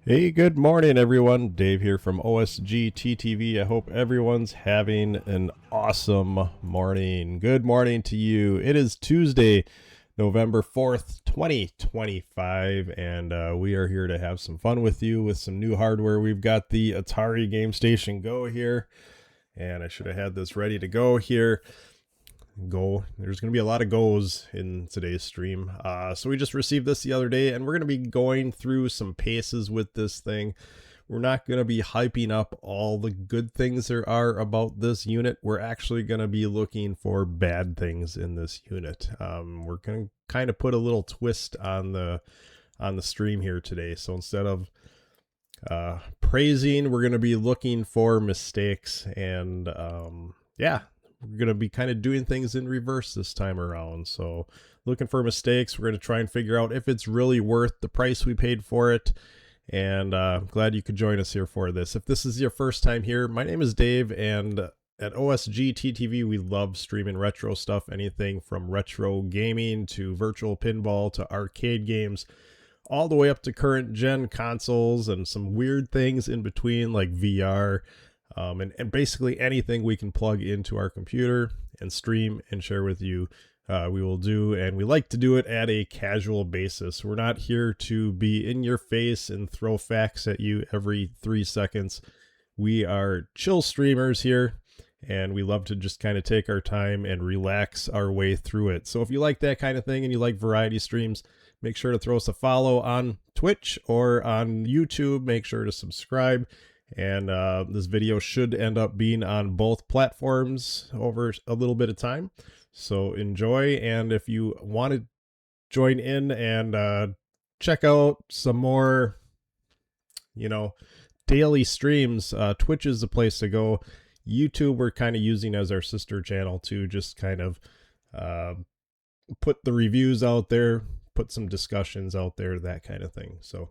Hey, good morning, everyone. Dave here from OSG TTV. I hope everyone's having an awesome morning. Good morning to you. It is Tuesday, November 4th, 2025, and we are here to have some fun with you with some new hardware. We've got the Atari Gamestation Go here, and I should have had this ready to go here. There's going to be a lot of goes in today's stream. So we just received this the other day, and we're going to be going through some paces with this thing. We're not going to be hyping up all the good things there are about this unit. We're actually going to be looking for bad things in this unit. We're going to kind of put a little twist on the stream here today. So instead of praising, we're going to be looking for mistakes, and yeah, we're going to be kind of doing things in reverse this time around. So looking for mistakes, we're going to try and figure out if it's really worth the price we paid for it. And I'm glad you could join us here for this. If this is your first time here, my name is Dave, and at OSG TTV, we love streaming retro stuff, anything from retro gaming to virtual pinball to arcade games, all the way up to current gen consoles and some weird things in between like VR. And basically anything we can plug into our computer and stream and share with you, we will do. And we like to do it at a casual basis. We're not here to be in your face and throw facts at you every 3 seconds. We are chill streamers here, and we love to just kind of take our time and relax our way through it. So if you like that kind of thing and you like variety streams, make sure to throw us a follow on Twitch or on YouTube. Make sure to subscribe. And this video should end up being on both platforms over a little bit of time. So enjoy. And if you want to join in and check out some more, daily streams, Twitch is the place to go. YouTube we're kind of using as our sister channel to just kind of put the reviews out there, put some discussions out there, that kind of thing. So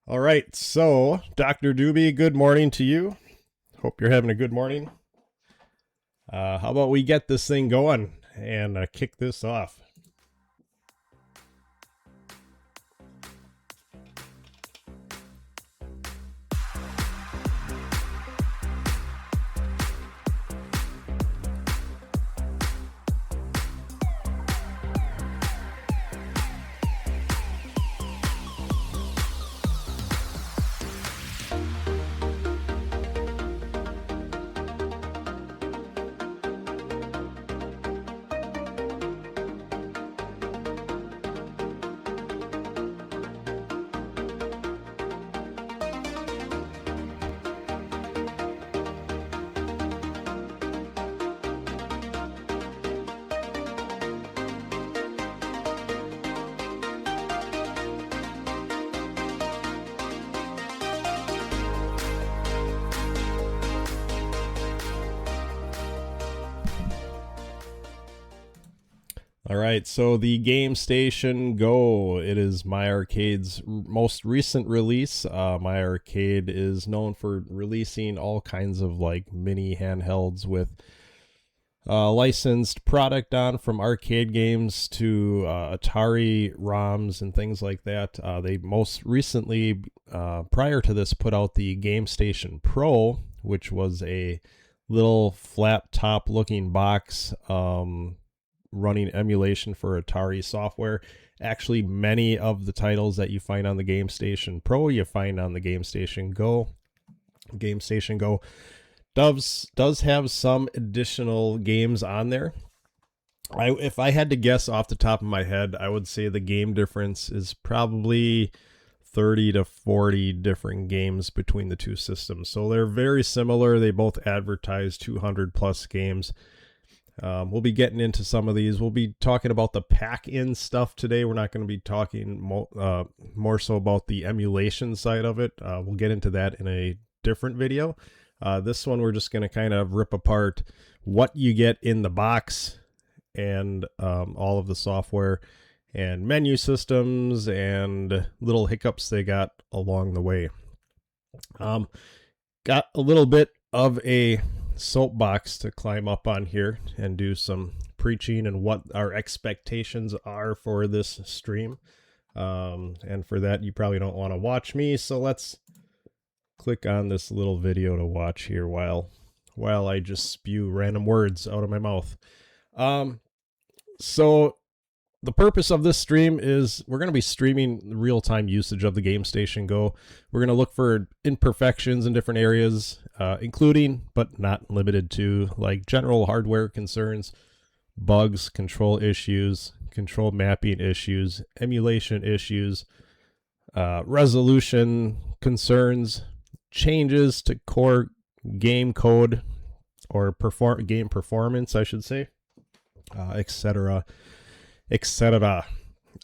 all right, so Dr. Doobie, good morning to you. Hope you're having a good morning. How about we get this thing going and kick this off? All right, so the Gamestation Go, it is MyArcade's most recent release. MyArcade is known for releasing all kinds of like mini handhelds with licensed product on, from arcade games to Atari ROMs and things like that. They most recently, prior to this, put out the Gamestation Pro, which was a little flat top looking box running emulation for Atari software. Actually, many of the titles that you find on the Gamestation Pro, you find on the Gamestation Go. Gamestation Go does have some additional games on there. If I had to guess off the top of my head, I would say the game difference is probably 30 to 40 different games between the two systems. So they're very similar. They both advertise 200 plus games. We'll be getting into some of these. We'll be talking about the pack-in stuff today. We're not going to be talking more so about the emulation side of it. We'll get into that in a different video. This one, we're just going to kind of rip apart what you get in the box and all of the software and menu systems and little hiccups they got along the way. Got a little bit of a soapbox to climb up on here and do some preaching and what our expectations are for this stream. And for that, you probably don't want to watch me. So let's click on this little video to watch here while I just spew random words out of my mouth. So the purpose of this stream is we're going to be streaming real-time usage of the GameStation Go. We're going to look for imperfections in different areas, including, but not limited to, like general hardware concerns, bugs, control issues, control mapping issues, emulation issues, resolution concerns, changes to core game code or game performance, I should say, etc. etc.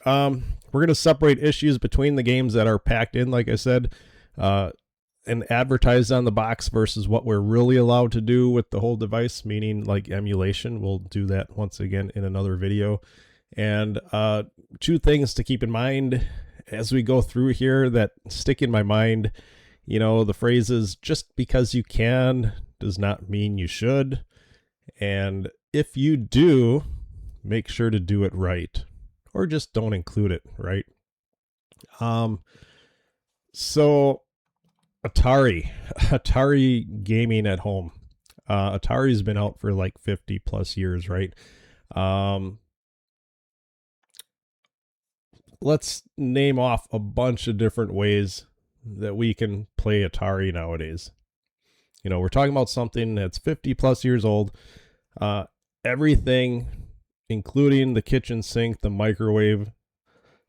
We're going to separate issues between the games that are packed in, like I said, and advertised on the box versus what we're really allowed to do with the whole device, meaning like emulation. We'll do that once again in another video. And two things to keep in mind as we go through here that stick in my mind. You know, the phrase is just because you can does not mean you should. And if you do, make sure to do it right, or just don't include it, right? So Atari gaming at home. Atari's been out for like 50 plus years, right? Let's name off a bunch of different ways that we can play Atari nowadays. You know, we're talking about something that's 50 plus years old. Everything, including the kitchen sink, the microwave,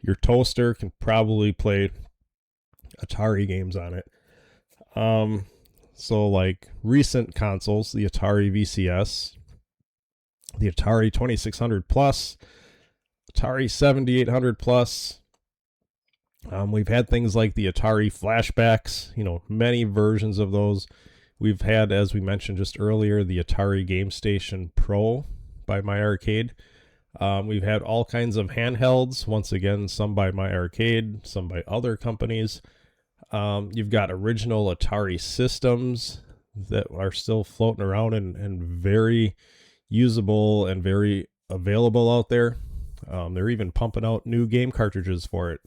your toaster, can probably play Atari games on it. So like recent consoles, the Atari VCS, the Atari 2600 Plus, Atari 7800 Plus. We've had things like the Atari flashbacks, you know, many versions of those. We've had, as we mentioned just earlier, the Atari Gamestation Pro by MyArcade. We've had all kinds of handhelds, once again, some by MyArcade, some by other companies. You've got original Atari systems that are still floating around and very usable and very available out there. They're even pumping out new game cartridges for it.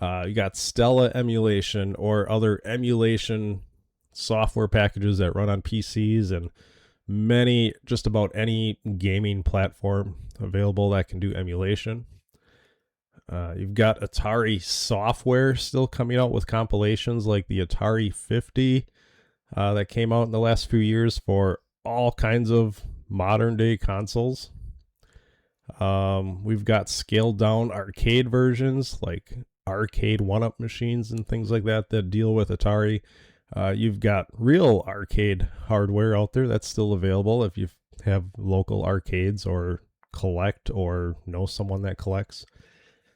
You got Stella emulation or other emulation software packages that run on PCs and just about any gaming platform available that can do emulation. You've got Atari software still coming out with compilations like the Atari 50 that came out in the last few years for all kinds of modern day consoles. We've got scaled down arcade versions like arcade 1-up machines and things like that deal with Atari. You've got real arcade hardware out there that's still available if you have local arcades or collect or know someone that collects.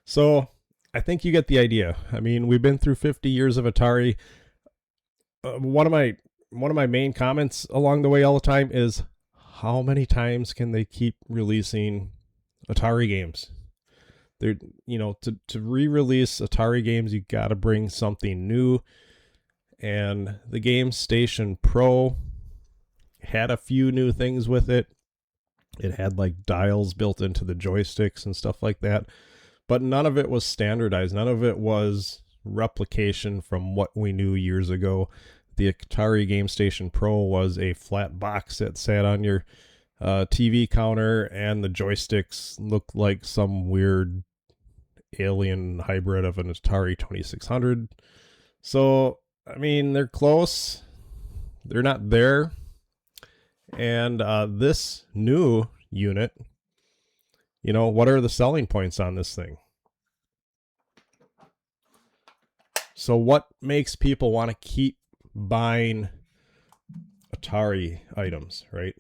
So I think you get the idea. I mean, we've been through 50 years of Atari. One of my main comments along the way all the time is, how many times can they keep releasing Atari games? They're, you know, to re-release Atari games, you got to bring something new. And the GameStation Pro had a few new things with it. It had like dials built into the joysticks and stuff like that. But none of it was standardized. None of it was replication from what we knew years ago. The Atari GameStation Pro was a flat box that sat on your TV counter, and the joysticks looked like some weird alien hybrid of an Atari 2600. So, I mean, they're close. They're not there. And this new unit, you know, what are the selling points on this thing? So what makes people want to keep buying Atari items, right?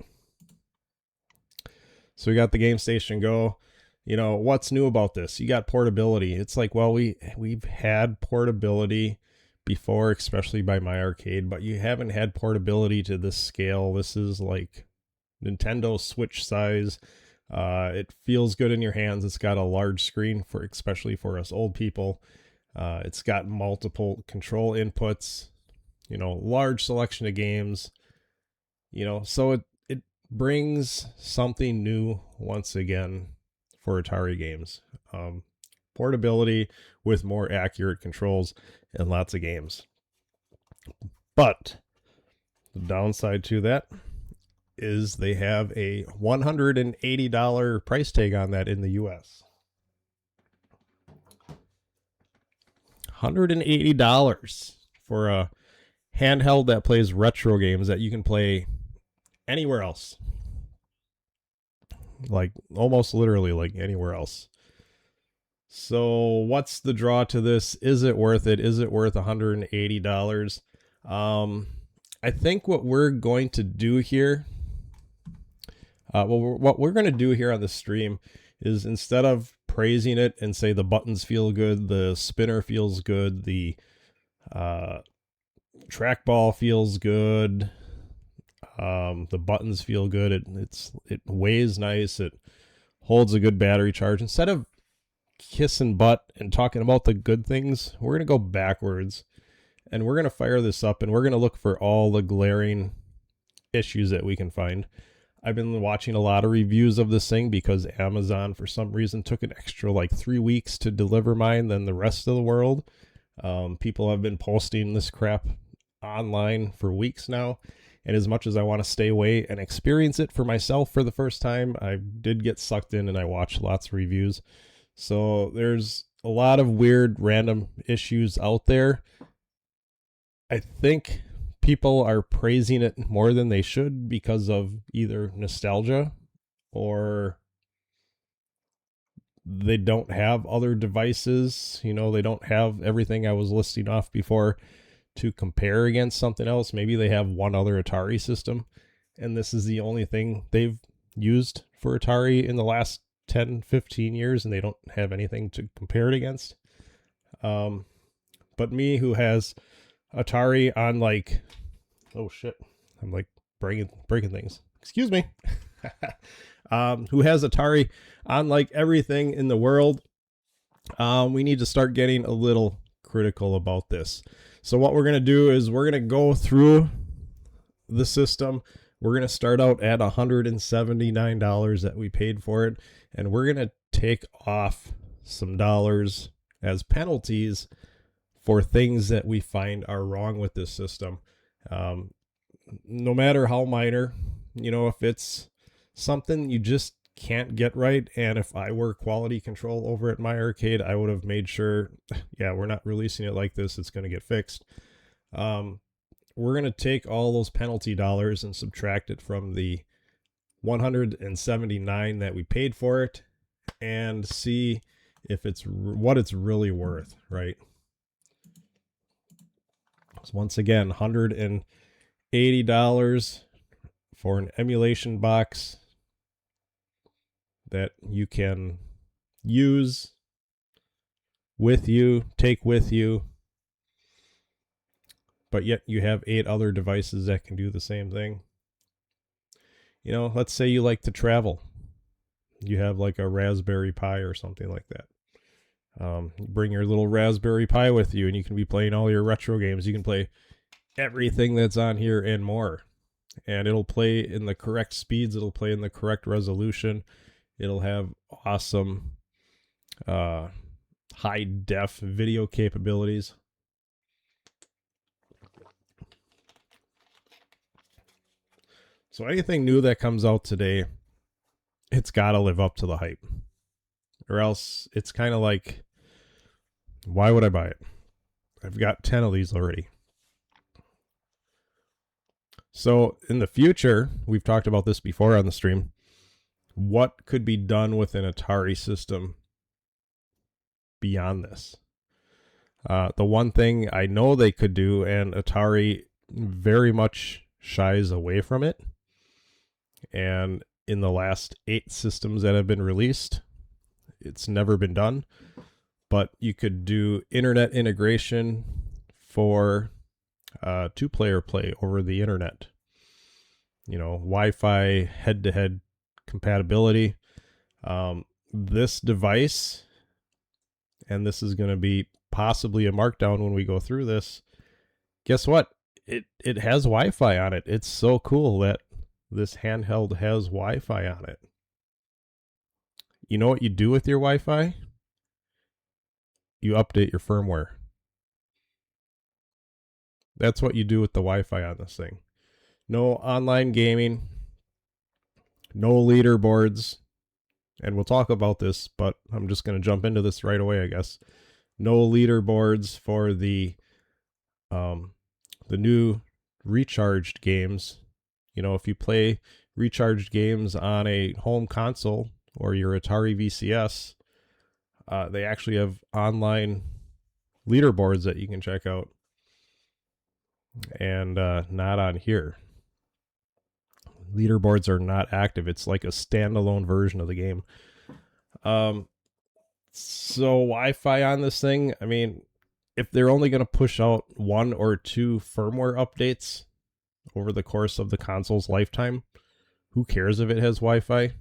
So we got the GameStation Go. You know, what's new about this? You got portability. It's like, well, we've had portability before, especially by MyArcade, but you haven't had portability to this scale. This is like Nintendo Switch size. It feels good in your hands. It's got a large screen especially for us old people. It's got multiple control inputs, you know, large selection of games, you know, so it brings something new once again for Atari games. portability with more accurate controls and lots of games. But the downside to that is they have a $180 price tag on that in the US. $180 for a handheld that plays retro games that you can play anywhere else. Like almost literally like anywhere else. So what's the draw to this? Is it worth it? Is it worth $180? I think what we're going to do here, what we're going to do here on the stream is, instead of praising it and say the buttons feel good, the spinner feels good, the trackball feels good, the buttons feel good, it weighs nice, it holds a good battery charge. Instead of kissing butt and talking about the good things, we're going to go backwards, and we're going to fire this up, and we're going to look for all the glaring issues that we can find. I've been watching a lot of reviews of this thing because Amazon, for some reason, took an extra like 3 weeks to deliver mine than the rest of the world. People have been posting this crap online for weeks now. And as much as I want to stay away and experience it for myself for the first time, I did get sucked in and I watched lots of reviews. So there's a lot of weird random issues out there. I think people are praising it more than they should because of either nostalgia or they don't have other devices. You know, they don't have everything I was listing off before to compare against something else. Maybe they have one other Atari system, and this is the only thing they've used for Atari in the last 10, 15 years, and they don't have anything to compare it against. But me, who has Atari on like, oh shit, I'm like breaking things. Excuse me. Who has Atari on like everything in the world, we need to start getting a little critical about this. So what we're going to do is we're going to go through the system. We're going to start out at $179 that we paid for it, and we're going to take off some dollars as penalties for things that we find are wrong with this system. No matter how minor, you know, if it's something you just can't get right, and if I were quality control over at MyArcade, I would have made sure, yeah, we're not releasing it like this, it's going to get fixed. We're going to take all those penalty dollars and subtract it from the $179 that we paid for it and see if it's what it's really worth, right? So once again, $180 for an emulation box that you can use with you, take with you, but yet you have 8 other devices that can do the same thing. You know, let's say you like to travel. You have like a Raspberry Pi or something like that. Bring your little Raspberry Pi with you, and you can be playing all your retro games. You can play everything that's on here and more. And it'll play in the correct speeds. It'll play in the correct resolution. It'll have awesome high-def video capabilities. So anything new that comes out today, it's got to live up to the hype. Or else it's kind of like, why would I buy it? I've got 10 of these already. So in the future, we've talked about this before on the stream, what could be done with an Atari system beyond this? The one thing I know they could do, and Atari very much shies away from it, and in the last 8 systems that have been released, it's never been done, but you could do internet integration for 2-player play over the internet. You know, Wi-Fi head-to-head compatibility. This device, and this is going to be possibly a markdown when we go through this, guess what? It has Wi-Fi on it. It's so cool that this handheld has Wi-Fi on it. You know what you do with your Wi-Fi? you update your firmware. That's what you do with the Wi-Fi on this thing. No online gaming, no leaderboards, and we'll talk about this, but I'm just going to jump into this right away, I guess. No leaderboards for the new recharged games. You know, if you play recharged games on a home console or your Atari VCS, they actually have online leaderboards that you can check out, and not on here. Leaderboards are not active. It's like a standalone version of the game. So Wi-Fi on this thing, I mean, if they're only going to push out 1 or 2 firmware updates over the course of the console's lifetime, who cares if it has Wi-Fi?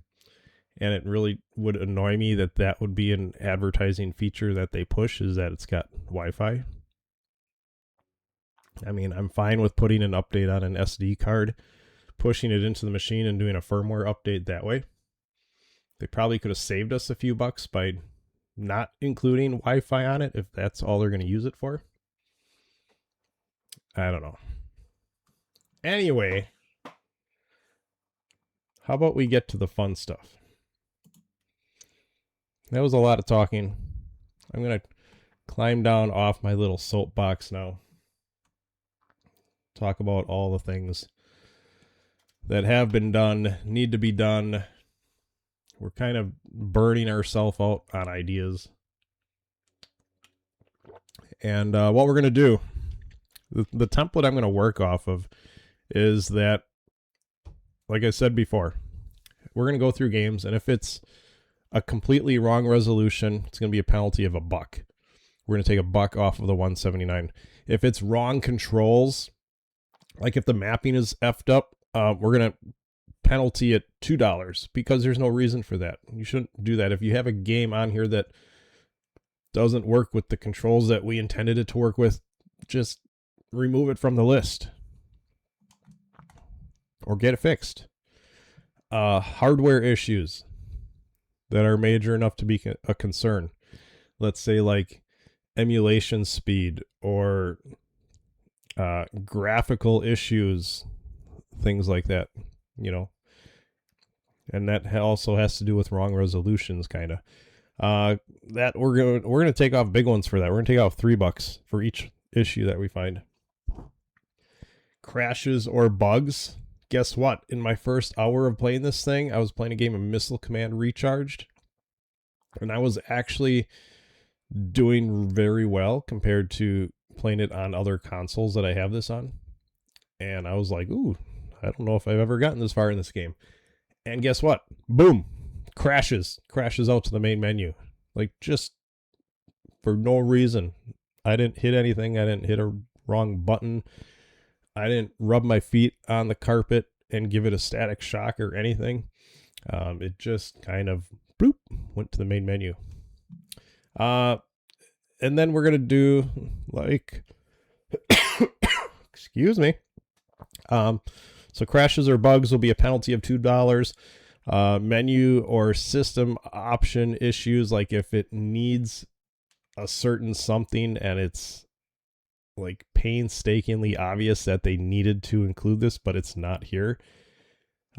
And it really would annoy me that that would be an advertising feature that they push, is that it's got Wi-Fi. I mean, I'm fine with putting an update on an SD card, pushing it into the machine and doing a firmware update that way. They probably could have saved us a few bucks by not including Wi-Fi on it if that's all they're going to use it for. I don't know. Anyway, how about we get to the fun stuff? That was a lot of talking. I'm going to climb down off my little soapbox now. Talk about all the things that have been done, need to be done. We're kind of burning ourselves out on ideas. And what we're going to do, the template I'm going to work off of is that, like I said before, we're going to go through games, and if it's a completely wrong resolution, it's going to be a penalty of $1. We're going to take $1 off of the 179. If it's wrong controls, like if the mapping is effed up, we're going to penalty it $2 because there's no reason for that. You shouldn't do that. If you have a game on here that doesn't work with the controls that we intended it to work with, just remove it from the list or get it fixed. Hardware issues that are major enough to be a concern. Let's say like emulation speed or graphical issues, things like that, you know. And that also has to do with wrong resolutions, kind of. That we're gonna take off big ones for that. We're gonna take off $3 for each issue that we find. Crashes or bugs. Guess what? In my first hour of playing this thing, I was playing a game of Missile Command Recharged, and I was actually doing very well compared to playing it on other consoles that I have this on. And I was like, ooh, I don't know if I've ever gotten this far in this game. And guess what? Boom. Crashes out to the main menu. Like, just for no reason. I didn't hit anything. I didn't hit a wrong button. I didn't rub my feet on the carpet and give it a static shock or anything. It just kind of bloop, went to the main menu. And then we're going to do like, excuse me. So crashes or bugs will be a penalty of $2. Menu or system option issues, like if it needs a certain something and it's like painstakingly obvious that they needed to include this, but it's not here,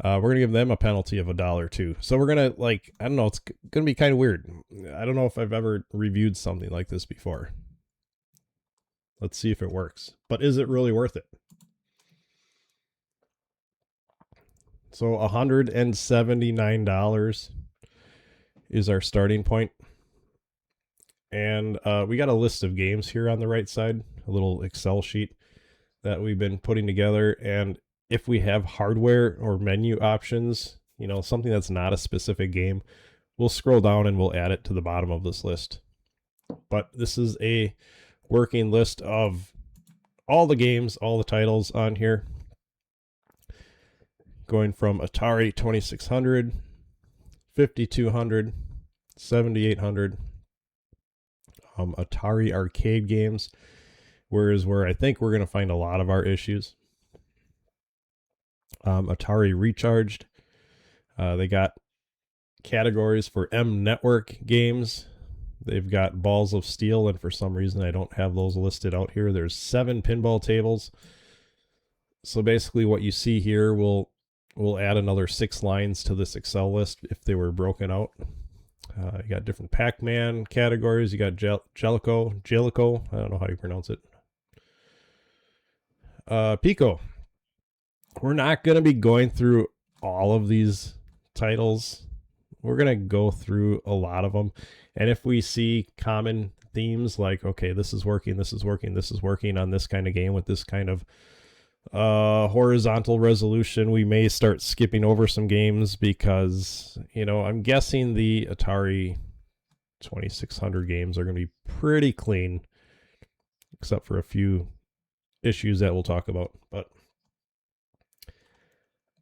we're going to give them a penalty of $1 too. So we're going to, like, I don't know, it's going to be kind of weird. I don't know if I've ever reviewed something like this before. Let's see if it works. But is it really worth it? So $179 is our starting point. And we got a list of games here on the right side, a little Excel sheet that we've been putting together. And if we have hardware or menu options, you know, something that's not a specific game, we'll scroll down and we'll add it to the bottom of this list. But this is a working list of all the games, all the titles on here, going from Atari 2600, 5200, 7800, Atari arcade games, where I think we're going to find a lot of our issues. Atari Recharged. They got categories for M Network games. They've got balls of steel, and for some reason I don't have those listed out here. There's 7 pinball tables. So basically what you see here, we'll add another 6 lines to this Excel list if they were broken out. You got different Pac-Man categories. You got Jellico, I don't know how you pronounce it. Pico. We're not going to be going through all of these titles. We're going to go through a lot of them. And if we see common themes like, okay, this is working, this is working, this is working on this kind of game with this kind of horizontal resolution, we may start skipping over some games because, I'm guessing the Atari 2600 games are going to be pretty clean, except for a few issues that we'll talk about. But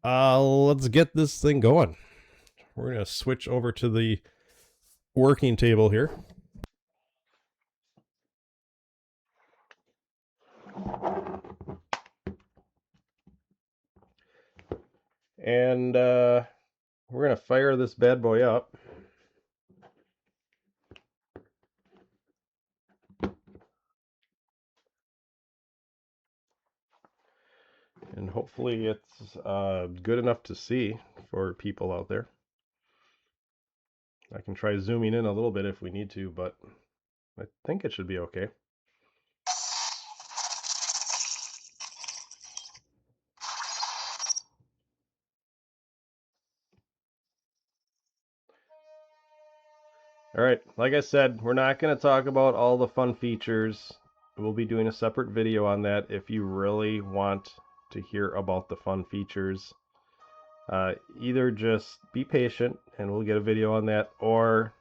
let's get this thing going. We're going to switch over to the working table here. And we're going to fire this bad boy up. And hopefully it's good enough to see for people out there. I can try zooming in a little bit if we need to, but I think it should be okay. Alright, like I said, we're not going to talk about all the fun features. We'll be doing a separate video on that if you really want to hear about the fun features. Either just be patient and we'll get a video on that, or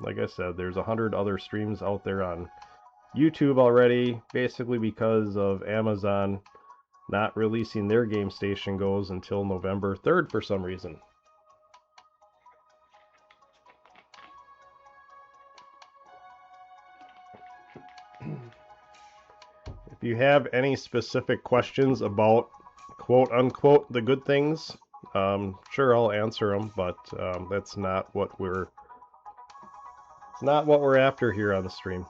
like I said, there's 100 other streams out there on YouTube already, basically because of Amazon not releasing their Gamestation Goes until November 3rd for some reason. If you have any specific questions about quote unquote the good things, sure, I'll answer them, but that's not what we're after here on the stream.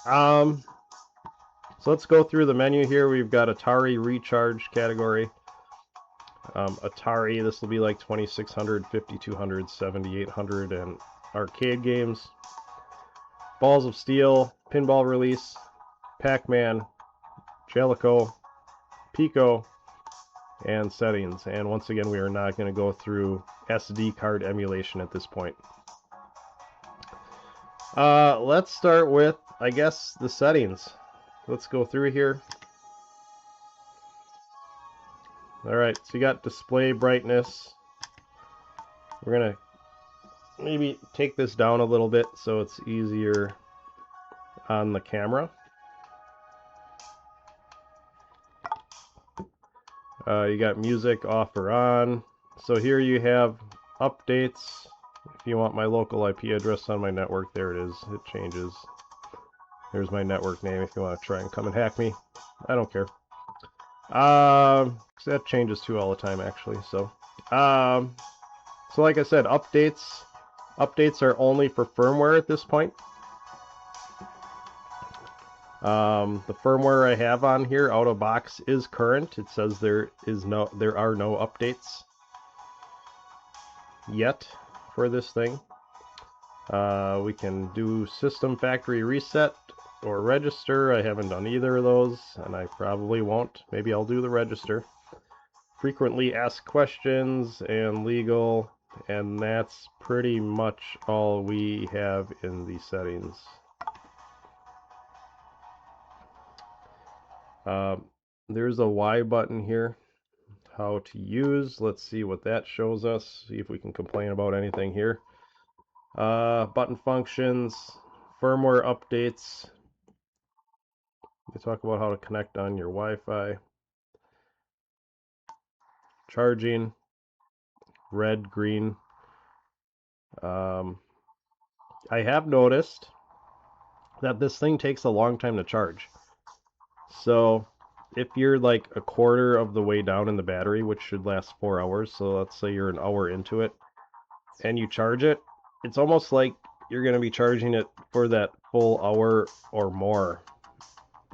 So let's go through the menu here. We've got Atari Recharge category. Atari, this will be like 2600, 5200, 7800, and arcade games. Balls of Steel, Pinball Release, Pac-Man, Jellico, Pico, and Settings. And once again, we are not going to go through SD card emulation at this point. Let's start with, I guess, the settings. Let's go through here. Alright, so you got display brightness. We're going to maybe take this down a little bit so it's easier on the camera. You got music off or on. So here you have updates. If you want my local IP address on my network, there it is. It changes. There's my network name if you want to try and come and hack me. I don't care. That changes too all the time, actually. So like I said, updates are only for firmware at this point. The firmware I have on here out of box is current. It says there are no updates yet for this thing. We can do system factory reset or register. I haven't done either of those, and I probably won't. Maybe I'll do the register. Frequently asked questions and legal, and that's pretty much all we have in the settings. There's a Y button here. How to use. Let's see what that shows us. See if we can complain about anything here. Button functions, firmware updates. They talk about how to connect on your Wi-Fi. Charging, red, green. I have noticed that this thing takes a long time to charge. So if you're like a quarter of the way down in the battery, which should last 4 hours, so let's say you're an hour into it, and you charge it, it's almost like you're going to be charging it for that full hour or more,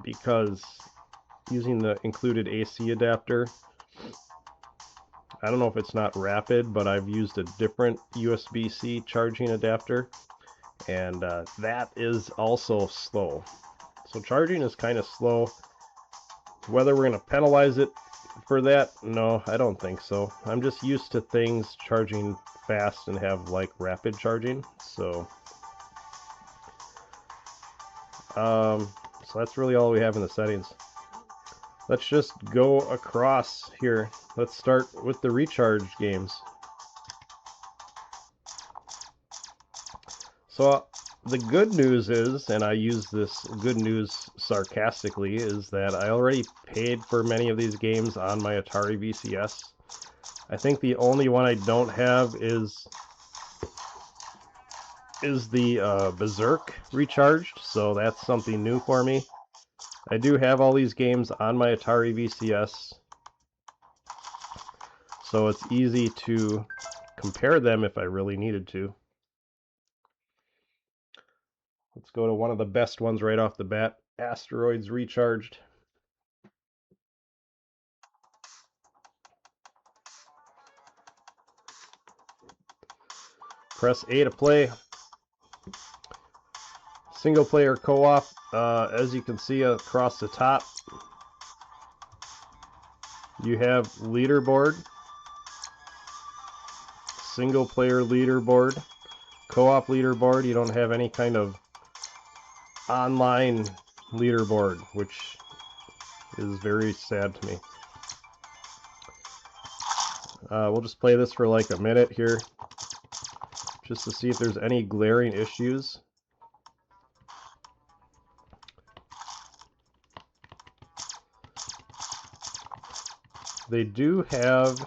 because using the included AC adapter, I don't know if it's not rapid, but I've used a different USB-C charging adapter, and that is also slow. So charging is kind of slow. Whether we're going to penalize it for that, no, I don't think so. I'm just used to things charging fast and have like rapid charging, so so that's really all we have in the settings. Let's just go across here. Let's start with the recharge games. So the good news is, and I use this good news sarcastically, is that I already paid for many of these games on my Atari VCS. I think the only one I don't have is the Berserk recharged, so that's something new for me. I do have all these games on my Atari VCS, so it's easy to compare them if I really needed to. Let's go to one of the best ones right off the bat, Asteroids Recharged. Press A to play. Single player co-op, as you can see across the top, you have leaderboard, single player leaderboard, co-op leaderboard. You don't have any kind of online leaderboard, which is very sad to me. We'll just play this for like a minute here, just to see if there's any glaring issues. They do have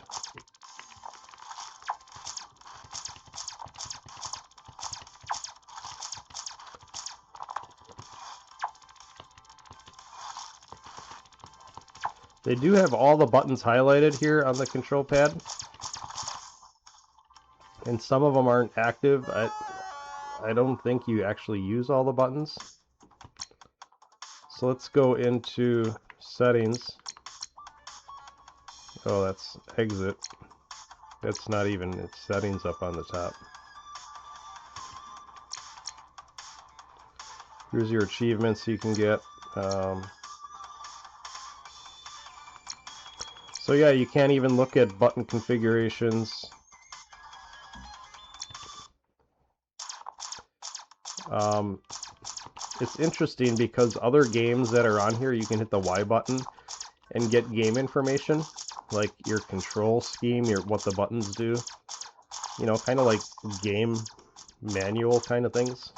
all the buttons highlighted here on the control pad, and some of them aren't active. I don't think you actually use all the buttons. So let's go into settings. Oh, that's exit. That's not even, it's settings up on the top. Here's your achievements you can get. So yeah, you can't even look at button configurations. It's interesting because other games that are on here, you can hit the Y button and get game information, like your control scheme, what the buttons do. You know, kind of like game manual kind of things.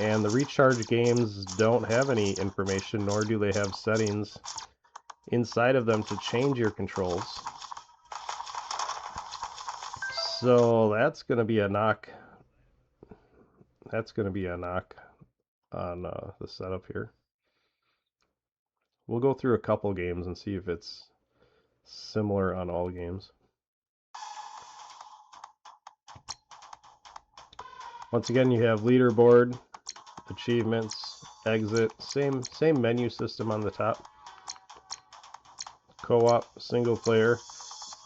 And the recharge games don't have any information, nor do they have settings inside of them to change your controls. So that's going to be a knock. That's going to be a knock on the setup here. We'll go through a couple games and see if it's similar on all games. Once again, you have leaderboard, achievements, exit, same menu system on the top. Co-op, single player.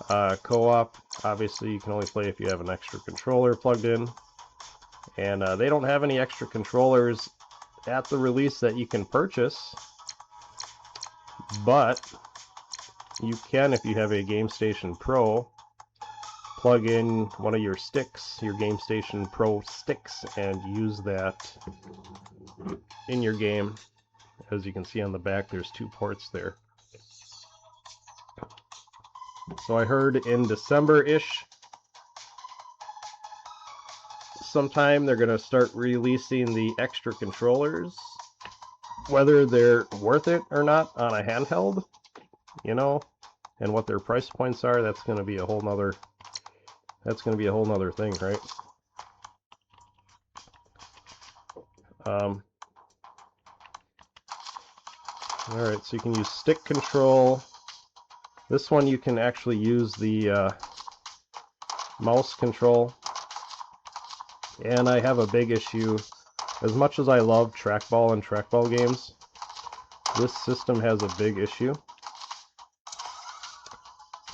Co-op, obviously you can only play if you have an extra controller plugged in. And they don't have any extra controllers at the release that you can purchase, but you can, if you have a GameStation Pro, plug in one of your sticks, your GameStation Pro sticks, and use that in your game. As you can see on the back, there's 2 ports there. So I heard in December-ish, sometime they're going to start releasing the extra controllers. Whether they're worth it or not on a handheld, you know, and what their price points are, that's going to be a whole nother thing, right? Alright, so you can use stick control. This one you can actually use the mouse control And I have a big issue. As much as I love trackball and trackball games, this system has a big issue.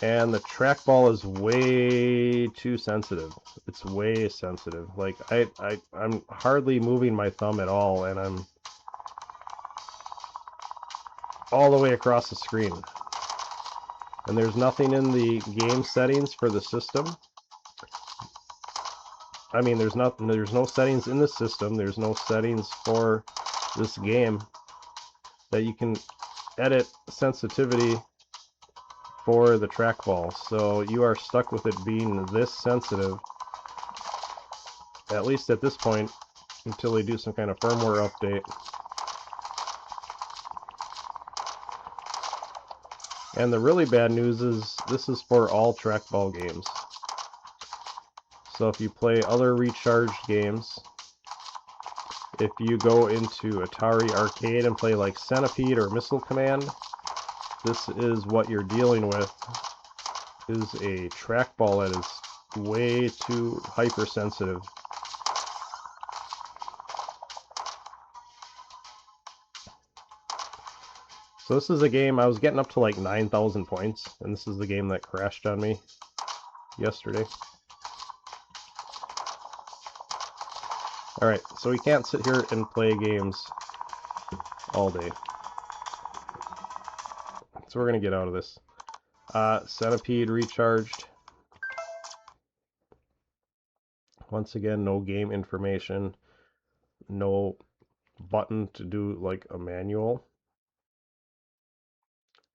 And the trackball is way too sensitive. It's way sensitive. Like I'm hardly moving my thumb at all, and I'm all the way across the screen. And there's nothing in the game settings for the system. I mean, there's no settings in the system. There's no settings for this game that you can edit sensitivity for the trackball. So you are stuck with it being this sensitive, at least at this point, until they do some kind of firmware update. And the really bad news is this is for all trackball games. So if you play other recharged games, if you go into Atari Arcade and play like Centipede or Missile Command, this is what you're dealing with, is a trackball that is way too hypersensitive. So this is a game, I was getting up to like 9,000 points, and this is the game that crashed on me yesterday. Alright, so we can't sit here and play games all day. So we're going to get out of this. Centipede recharged. Once again, no game information. No button to do like a manual.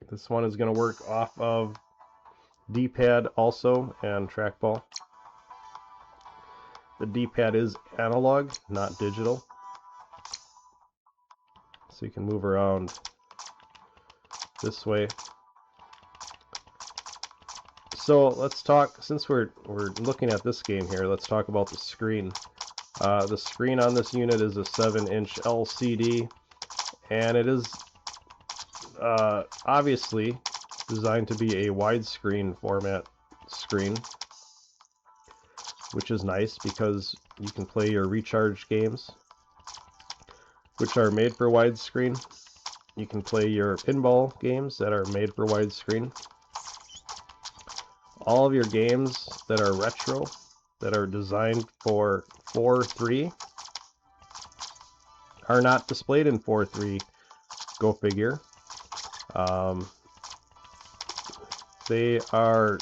This one is going to work off of D-pad also and trackball. The D-pad is analog, not digital. So you can move around this way. So let's talk, since we're looking at this game here, let's talk about the screen. The screen on this unit is a 7-inch LCD, and it is obviously designed to be a widescreen format screen, which is nice because you can play your recharged games, which are made for widescreen. You can play your pinball games that are made for widescreen. All of your games that are retro, that are designed for 4:3, are not displayed in 4:3. Go figure. They are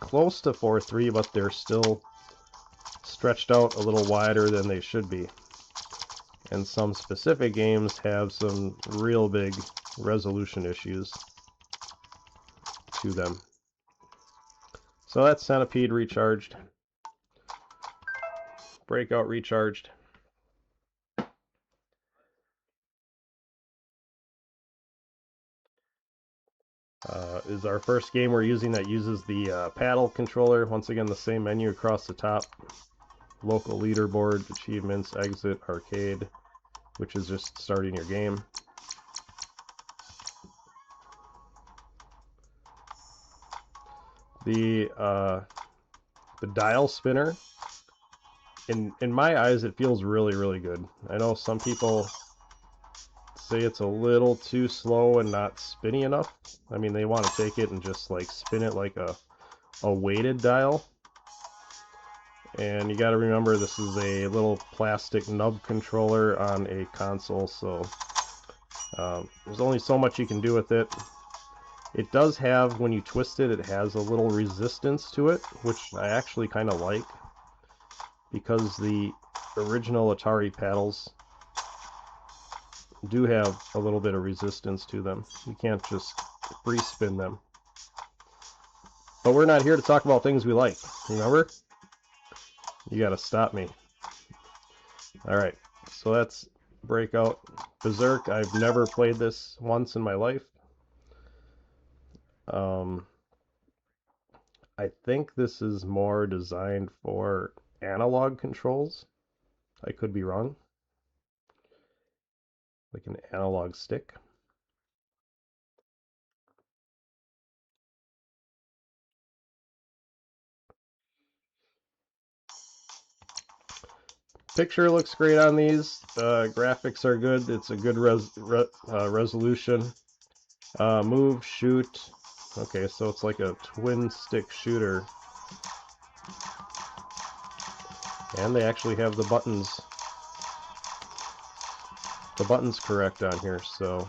close to 4:3, but they're still stretched out a little wider than they should be. And some specific games have some real big resolution issues to them. So that's Centipede recharged. Breakout recharged. Is our first game we're using that uses the paddle controller. Once again, the same menu across the top. Local leaderboard, achievements, exit, arcade, which is just starting your game. The dial spinner, in my eyes, it feels really good. I know some people say it's a little too slow and not spinny enough. I mean, they want to take it and just like spin it like a weighted dial. And you got to remember, this is a little plastic nub controller on a console, so there's only so much you can do with it. It does have, when you twist it, it has a little resistance to it, which I actually kind of like, because the original Atari paddles do have a little bit of resistance to them. You can't just free spin them. But we're not here to talk about things we like, remember? You gotta stop me. Alright, so that's Breakout. Berserk, I've never played this once in my life. I think this is more designed for analog controls. I could be wrong. Like an analog stick. Picture looks great on these. Graphics are good. It's a good resolution. Move, shoot. Okay, so it's like a twin stick shooter. And they actually have the buttons correct on here, so.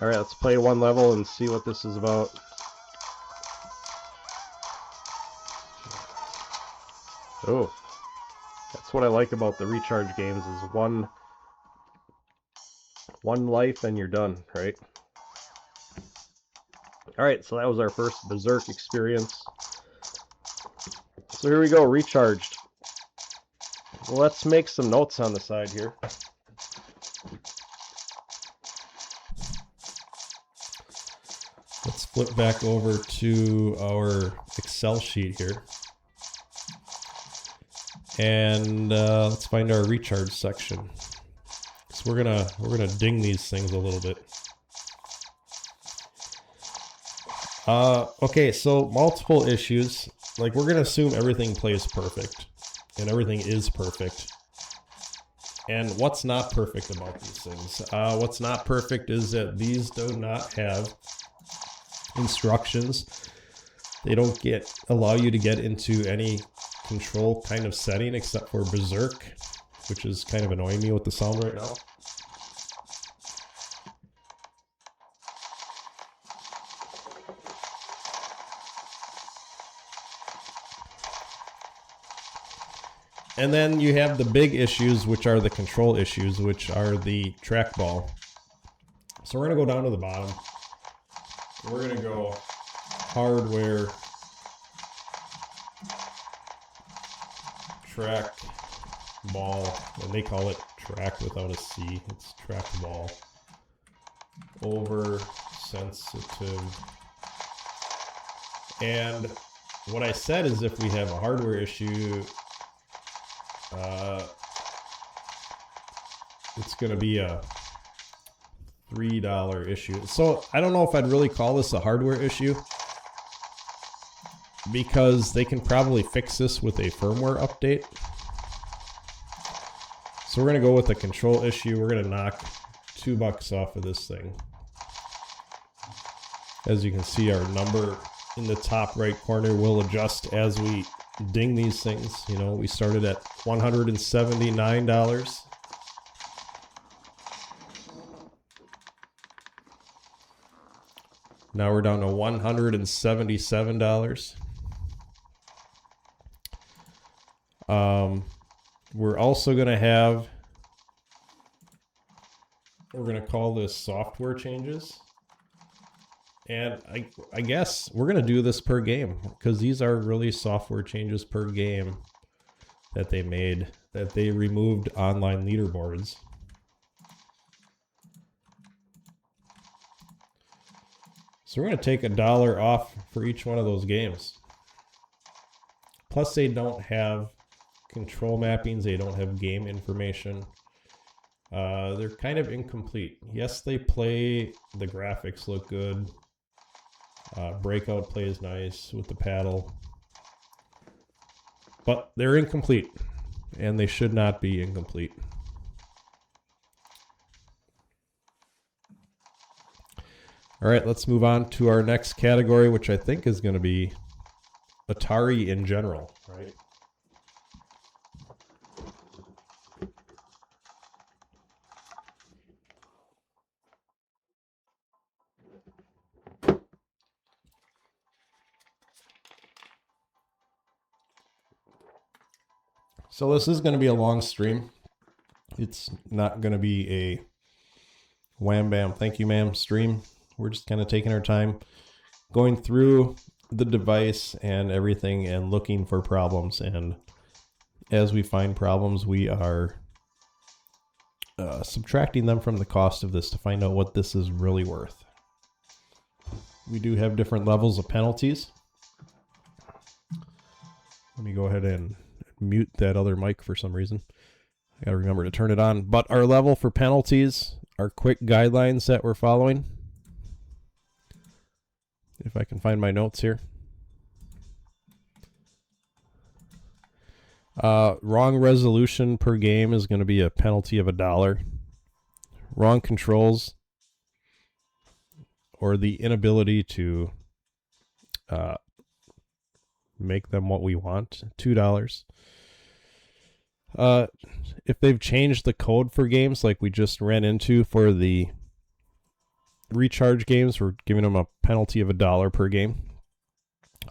Alright, let's play one level and see what this is about. Oh, that's what I like about the recharge games, is one life and you're done, right? Alright, so that was our first Berserk experience. So here we go, recharged. Let's make some notes on the side here. Let's flip back over to our Excel sheet here. And let's find our recharge section. So we're gonna ding these things a little bit. Okay, so multiple issues. Like, we're gonna assume everything plays perfect, and everything is perfect. And what's not perfect about these things? What's not perfect is that these do not have instructions. They don't allow you to get into any control kind of setting except for Berserk, which is kind of annoying me with the sound right now. And then you have the big issues, which are the control issues, which are the trackball. So we're going to go down to the bottom. We're going to go hardware, trackball, and they call it track without a C. It's trackball. Oversensitive. And what I said is, if we have a hardware issue, it's going to be a $3 issue. So I don't know if I'd really call this a hardware issue, because they can probably fix this with a firmware update. So we're going to go with a control issue. We're going to knock $2 off of this thing. As you can see, our number in the top right corner will adjust as we ding these things. You know, we started at $179. Now we're down to $177. We're also going to have, we're going to call this software changes. And I guess we're going to do this per game, because these are really software changes per game that they made, that they removed online leaderboards. So we're going to take $1 off for each one of those games. Plus, they don't have control mappings. They don't have game information. They're kind of incomplete. Yes, they play. The graphics look good. Breakout plays nice with the paddle. But they're incomplete. And they should not be incomplete. All right, let's move on to our next category, which I think is going to be Atari in general, right? So this is going to be a long stream. It's not going to be a wham bam, thank you ma'am stream. We're just kind of taking our time going through the device and everything and looking for problems. And as we find problems, we are subtracting them from the cost of this to find out what this is really worth. We do have different levels of penalties. Let me go ahead and mute that other mic for some reason. I gotta remember to turn it on. But our level for penalties are quick guidelines that we're following. If I can find my notes here. Wrong resolution per game is going to be a penalty of $1. Wrong controls or the inability to make them what we want, $2. If they've changed the code for games like we just ran into for the recharge games, we're giving them a penalty of $1 per game.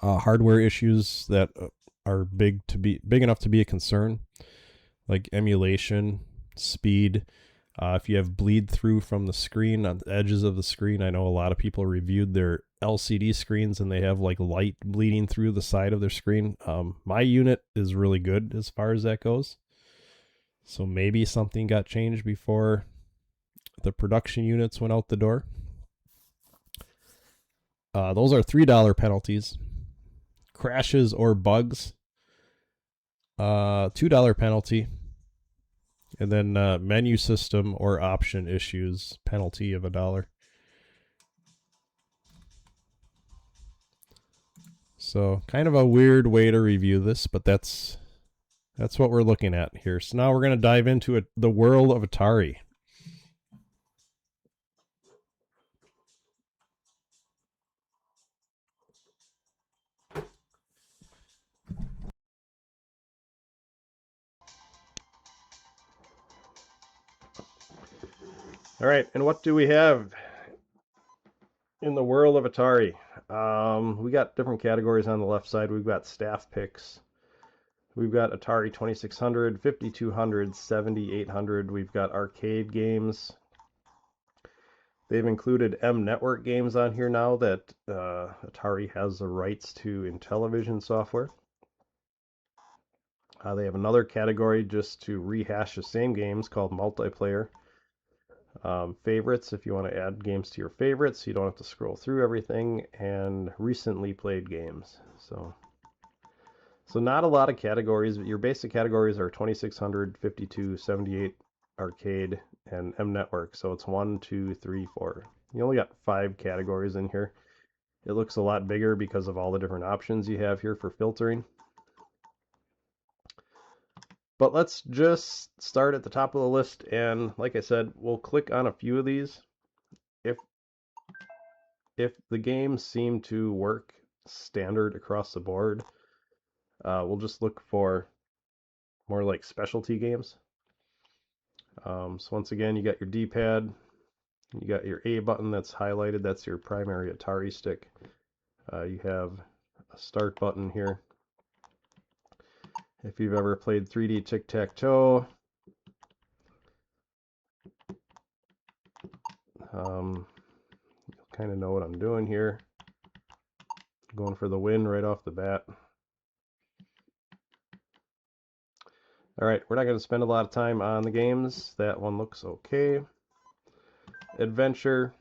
Hardware issues that are big enough to be a concern, like emulation, speed. If you have bleed through from the screen on the edges of the screen, I know a lot of people reviewed their LCD screens and they have like light bleeding through the side of their screen. My unit is really good as far as that goes. So maybe something got changed before the production units went out the door. Those are $3 penalties. Crashes or bugs, $2 penalty. And then menu system or option issues, penalty of $1. So kind of a weird way to review this, but that's what we're looking at here. So now we're going to dive into the world of Atari. All right, and what do we have in the world of Atari? We got different categories on the left side. We've got staff picks. We've got Atari 2600, 5200, 7800. We've got arcade games. They've included M Network games on here now that Atari has the rights to in television software. They have another category just to rehash the same games called multiplayer. Favorites, if you want to add games to your favorites, you don't have to scroll through everything, and recently played games. So not a lot of categories, but your basic categories are 2600, 52, 78, arcade, and M Network. So it's 1, 2, 3, 4. You only got 5 categories in here. It looks a lot bigger because of all the different options you have here for filtering. But let's just start at the top of the list, and like I said, we'll click on a few of these. If the games seem to work standard across the board, we'll just look for more like specialty games. So once again, you got your D-pad, you got your A button that's highlighted, that's your primary Atari stick. You have a start button here. If you've ever played 3D tic-tac-toe, you'll kind of know what I'm doing here. Going for the win right off the bat. All right, we're not going to spend a lot of time on the games. That one looks okay. Adventure.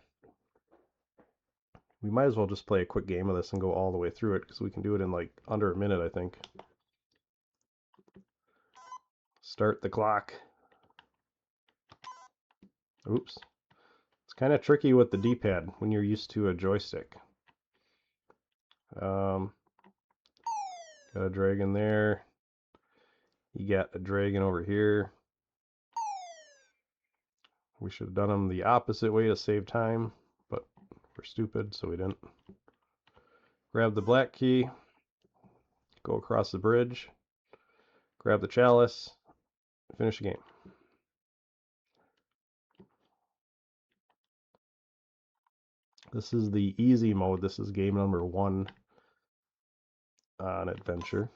We might as well just play a quick game of this and go all the way through it because we can do it in like under a minute, I think. Start the clock. Oops. It's kind of tricky with the D-pad when you're used to a joystick. Got a dragon there. You got a dragon over here. We should have done them the opposite way to save time, but we're stupid, so we didn't. Grab the black key. Go across the bridge. Grab the chalice. Finish the game. This is the easy mode. This is game number 1 on Adventure.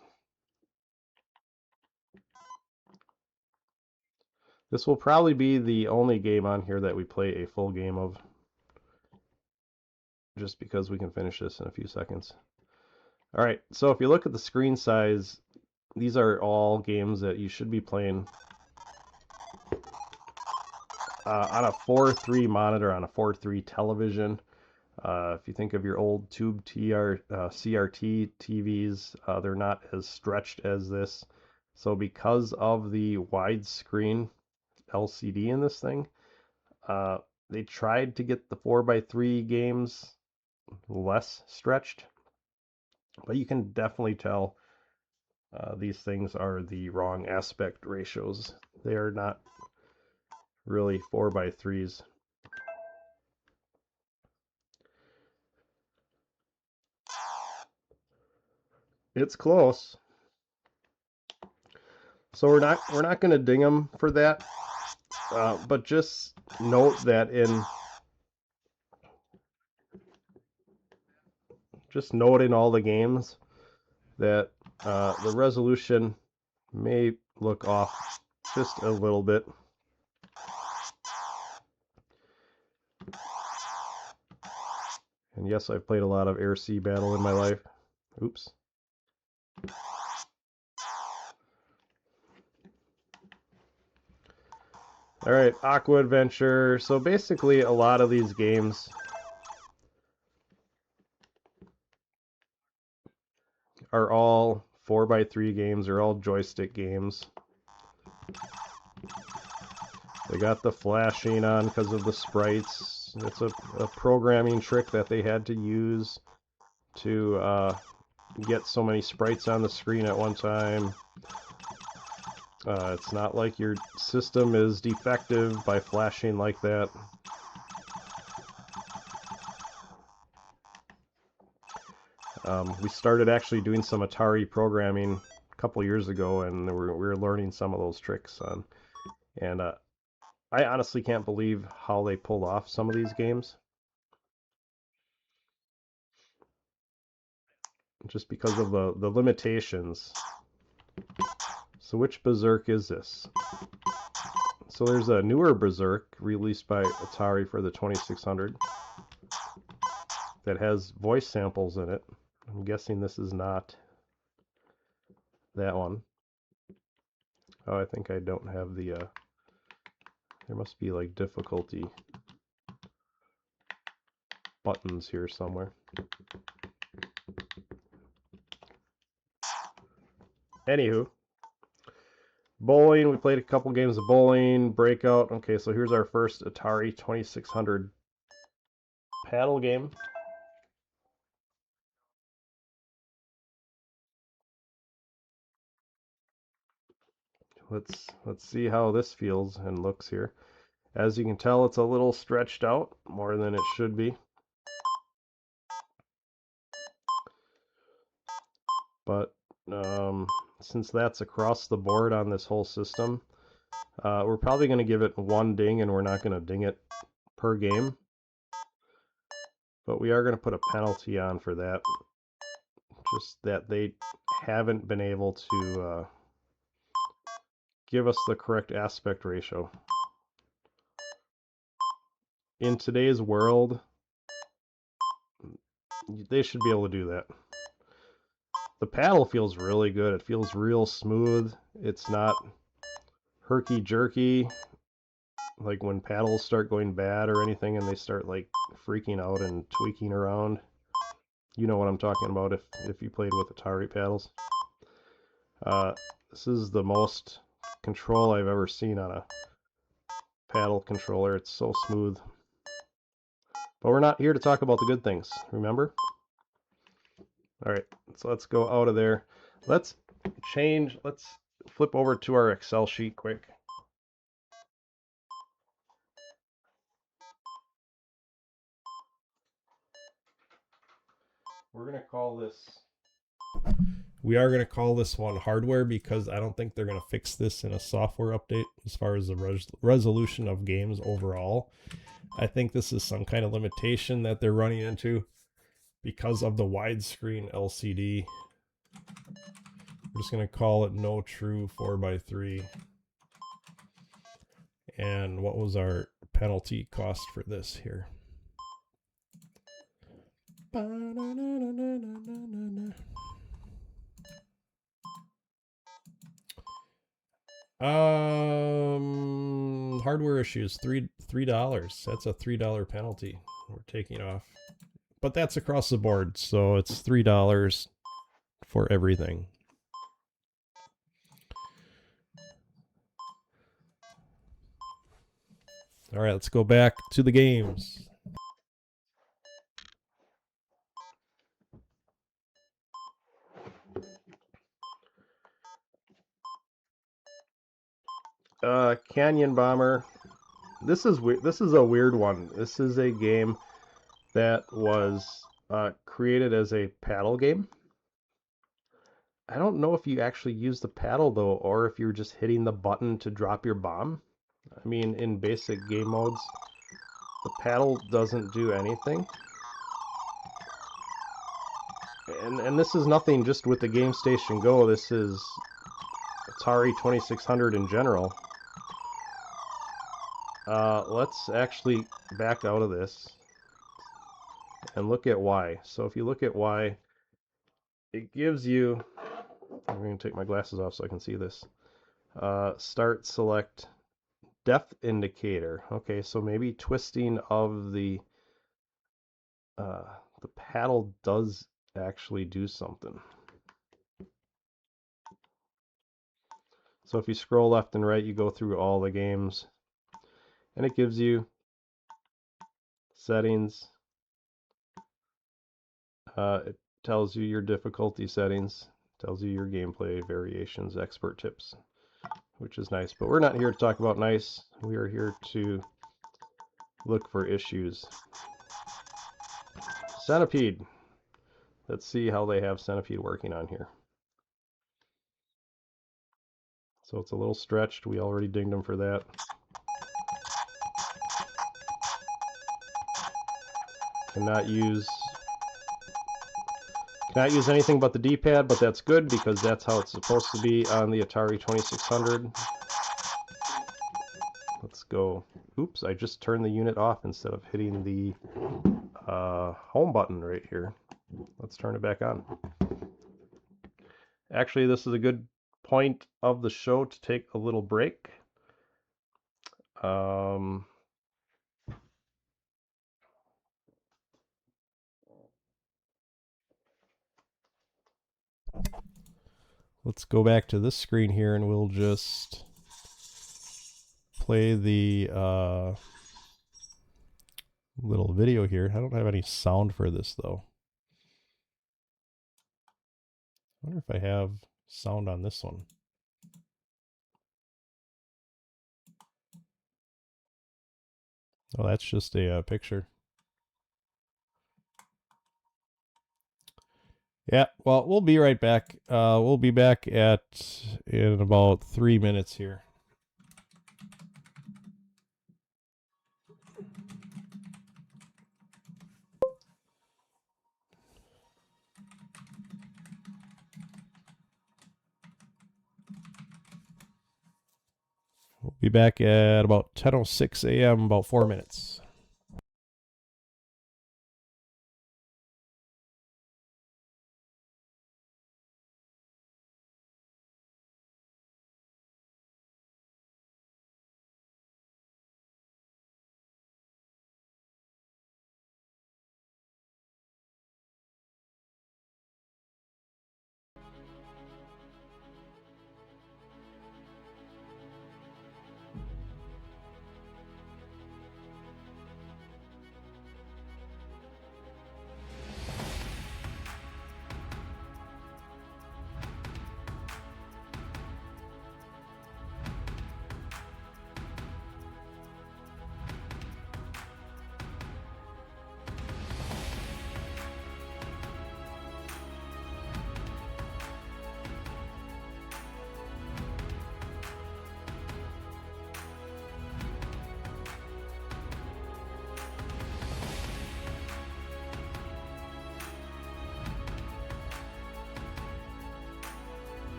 This will probably be the only game on here that we play a full game of, just because we can finish this in a few seconds. All right, so if you look at the screen size, these are all games that you should be playing on a 4:3 monitor, on a 4:3 television. If you think of your old tube CRT TVs, they're not as stretched as this. So because of the widescreen LCD in this thing, they tried to get the 4:3 games less stretched, but you can definitely tell these things are the wrong aspect ratios. They are not really 4:3s. It's close. So we're not going to ding them for that, but just note that in all the games that the resolution may look off just a little bit. And yes, I've played a lot of air-sea battle in my life. Oops. Alright, Aqua Adventure. So basically a lot of these games are all 4:3 games, are all joystick games. They got the flashing on because of the sprites. It's a programming trick that they had to use to get so many sprites on the screen at one time. It's not like your system is defective by flashing like that. We started actually doing some Atari programming a couple years ago, and we were learning some of those tricks. And I honestly can't believe how they pulled off some of these games. Just because of the limitations. So which Berserk is this? So there's a newer Berserk released by Atari for the 2600 that has voice samples in it. I'm guessing this is not that one. Oh, I think I don't have the... there must be like difficulty buttons here somewhere. Anywho. Bowling, we played a couple games of bowling. Breakout. Okay, so here's our first Atari 2600 paddle game. Let's see how this feels and looks here. As you can tell, it's a little stretched out, more than it should be. But since that's across the board on this whole system, we're probably going to give it one ding, and we're not going to ding it per game. But we are going to put a penalty on for that. Just that they haven't been able to give us the correct aspect ratio. In today's world, they should be able to do that. The paddle feels really good. It feels real smooth. It's not herky-jerky, like when paddles start going bad or anything and they start like freaking out and tweaking around. You know what I'm talking about if you played with Atari paddles. This is the most control I've ever seen on a paddle controller. It's so smooth. But we're not here to talk about the good things, remember? Alright, so let's go out of there. Let's flip over to our Excel sheet quick. We're going to call this... We are going to call this one hardware because I don't think they're going to fix this in a software update as far as the resolution of games overall. I think this is some kind of limitation that they're running into because of the widescreen LCD. We're just going to call it no true 4:3. And what was our penalty cost for this here? Hardware issues, $3. That's a $3 penalty we're taking off. But that's across the board, so it's $3 for everything. All right, let's go back to the games. Canyon Bomber. This is a weird one. This is a game that was created as a paddle game. I don't know if you actually use the paddle though, or if you're just hitting the button to drop your bomb. I mean, in basic game modes, the paddle doesn't do anything. And this is nothing just with the Gamestation Go. This is Atari 2600 in general. Let's actually back out of this and look at Y. So if you look at Y, it gives you, I'm going to take my glasses off so I can see this. Start, select, depth indicator. Okay, so maybe twisting of the paddle does actually do something. So if you scroll left and right, you go through all the games, and it gives you settings. It tells you your difficulty settings, tells you your gameplay variations, expert tips, which is nice. But we're not here to talk about nice. We are here to look for issues. Centipede. Let's see how they have Centipede working on here. So it's a little stretched. We already dinged them for that. Cannot use anything but the D-pad, but that's good because that's how it's supposed to be on the Atari 2600. Let's go. Oops, I just turned the unit off instead of hitting the home button right here. Let's turn it back on. Actually, this is a good point of the show to take a little break. Let's go back to this screen here and we'll just play the little video here. I don't have any sound for this though. I wonder if I have sound on this one. Oh, that's just a picture. Yeah, well, we'll be right back. We'll be back in about 3 minutes here. We'll be back at about 10:06 a.m., about 4 minutes.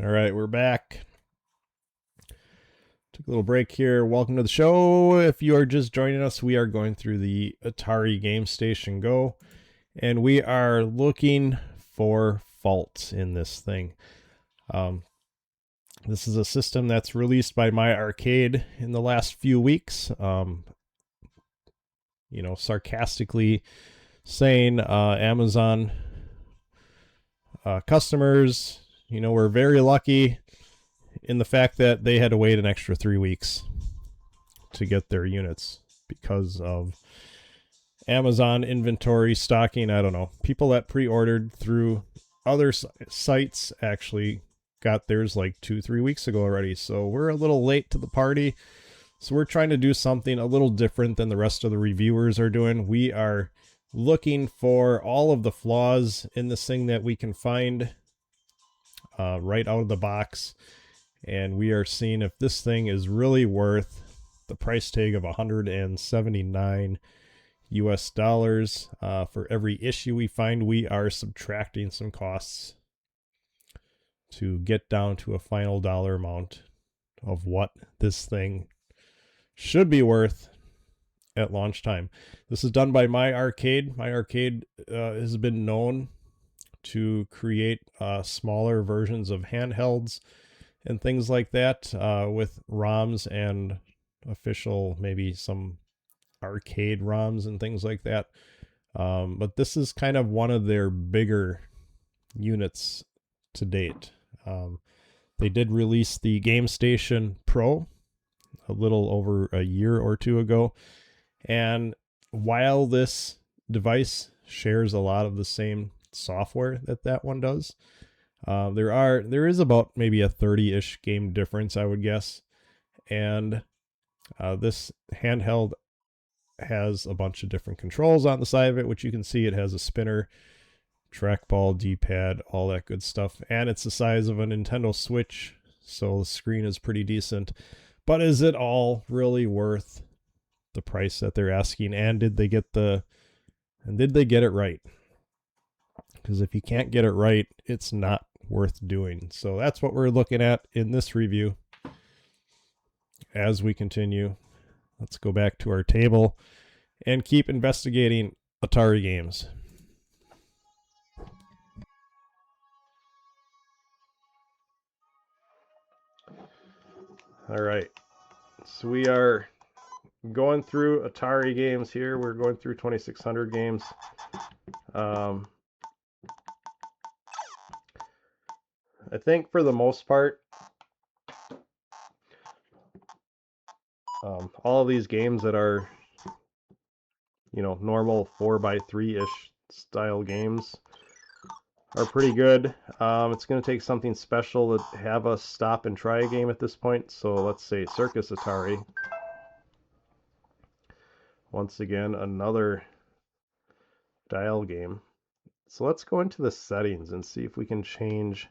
All right, we're back. Took a little break here. Welcome to the show. If you are just joining us, we are going through the Atari Gamestation Go, and we are looking for faults in this thing. This is a system that's released by MyArcade in the last few weeks. Sarcastically saying Amazon customers, were very lucky in the fact that they had to wait an extra 3 weeks to get their units because of Amazon inventory stocking. I don't know. People that pre-ordered through other sites actually got theirs like 2-3 weeks ago already. So we're a little late to the party. So we're trying to do something a little different than the rest of the reviewers are doing. We are looking for all of the flaws in this thing that we can find right out of the box. And we are seeing if this thing is really worth the price tag of $179 US dollars. For every issue we find, we are subtracting some costs to get down to a final dollar amount of what this thing should be worth at launch time. This is done by MyArcade. MyArcade has been known to create smaller versions of handhelds and things like that with ROMs and official, maybe some arcade ROMs and things like that. But this is kind of one of their bigger units to date. They did release the GameStation Pro a little over a year or two ago. And while this device shares a lot of the same software that one does, there is about maybe a 30-ish game difference, I would guess. And this handheld has a bunch of different controls on the side of it, which you can see it has a spinner, trackball, D-pad, all that good stuff. And it's the size of a Nintendo Switch, so the screen is pretty decent. But is it all really worth the price that they're asking? And did they get it right? Because if you can't get it right, it's not worth doing. So that's what we're looking at in this review. As we continue, let's go back to our table and keep investigating Atari games. All right, so we are going through Atari games here. We're going through 2600 games. I think for the most part, all of these games that are, normal 4x3-ish style games are pretty good. It's going to take something special to have us stop and try a game at this point. So let's say Circus Atari. Once again, another dial game. So let's go into the settings and see if we can change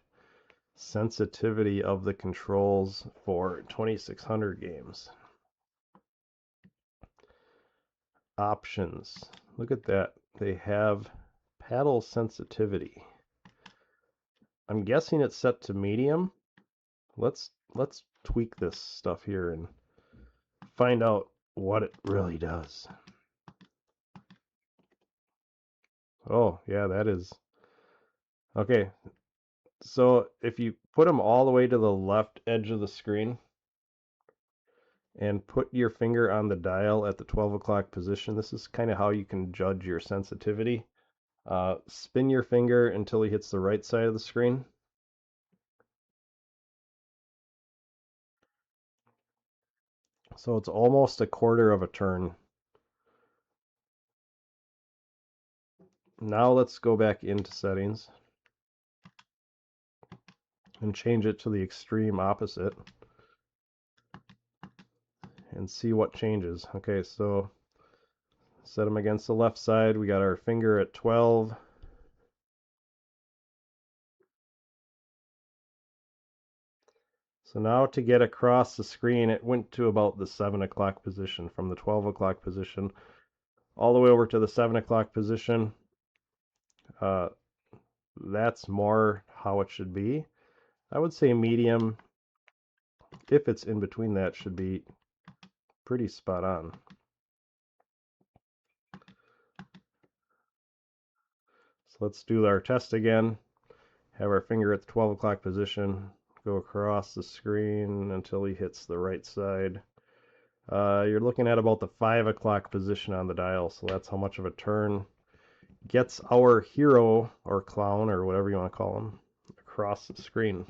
sensitivity of the controls for 2600 games. Options. Look at that. They have paddle sensitivity. I'm guessing it's set to medium. Let's tweak this stuff here and find out what it really does. Oh, yeah, that is. Okay. So if you put them all the way to the left edge of the screen and put your finger on the dial at the 12 o'clock position, this is kind of how you can judge your sensitivity. Spin your finger until he hits the right side of the screen. So it's almost a quarter of a turn. Now let's go back into settings and change it to the extreme opposite and see what changes. Okay, so set them against the left side. We got our finger at 12. So now to get across the screen, it went to about the 7 o'clock position, from the 12 o'clock position all the way over to the 7 o'clock position. That's more how it should be. I would say medium. If it's in between that, should be pretty spot on. So let's do our test again. Have our finger at the 12 o'clock position. Go across the screen until he hits the right side. You're looking at about the 5 o'clock position on the dial, so that's how much of a turn gets our hero, or clown, or whatever you want to call him, across the screen.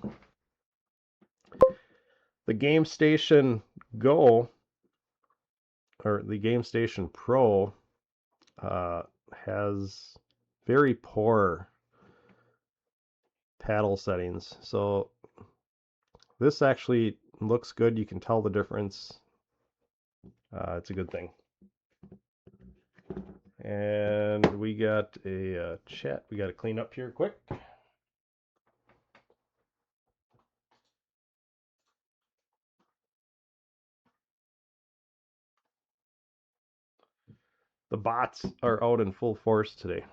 The Gamestation Go, or the Gamestation Pro, has very poor paddle settings. So this actually looks good. You can tell the difference. It's a good thing. And we got a chat we got to clean up here quick. The bots are out in full force today.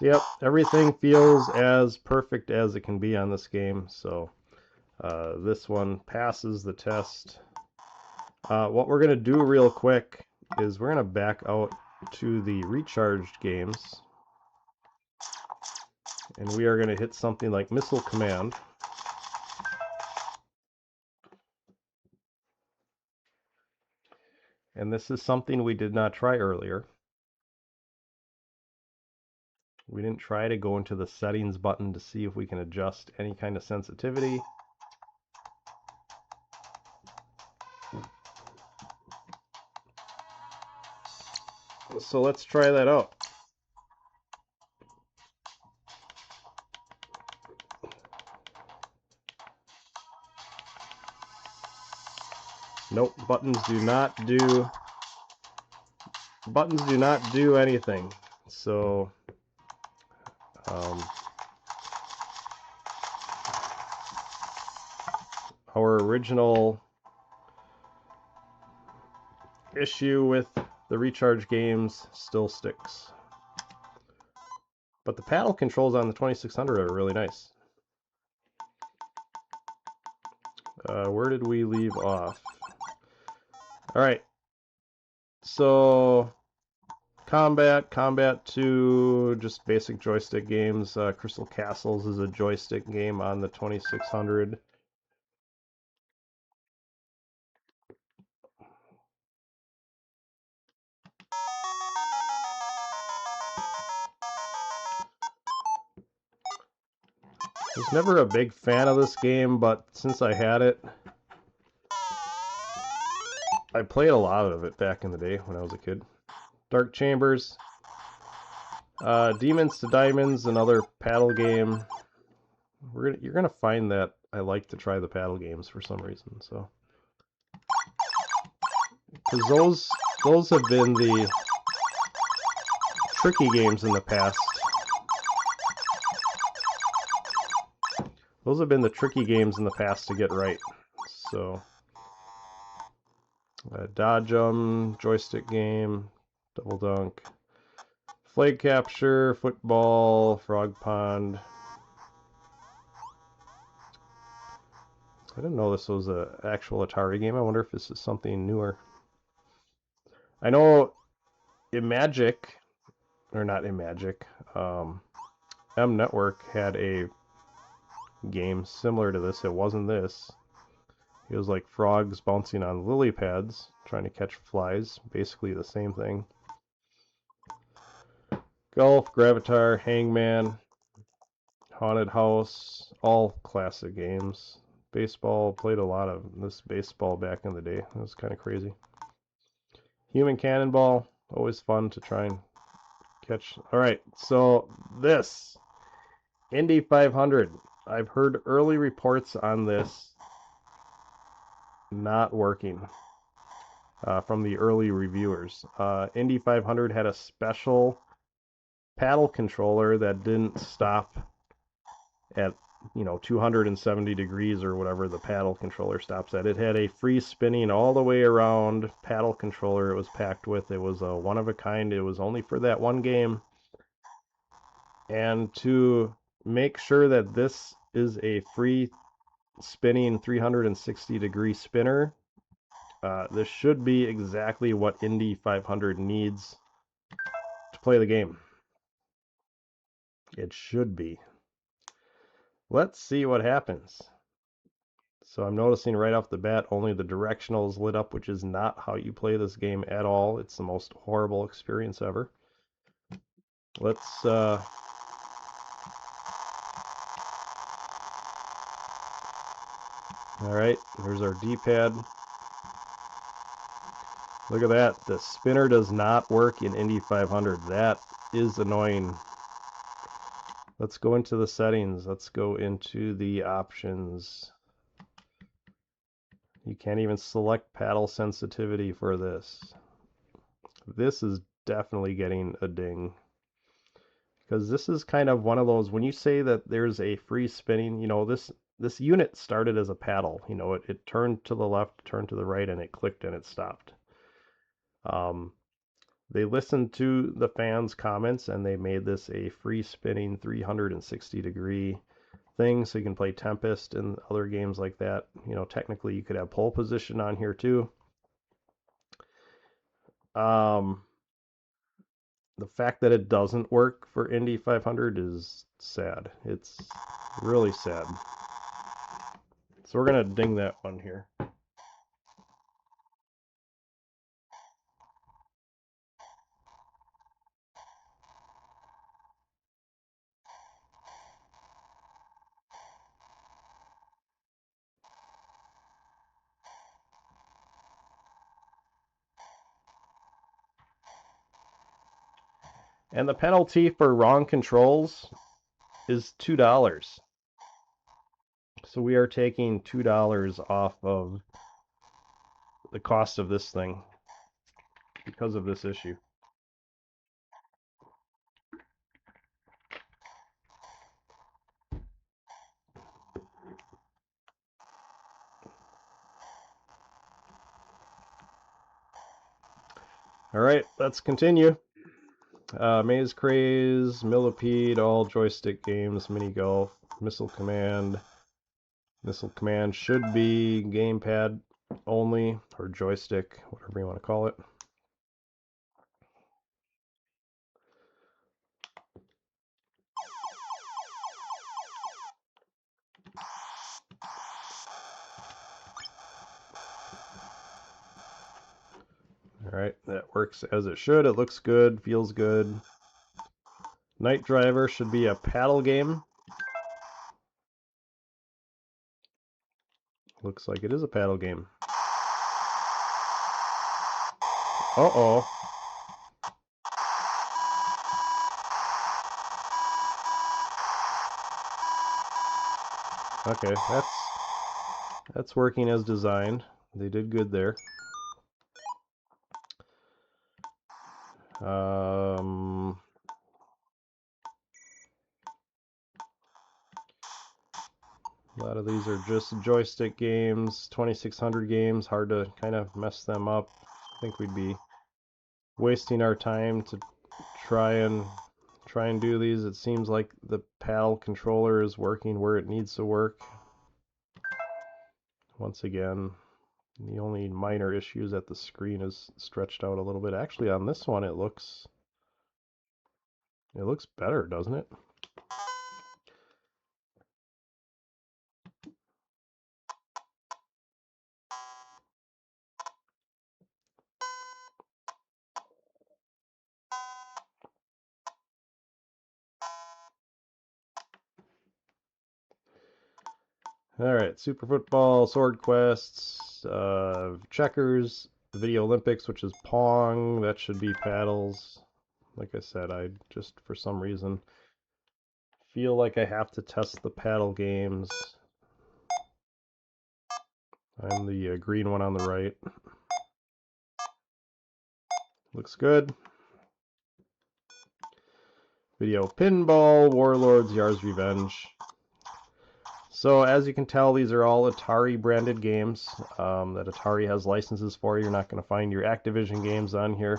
Yep, everything feels as perfect as it can be on this game, so this one passes the test. What we're going to do real quick is we're going to back out to the recharged games, and we are going to hit something like Missile Command. And this is something we did not try earlier. We didn't try to go into the settings button to see if we can adjust any kind of sensitivity. So let's try that out. Nope, buttons do not do anything. So our original issue with the recharge games still sticks. But the paddle controls on the 2600 are really nice. Where did we leave off? Alright, so Combat 2, just basic joystick games. Crystal Castles is a joystick game on the 2600. I was never a big fan of this game, but since I had it, I played a lot of it back in the day when I was a kid. Dark Chambers, Demons to Diamonds, another paddle game. You're gonna find that I like to try the paddle games for some reason. So, because those have been the tricky games in the past. Those have been the tricky games in the past to get right. So, Dodge 'em, joystick game, Double Dunk, Flag Capture, Football, Frog Pond. I didn't know this was an actual Atari game. I wonder if this is something newer. I know Imagic, or not Imagic, M Network had a game similar to this. It wasn't this. It was like frogs bouncing on lily pads, trying to catch flies. Basically the same thing. Golf, Gravatar, Hangman, Haunted House, all classic games. Baseball, played a lot of this baseball back in the day. It was kind of crazy. Human Cannonball, always fun to try and catch. Alright, so this, Indy 500. I've heard early reports on this not working from the early reviewers. Indy 500 had a special paddle controller that didn't stop at you know, 270 degrees or whatever the paddle controller stops at. It had a free spinning all the way around paddle controller it was packed with. It was a one of a kind. It was only for that one game. And to make sure that this is a free spinning 360 degree spinner, this should be exactly what Indy 500 needs to play the game. It should be. Let's see what happens. So I'm noticing right off the bat only the directional is lit up, which is not how you play this game at all. It's the most horrible experience ever. Let's all right, there's our D-pad. Look at that. The spinner does not work in Indy 500. That is annoying. Let's go into the settings. Let's go into the options. You can't even select paddle sensitivity for this. This is definitely getting a ding. Because this is kind of one of those, when you say that there's a free spinning, you know, this unit started as a paddle. You know, it turned to the left, turned to the right, and it clicked and it stopped. They listened to the fans' comments and they made this a free spinning 360 degree thing, so you can play Tempest and other games like that. You know, technically you could have pole position on here too. The fact that it doesn't work for Indy 500 is sad. It's really sad. So we're gonna ding that one here. And the penalty for wrong controls is $2. So we are taking $2 off of the cost of this thing because of this issue. All right, let's continue. Maze Craze, Millipede, all joystick games, mini golf, Missile Command. Missile Command should be gamepad only, or joystick, whatever you want to call it. Alright, that works as it should. It looks good, feels good. Night Driver should be a paddle game. Looks like it is a paddle game. Uh-oh. Okay, that's working as designed. They did good there. A lot of these are just joystick games, 2600 games, hard to kind of mess them up. I think we'd be wasting our time to try and do these. It seems like the paddle controller is working where it needs to work. Once again, the only minor issue is that the screen is stretched out a little bit. Actually, on this one, it looks better, doesn't it? Alright, Super Football, Sword Quests, Checkers, Video Olympics, which is Pong. That should be paddles. Like I said, I just, for some reason, feel like I have to test the paddle games. I'm the green one on the right. Looks good. Video Pinball, Warlords, Yar's Revenge. So as you can tell, these are all Atari branded games that Atari has licenses for. You're not going to find your Activision games on here.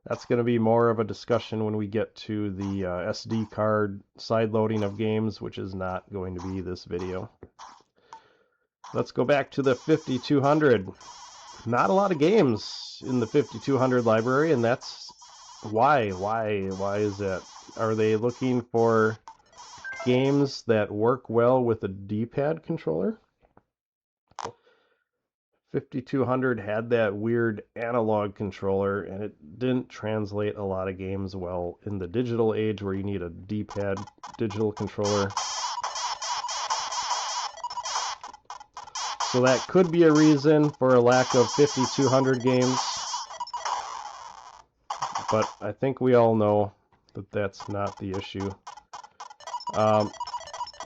That's going to be more of a discussion when we get to the SD card side loading of games, which is not going to be this video. Let's go back to the 5200. Not a lot of games in the 5200 library, and that's why. Why is that? Are they looking for games that work well with a D-pad controller? 5200 had that weird analog controller, and it didn't translate a lot of games well in the digital age where you need a D-pad digital controller. So that could be a reason for a lack of 5200 games, but I think we all know that that's not the issue.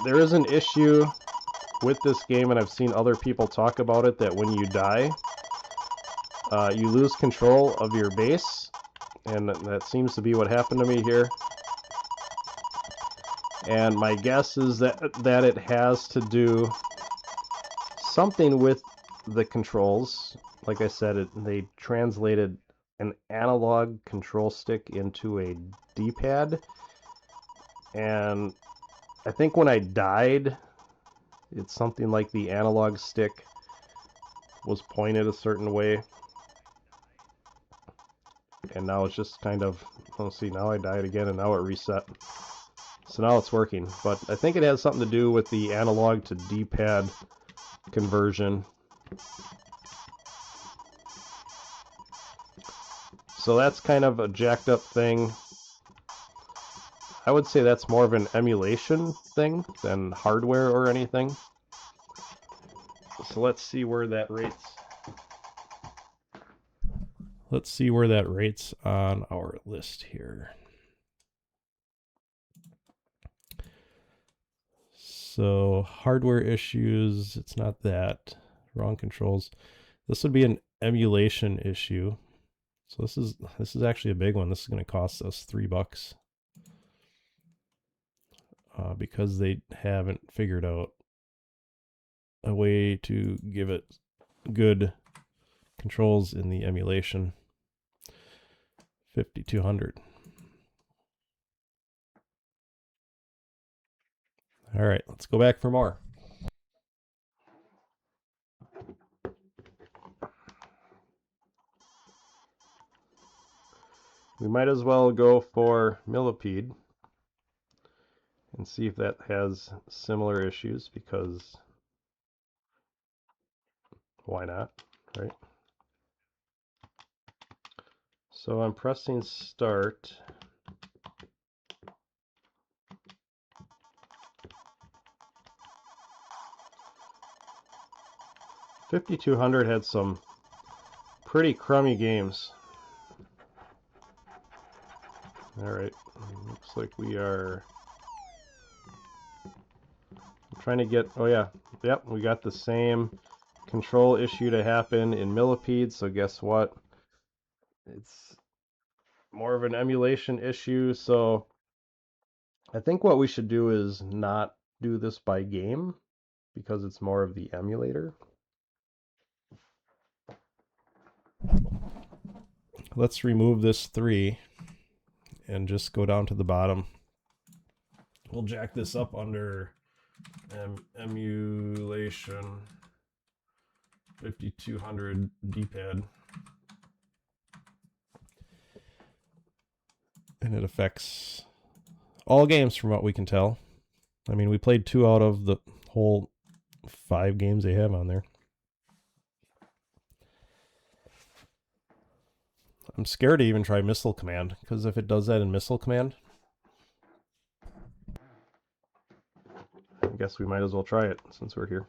There is an issue with this game, and I've seen other people talk about it, that when you die, you lose control of your base, and that seems to be what happened to me here. And my guess is that it has to do something with the controls. Like I said, they translated an analog control stick into a D-pad, and I think when I died, it's something like the analog stick was pointed a certain way, and now it's just kind of, let's see, now I died again and now it reset. So now it's working, but I think it has something to do with the analog to D-pad conversion. So that's kind of a jacked up thing. I would say that's more of an emulation thing than hardware or anything. So let's see where that rates. Let's see where that rates on our list here. So hardware issues, it's not that. Wrong controls. This would be an emulation issue. So this is actually a big one. This is going to cost us $3 because they haven't figured out a way to give it good controls in the emulation. 5200. All right, let's go back for more. We might as well go for Millipede and see if that has similar issues, because why not, right? So I'm pressing start. $5,200 had some pretty crummy games. All right, looks like we are trying to get, oh yeah, yep, we got the same control issue to happen in Millipede, so guess what? It's more of an emulation issue, so I think what we should do is not do this by game, because it's more of the emulator. Let's remove this 3 and just go down to the bottom. We'll jack this up under emulation 5200 D-pad. And it affects all games from what we can tell. I mean, we played 2 out of the whole 5 games they have on there. I'm scared to even try Missile Command, because if it does that in Missile Command, I guess we might as well try it since we're here.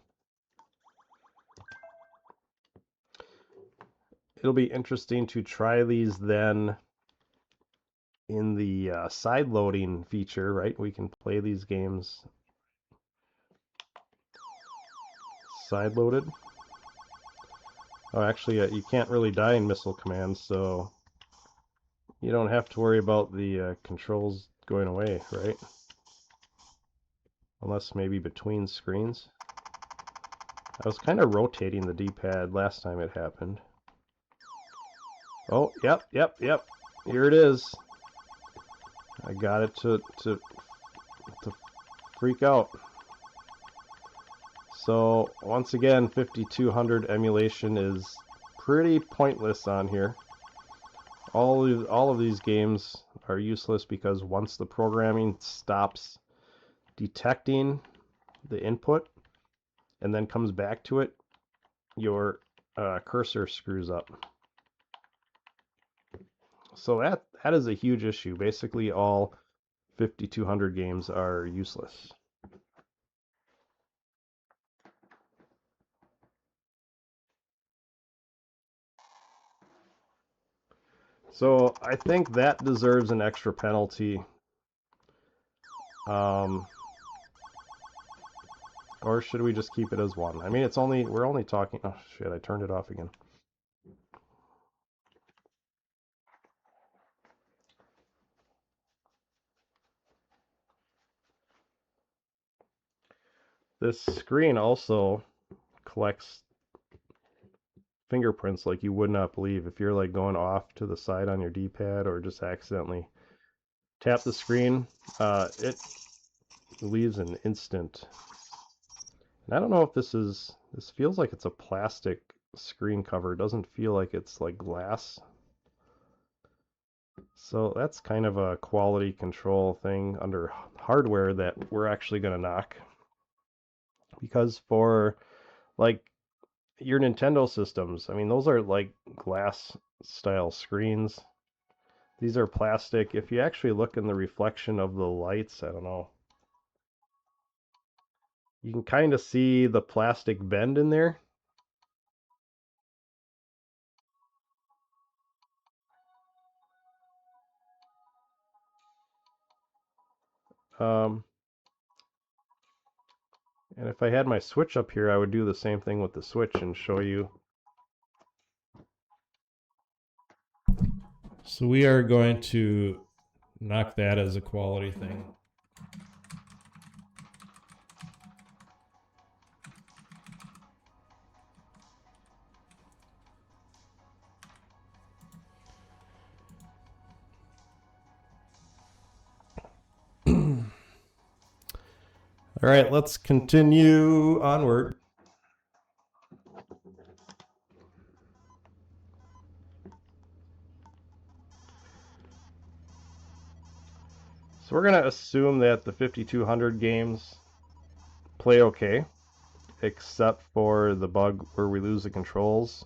It'll be interesting to try these then in the side loading feature, right? We can play these games side loaded. Oh, actually, you can't really die in Missile Command, so you don't have to worry about the controls going away, right? Unless maybe between screens. I was kind of rotating the D-pad last time it happened. Oh, yep. Here it is. I got it to freak out. So once again, 5200 emulation is pretty pointless on here. All of these games are useless because once the programming stops detecting the input and then comes back to it, your cursor screws up. So that is a huge issue. Basically, all 5200 games are useless. So I think that deserves an extra penalty. Or should we just keep it as one? I mean, we're only talking. Oh shit! I turned it off again. This screen also collects fingerprints like you would not believe. If you're like going off to the side on your D-pad or just accidentally tap the screen, it leaves an instant. And I don't know if this feels like it's a plastic screen cover. It doesn't feel like it's like glass. So that's kind of a quality control thing under hardware that we're actually going to knock. Because for like your Nintendo systems, I mean, those are like glass style screens. These are plastic. If you actually look in the reflection of the lights, I don't know. You can kind of see the plastic bend in there. And if I had my Switch up here, I would do the same thing with the Switch and show you. So we are going to knock that as a quality thing. All right, let's continue onward. So we're going to assume that the 5200 games play okay, except for the bug where we lose the controls.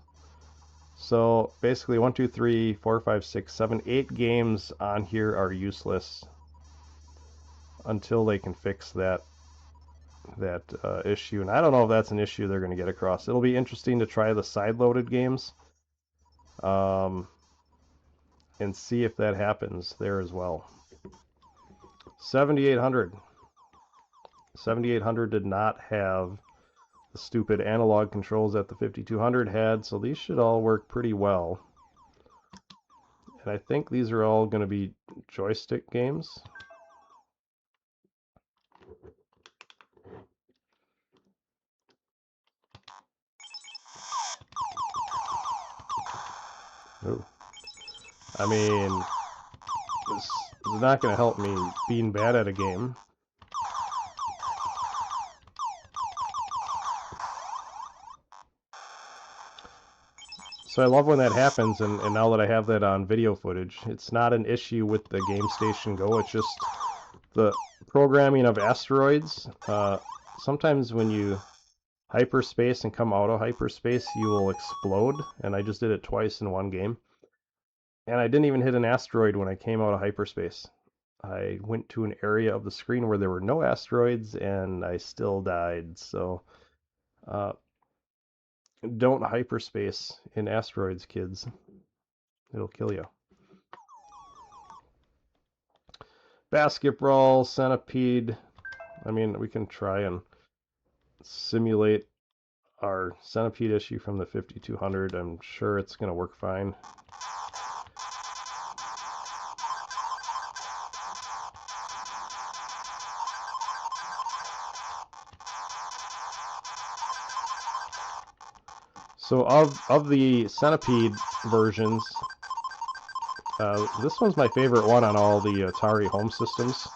So basically 1, 2, 3, 4, 5, 6, 7, 8 games on here are useless until they can fix that issue. And I don't know if that's an issue they're going to get across. It'll be interesting to try the side-loaded games and see if that happens there as well. 7800. 7800 did not have the stupid analog controls that the 5200 had, so these should all work pretty well. And I think these are all going to be joystick games. Ooh. I mean, this is not going to help me being bad at a game. So I love when that happens, and now that I have that on video footage, it's not an issue with the Gamestation Go, it's just the programming of asteroids. Sometimes when you hyperspace and come out of hyperspace, you will explode, and I just did it twice in one game. And I didn't even hit an asteroid when I came out of hyperspace. I went to an area of the screen where there were no asteroids, and I still died, so don't hyperspace in asteroids, kids. It'll kill you. Basketball, centipede. I mean, we can try and simulate our centipede issue from the 5200. I'm sure it's going to work fine. So of the Centipede versions, this one's my favorite one on all the Atari home systems.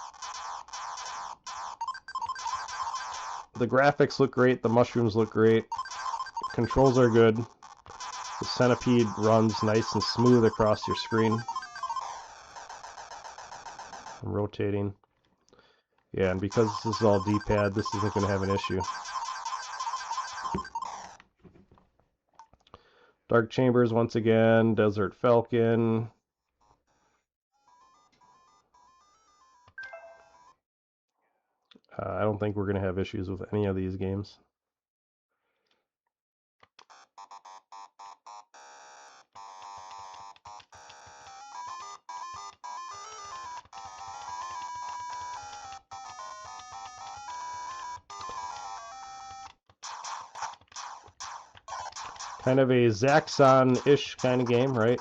The graphics look great, the mushrooms look great, controls are good, the Centipede runs nice and smooth across your screen. I'm rotating. Yeah, and because this is all D-pad, this isn't going to have an issue. Dark Chambers once again, Desert Falcon. I don't think we're going to have issues with any of these games. Kind of a Zaxxon-ish kind of game, right?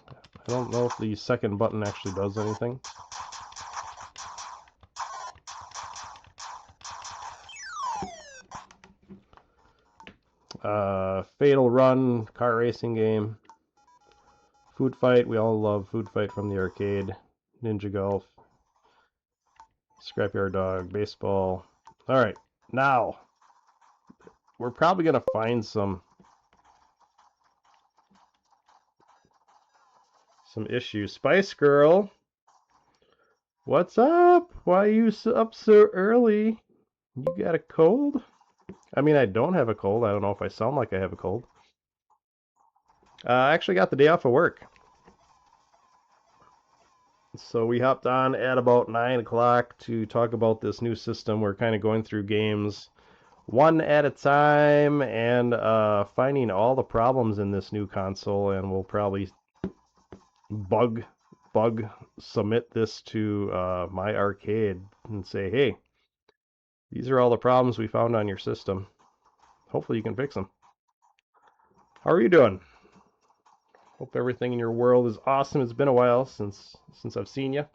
I don't know if the second button actually does anything. Fatal Run, car racing game. Food Fight, we all love Food Fight from the arcade. Ninja Golf. Scrapyard Dog, Baseball. Alright, now, we're probably going to find some issues. Spice Girl, what's up? Why are you up so early? You got a cold? I mean, I don't have a cold. I don't know if I sound like I have a cold. I actually got the day off of work. So we hopped on at about 9 o'clock to talk about this new system. We're kind of going through games one at a time and finding all the problems in this new console, and we'll probably bug submit this to MyArcade and say, hey, these are all the problems we found on your system. Hopefully you can fix them. How are you doing? Hope everything in your world is awesome. It's been a while since I've seen you.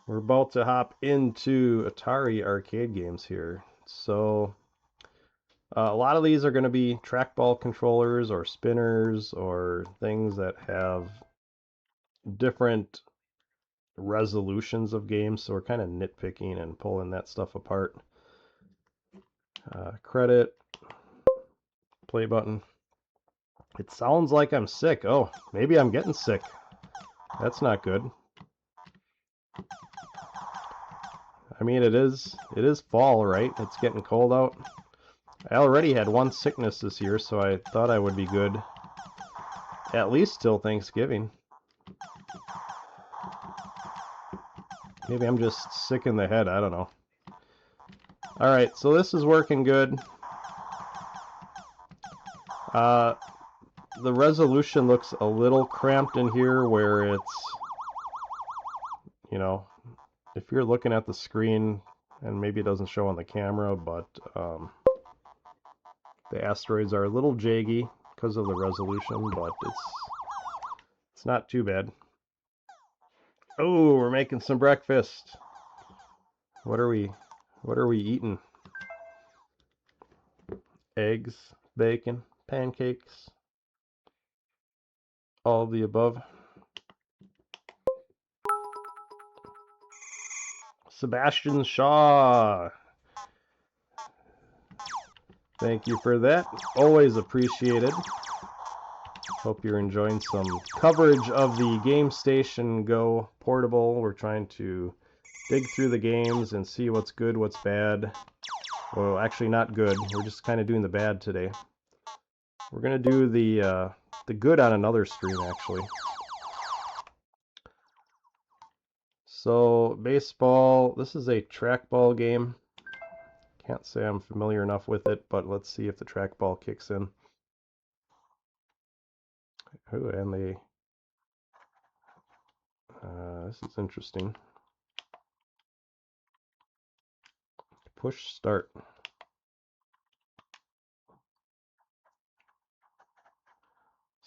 We're about to hop into Atari arcade games here. So a lot of these are going to be trackball controllers or spinners or things that have different resolutions of games. So we're kind of nitpicking and pulling that stuff apart. Credit, play button. It sounds like I'm sick. Oh, maybe I'm getting sick. That's not good. I mean, it is fall, right? It's getting cold out. I already had one sickness this year, so I thought I would be good at least till Thanksgiving. Maybe I'm just sick in the head, I don't know. Alright, so this is working good. The resolution looks a little cramped in here where it's, you know, if you're looking at the screen, and maybe it doesn't show on the camera, but the asteroids are a little jaggy because of the resolution, but it's not too bad. Oh, we're making some breakfast. What are we eating? Eggs, bacon, pancakes, all of the above. Sebastian Shaw. Thank you for that. Always appreciated. Hope you're enjoying some coverage of the Gamestation Go portable. We're trying to dig through the games and see what's good, what's bad. Well, actually not good. We're just kind of doing the bad today. We're going to do the good on another stream, actually. So, baseball, this is a trackball game. Can't say I'm familiar enough with it, but let's see if the trackball kicks in. Ooh, and this is interesting. Push start.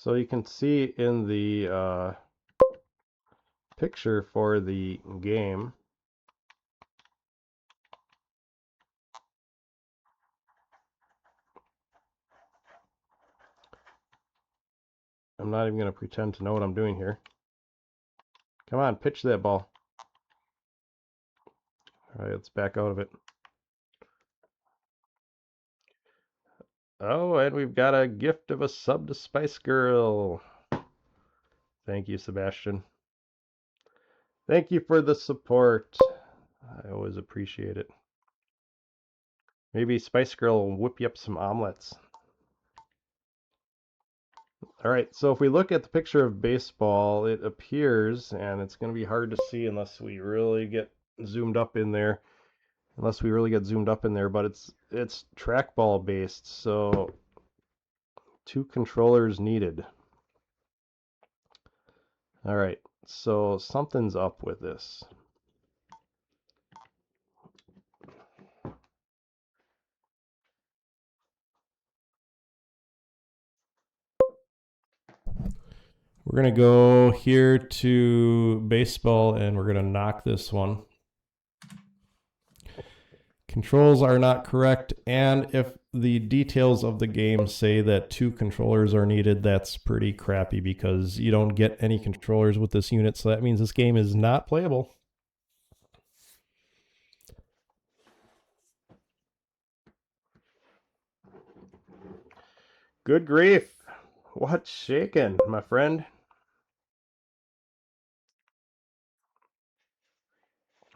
So you can see in the picture for the game, I'm not even going to pretend to know what I'm doing here. Come on, pitch that ball. All right, let's back out of it. Oh, and we've got a gift of a sub to Spice Girl. Thank you, Sebastian. Thank you for the support. I always appreciate it. Maybe Spice Girl will whip you up some omelets. All right, so if we look at the picture of baseball, it appears, and it's going to be hard to see unless we really get zoomed up in there, but it's trackball based, so 2 controllers needed. All right, so something's up with this. We're going to go here to baseball and we're going to knock this one. Controls are not correct, and if the details of the game say that 2 controllers are needed, that's pretty crappy because you don't get any controllers with this unit, so that means this game is not playable. Good grief. What's shaking, my friend?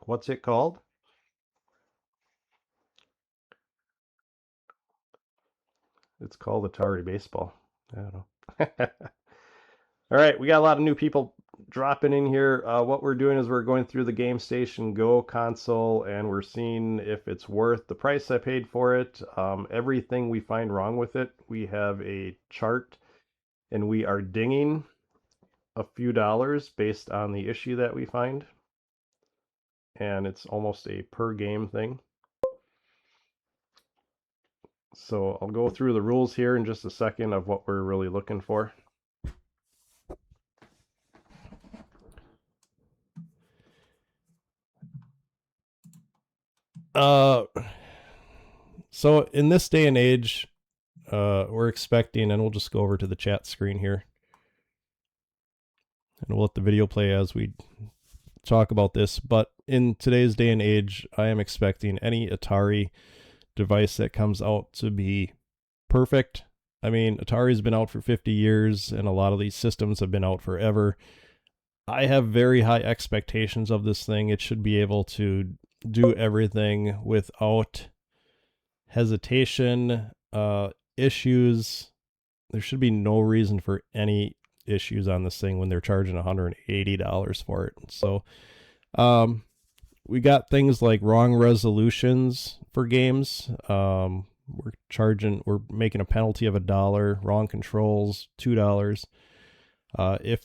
What's it called? It's called Atari Baseball. I don't know. All right, we got a lot of new people dropping in here. What we're doing is we're going through the Gamestation Go console and we're seeing if it's worth the price I paid for it. Everything we find wrong with it, we have a chart and we are dinging a few dollars based on the issue that we find. And it's almost a per game thing. So I'll go through the rules here in just a second of what we're really looking for. So in this day and age, we're expecting, and we'll just go over to the chat screen here, and we'll let the video play as we talk about this. But in today's day and age, I am expecting any Atari device that comes out to be perfect. I mean, Atari's been out for 50 years, and a lot of these systems have been out forever. I have very high expectations of this thing. It should be able to do everything without hesitation, issues. There should be no reason for any issues on this thing when they're charging $180 for it. So, we got things like wrong resolutions for games. We're making a penalty of $1. Wrong controls, $2. If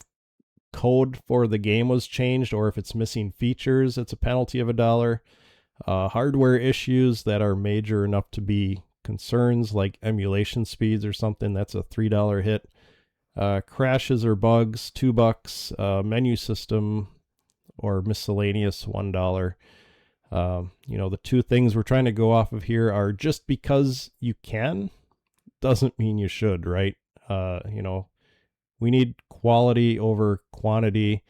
code for the game was changed or if it's missing features, it's a penalty of $1. Hardware issues that are major enough to be concerns, like emulation speeds or something, that's a $3 hit. Crashes or bugs, $2. Menu system or miscellaneous, $1. The 2 things we're trying to go off of here are just because you can doesn't mean you should, right? We need quality over quantity,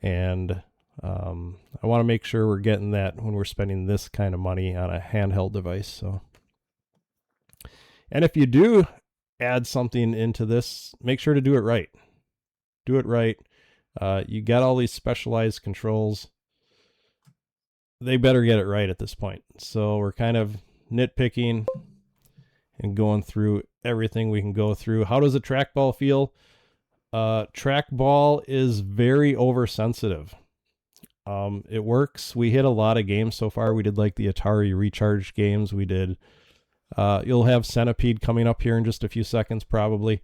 and I want to make sure we're getting that when we're spending this kind of money on a handheld device. So, and if you do add something into this, make sure to do it right. Do it right. You got all these specialized controls. They better get it right at this point. So we're kind of nitpicking and going through everything we can go through. How does a trackball feel? Trackball is very oversensitive. It works. We hit a lot of games so far. We did like the Atari Recharge games. We did. You'll have Centipede coming up here in just a few seconds, probably.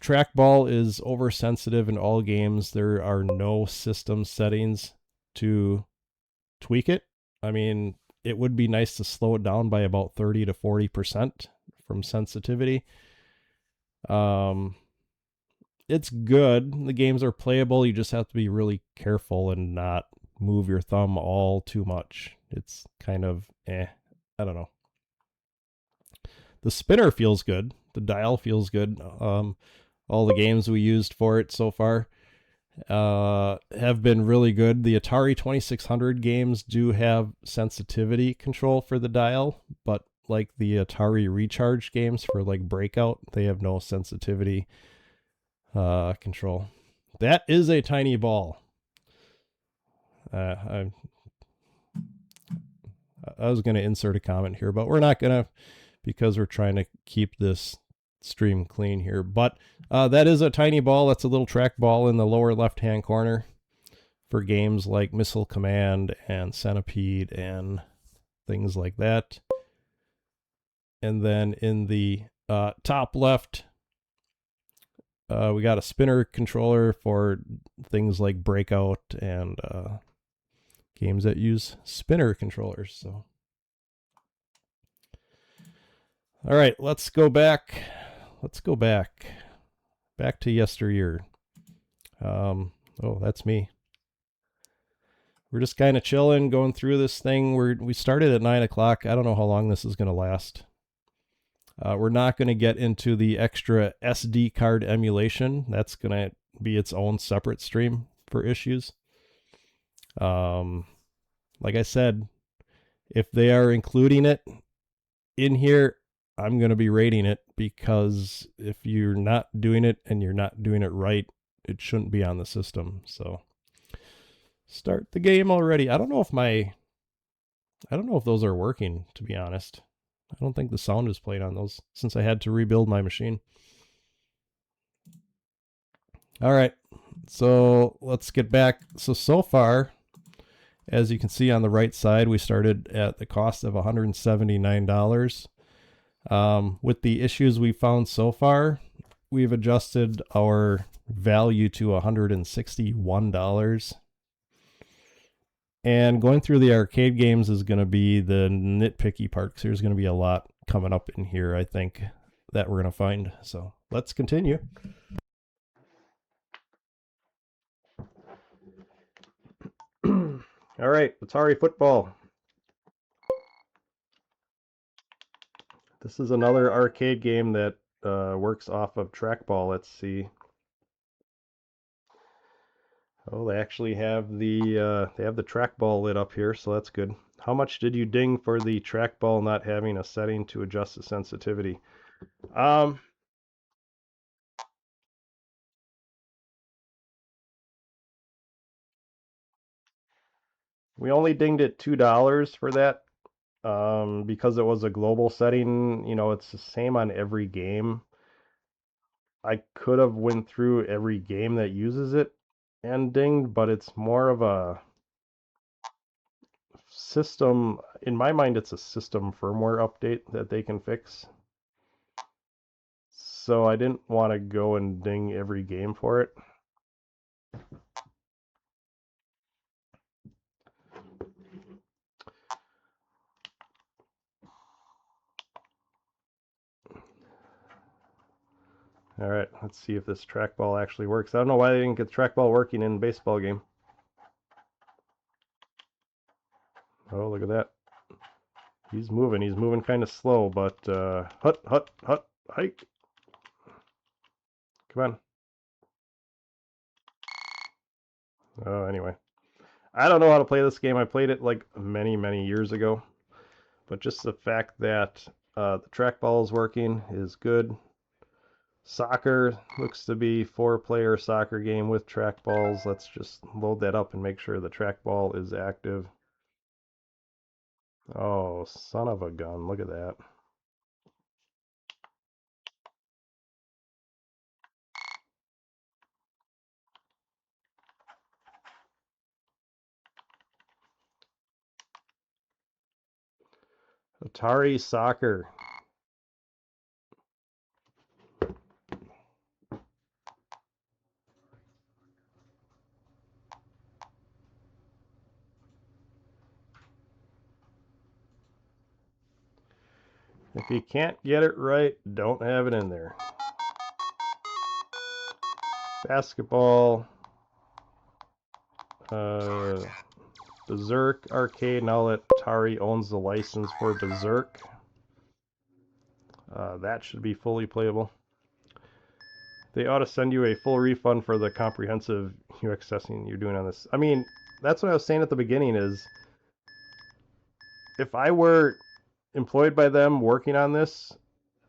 Trackball is oversensitive in all games. There are no system settings to tweak it. I mean, it would be nice to slow it down by about 30 to 40% from sensitivity. It's good. The games are playable. You just have to be really careful and not move your thumb all too much. It's kind of I don't know. The spinner feels good. The dial feels good. All the games we used for it so far have been really good. The Atari 2600 games do have sensitivity control for the dial, but like the Atari Recharge games for like Breakout, they have no sensitivity control. That is a tiny ball. I was going to insert a comment here, but we're not going to, because we're trying to keep this stream clean here. But that is a tiny ball. That's a little trackball in the lower left-hand corner for games like Missile Command and Centipede and things like that. And then in the top left, we got a spinner controller for things like Breakout and games that use spinner controllers. So, all right, let's go back. Back to yesteryear. Oh, that's me. We're just kind of chilling, going through this thing. We started at 9 o'clock. I don't know how long this is going to last. We're not going to get into the extra SD card emulation. That's going to be its own separate stream for issues. Like I said, if they are including it in here, I'm going to be rating it, because if you're not doing it and you're not doing it right, it shouldn't be on the system. So start the game already. I don't know if those are working, to be honest. I don't think the sound is played on those since I had to rebuild my machine. All right, so let's get back. So far, as you can see on the right side, we started at the cost of $179. With the issues we found so far, we've adjusted our value to $161. And going through the arcade games is going to be the nitpicky part, because there's going to be a lot coming up in here, I think, that we're going to find. So let's continue. All right, Atari Football. This is another arcade game that works off of Trackball. Let's see. Oh, they actually have the trackball lit up here, so that's good. How much did you ding for the trackball not having a setting to adjust the sensitivity? We only dinged it $2 for that, because it was a global setting. You know, it's the same on every game. I could have went through every game that uses it and dinged, but it's more of a system, in my mind, it's a system firmware update that they can fix. So I didn't want to go and ding every game for it. All right, let's see if this trackball actually works. I don't know why they didn't get the trackball working in a baseball game. Oh, look at that. He's moving kind of slow, but hut, hike. Come on. Oh, anyway. I don't know how to play this game. I played it like many years ago. But just the fact that the trackball is working is good. Soccer looks to be 4-player soccer game with trackballs. Let's just load that up and make sure the trackball is active. Oh, son of a gun. Look at that. Atari Soccer. If you can't get it right, don't have it in there. basketball, Berserk Arcade, now that Atari owns the license for Berserk. That should be fully playable. They ought to send you a full refund for the comprehensive UX testing you're doing on this. I mean, that's what I was saying at the beginning is, if I were employed by them working on this,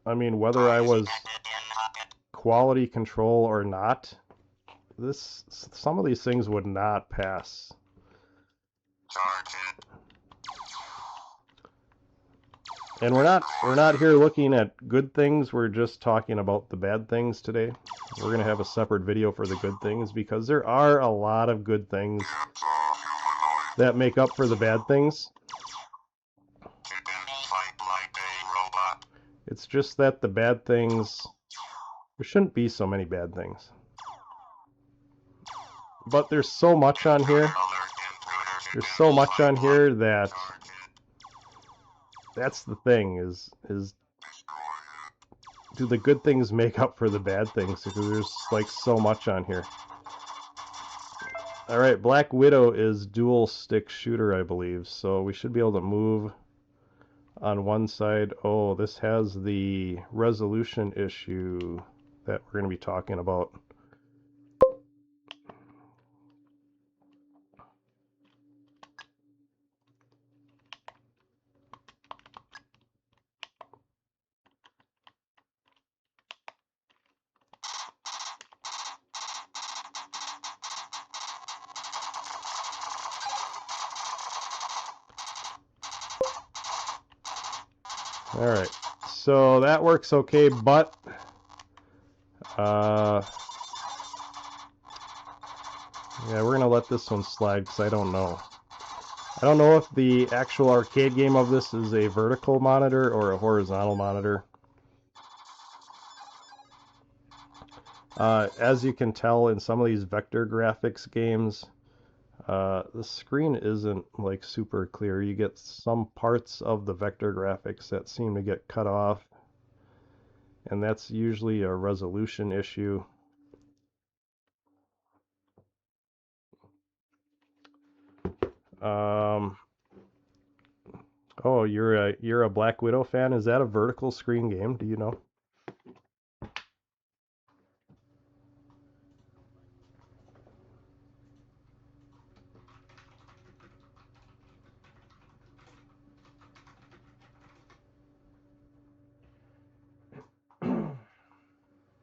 I mean, whether I was quality control or not, some of these things would not pass. And we're not here looking at good things, we're just talking about the bad things today. We're going to have a separate video for the good things, because there are a lot of good things that make up for the bad things. It's just that the bad things, there shouldn't be so many bad things. But there's so much on here. There's so much on here that that's the thing, is do the good things make up for the bad things? Because there's like so much on here. Alright, Black Widow is dual stick shooter, I believe, so we should be able to move on one side. Oh, this has the resolution issue that we're going to be talking about. Alright, so that works okay, but yeah, we're going to let this one slide because I don't know. I don't know if the actual arcade game of this is a vertical monitor or a horizontal monitor. As you can tell in some of these vector graphics games, the screen isn't like super clear. You get some parts of the vector graphics that seem to get cut off, and that's usually a resolution issue. Oh, you're a Black Widow fan? Is that a vertical screen game? Do you know?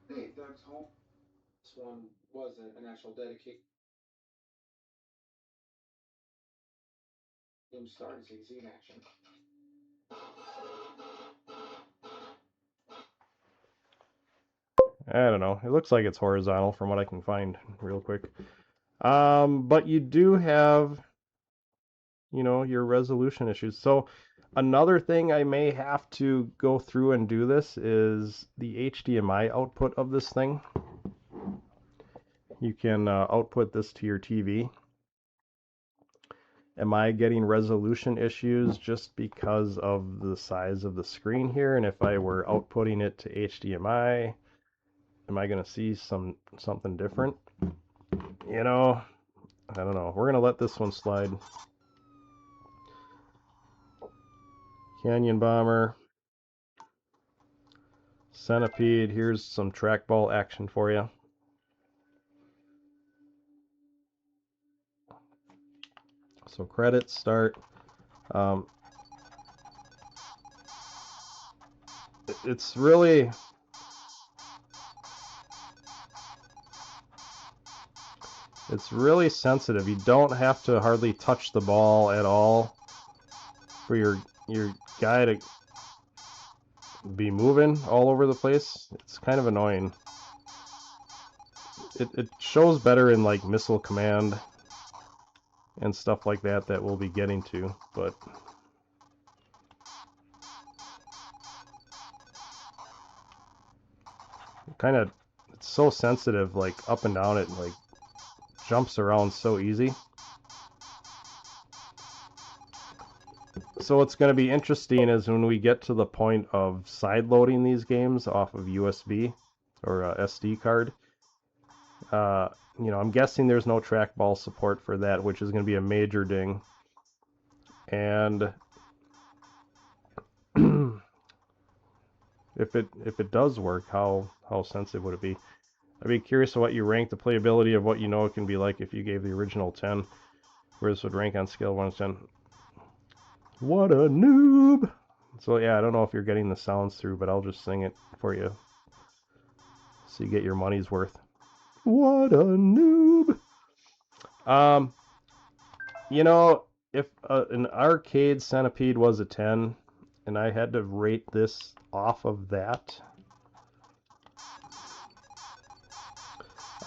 Hey, Doug's home. This one was an actual dedicated game started so you can see in action. I don't know. It looks like it's horizontal from what I can find real quick. But you do have, you know, your resolution issues. So another thing I may have to go through and do this is the HDMI output of this thing. You can output this to your TV. Am I getting resolution issues just because of the size of the screen here? And if I were outputting it to HDMI, am I going to see something different? You know, I don't know. We're going to let this one slide. Canyon Bomber. Centipede. Here's some trackball action for you. So credits start. It's really sensitive. You don't have to hardly touch the ball at all for your guy to be moving all over the place. It's kind of annoying. It shows better in like Missile Command and stuff like that we'll be getting to, but kind of, it's so sensitive, like up and down, it like jumps around so easy. So what's going to be interesting is when we get to the point of side loading these games off of USB or a SD card, You know, I'm guessing there's no trackball support for that, which is going to be a major ding. And if it does work, how sensitive would it be? I'd be curious of what you rank the playability of what you know it can be like if you gave the original 10, where this would rank on scale 1 to 10. What a noob! So yeah, I don't know if you're getting the sounds through, but I'll just sing it for you so you get your money's worth. What a noob! You know, if an arcade centipede was a 10, and I had to rate this off of that,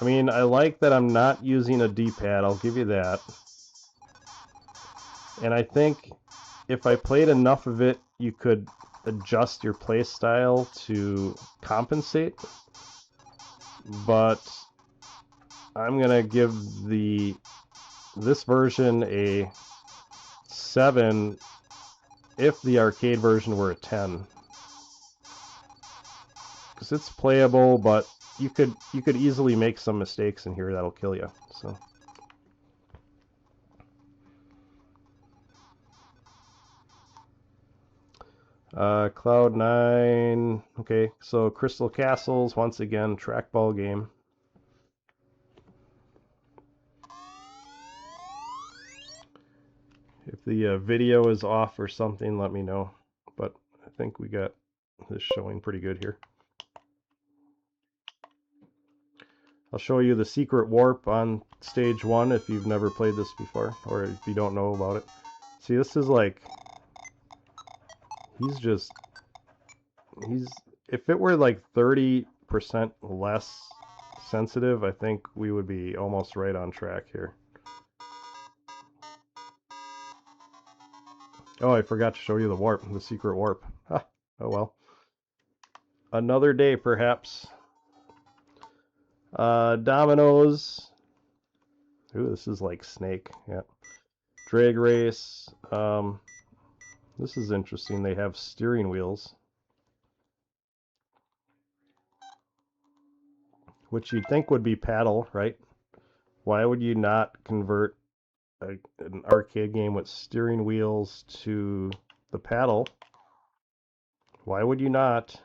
I mean, I like that I'm not using a D-pad, I'll give you that. And I think if I played enough of it, you could adjust your play style to compensate. But I'm gonna give this version a 7 if the arcade version were a 10. Because it's playable, but you could easily make some mistakes in here that'll kill you. So Cloud9, okay, so Crystal Castles, once again, trackball game. If the video is off or something, let me know. But I think we got this showing pretty good here. I'll show you the secret warp on stage 1 if you've never played this before, or if you don't know about it. See, this is like, if it were like 30% less sensitive, I think we would be almost right on track here. Oh, I forgot to show you the warp, the secret warp. Ah, oh well. Another day, perhaps. Dominoes. Ooh, this is like Snake. Yeah. Drag Race. This is interesting. They have steering wheels, which you'd think would be paddle, right? Why would you not convert an arcade game with steering wheels to the paddle? Why would you not?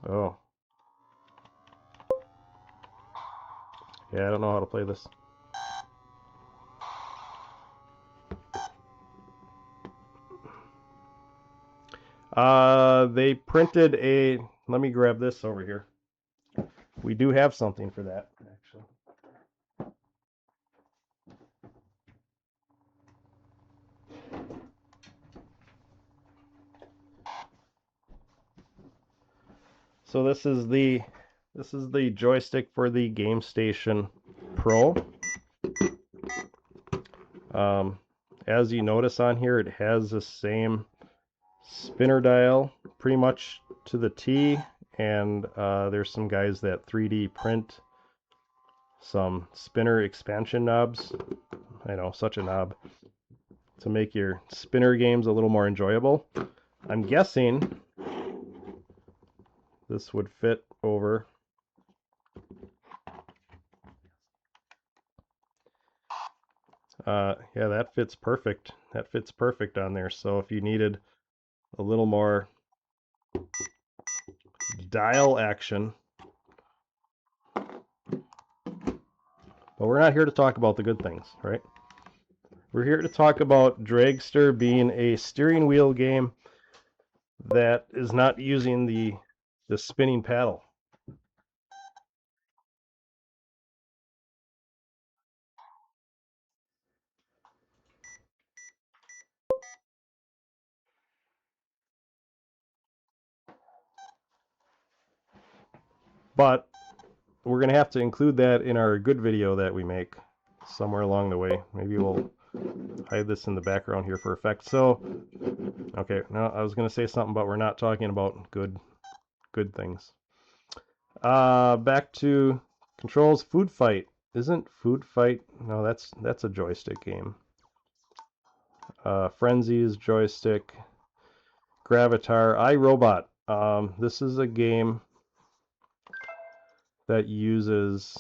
Oh. Yeah, I don't know how to play this. They printed a... Let me grab this over here. We do have something for that, actually. So this is the joystick for the GameStation Pro. As you notice on here, it has the same spinner dial pretty much to the T, and there's some guys that 3D print some spinner expansion knobs. I know, such a knob, to make your spinner games a little more enjoyable. I'm guessing this would fit over yeah, that fits perfect. That fits perfect on there. So if you needed a little more dial action. But we're not here to talk about the good things, right? We're here to talk about Dragster being a steering wheel game that is not using the spinning paddle. But we're going to have to include that in our good video that we make somewhere along the way. Maybe we'll hide this in the background here for effect. So, okay, now I was going to say something, but we're not talking about good things. Back to controls. Food Fight. Isn't Food Fight? No, that's a joystick game. Frenzy's joystick. Gravatar iRobot. This is a game that uses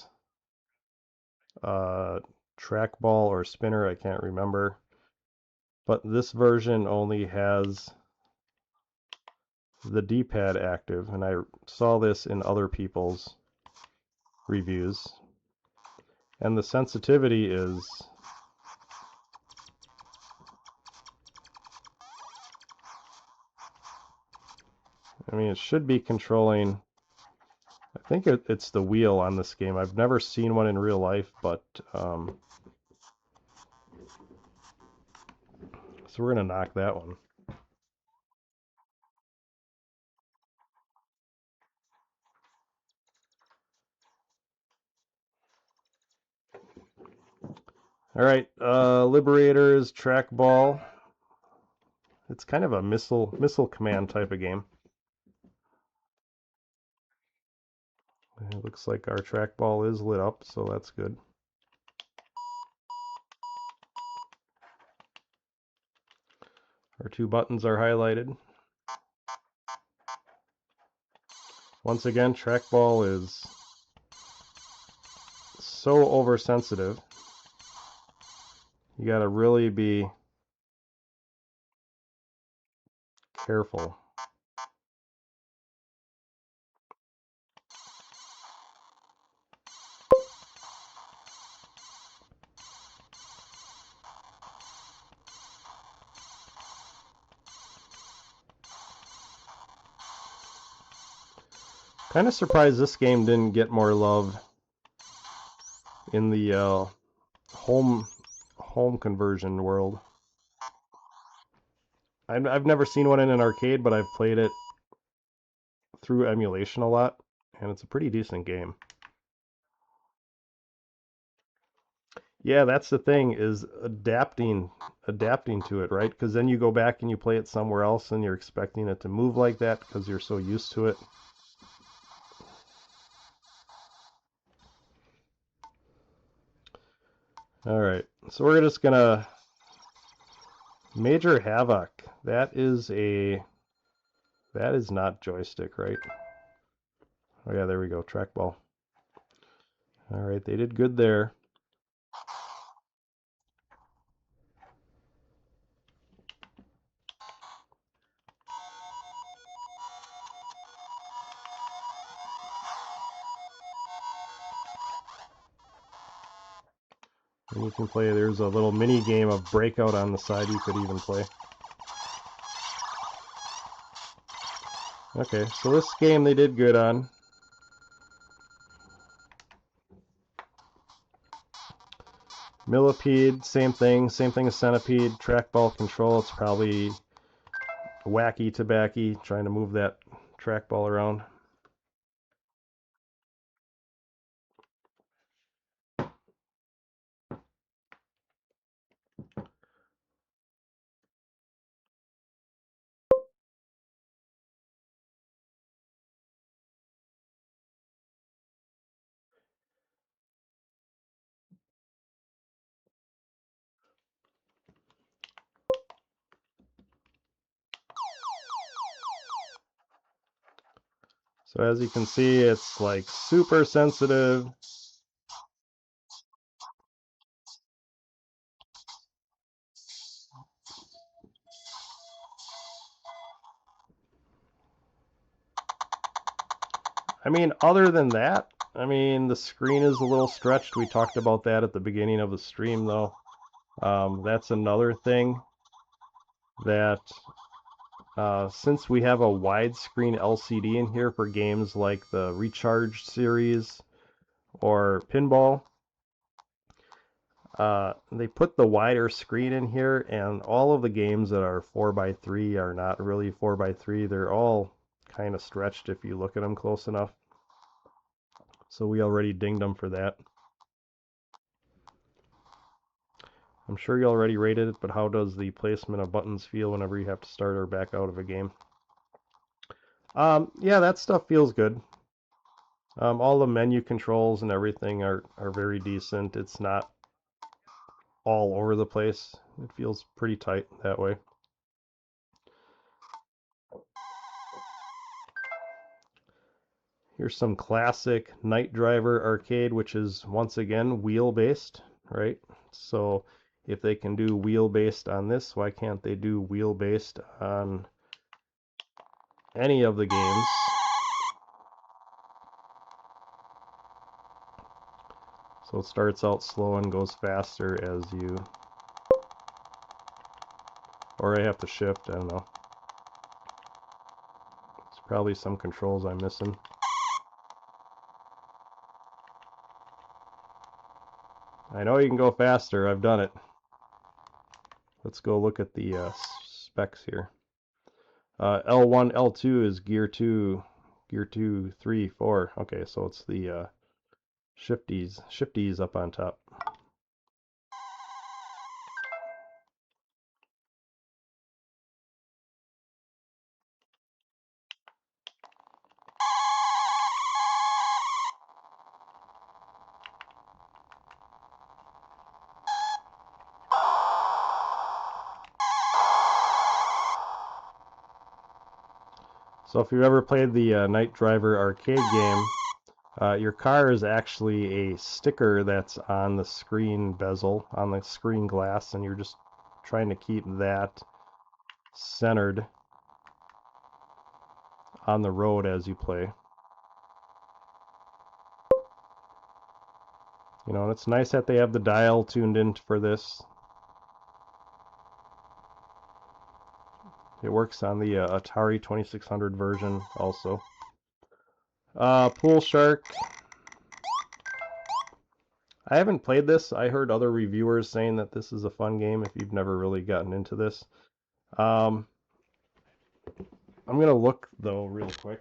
trackball or spinner, I can't remember. But this version only has the D-pad active, and I saw this in other people's reviews. And the sensitivity is it should be controlling, I think it's the wheel on this game. I've never seen one in real life, but so we're going to knock that one. All right, Liberators, Trackball. It's kind of a missile command type of game. It looks like our trackball is lit up, so that's good. Our two buttons are highlighted. Once again, trackball is so oversensitive. You gotta really be careful. Kind of surprised this game didn't get more love in the home conversion world. I've never seen one in an arcade, but I've played it through emulation a lot, and it's a pretty decent game. Yeah, that's the thing, is adapting to it, right? Because then you go back and you play it somewhere else and you're expecting it to move like that because you're so used to it. All right, so we're just gonna Major Havoc. That is not joystick, right? Oh yeah, there we go, trackball. All right, they did good there. And you can play, there's a little mini game of Breakout on the side you could even play. Okay, so this game they did good on. Millipede, same thing as Centipede. Trackball control, it's probably wacky tobacco, trying to move that trackball around. So as you can see, it's like super sensitive. I mean, other than that, I mean, the screen is a little stretched. We talked about that at the beginning of the stream, though. That's another thing that since we have a widescreen LCD in here for games like the Recharge series or Pinball, they put the wider screen in here, and all of the games that are 4x3 are not really 4x3. They're all kind of stretched if you look at them close enough. So we already dinged them for that. I'm sure you already rated it, but how does the placement of buttons feel whenever you have to start or back out of a game? Yeah, that stuff feels good. All the menu controls and everything are very decent. It's not all over the place. It feels pretty tight that way. Here's some classic Night Driver arcade, which is once again wheel-based, right? So if they can do wheel-based on this, why can't they do wheel-based on any of the games? So it starts out slow and goes faster as you... Or I have to shift, I don't know. It's probably some controls I'm missing. I know you can go faster, I've done it. Let's go look at the specs here. L1, L2 is gear 2, gear 2, 3, 4. Okay, so it's the shifties up on top. So if you've ever played the Night Driver arcade game, your car is actually a sticker that's on the screen bezel, on the screen glass, and you're just trying to keep that centered on the road as you play. You know, and it's nice that they have the dial tuned in for this. It works on the Atari 2600 version also. Pool Shark. I haven't played this. I heard other reviewers saying that this is a fun game if you've never really gotten into this. I'm going to look, though, real quick.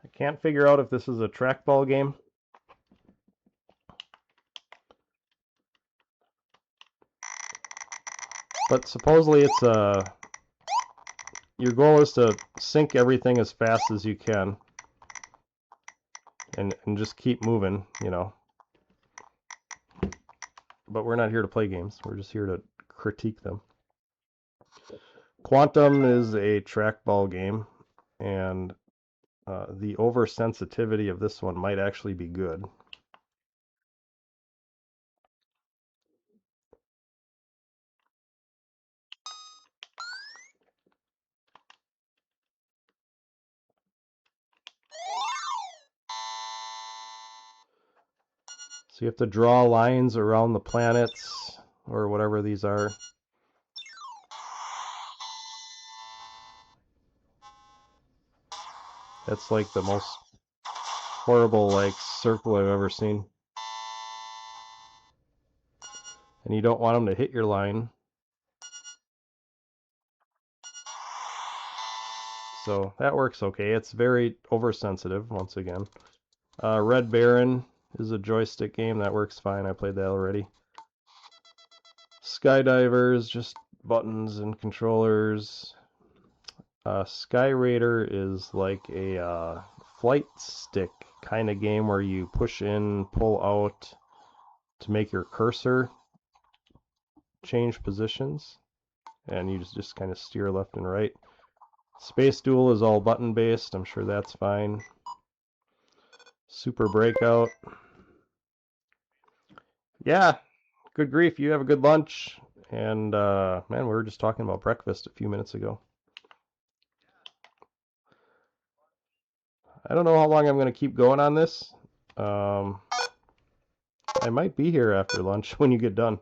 I can't figure out if this is a trackball game. But supposedly it's your goal is to sync everything as fast as you can. And just keep moving, you know. But we're not here to play games. We're just here to critique them. Quantum is a trackball game, and the oversensitivity of this one might actually be good. So you have to draw lines around the planets, or whatever these are. That's like the most horrible like circle I've ever seen. And you don't want them to hit your line. So that works okay. It's very oversensitive, once again. Red Baron is a joystick game. That works fine. I played that already. Skydivers, just buttons and controllers. Sky Raider is like a flight stick kind of game where you push in, pull out to make your cursor change positions, and you just kind of steer left and right. Space Duel is all button based. I'm sure that's fine. Super Breakout. Yeah, good grief, you have a good lunch. And man, we were just talking about breakfast a few minutes ago. I don't know how long I'm going to keep going on this. I might be here after lunch when you get done,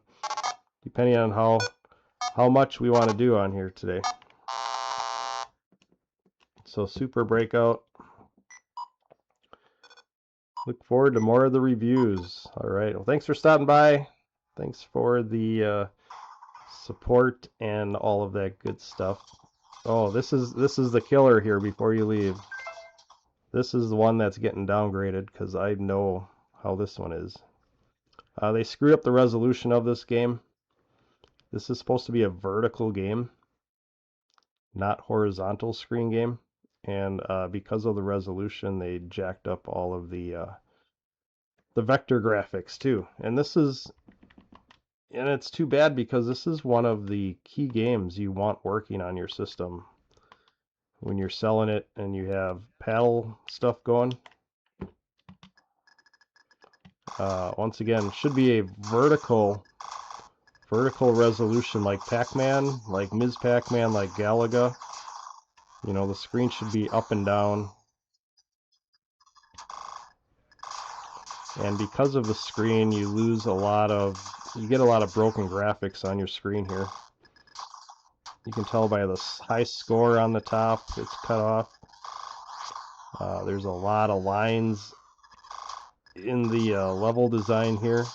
depending on how much we want to do on here today. So Super Breakout. Look forward to more of the reviews. All right. Well, thanks for stopping by. Thanks for the support and all of that good stuff. Oh, this is the killer here before you leave. This is the one that's getting downgraded because I know how this one is. They screwed up the resolution of this game. This is supposed to be a vertical game, not horizontal screen game. And because of the resolution, they jacked up all of the vector graphics too. And it's too bad because this is one of the key games you want working on your system when you're selling it and you have paddle stuff going. Once again, should be a vertical resolution like Pac-Man, like Ms. Pac-Man, like Galaga. You know, the screen should be up and down. And because of the screen, you get a lot of broken graphics on your screen here. You can tell by the high score on the top, it's cut off. There's a lot of lines in the level design here.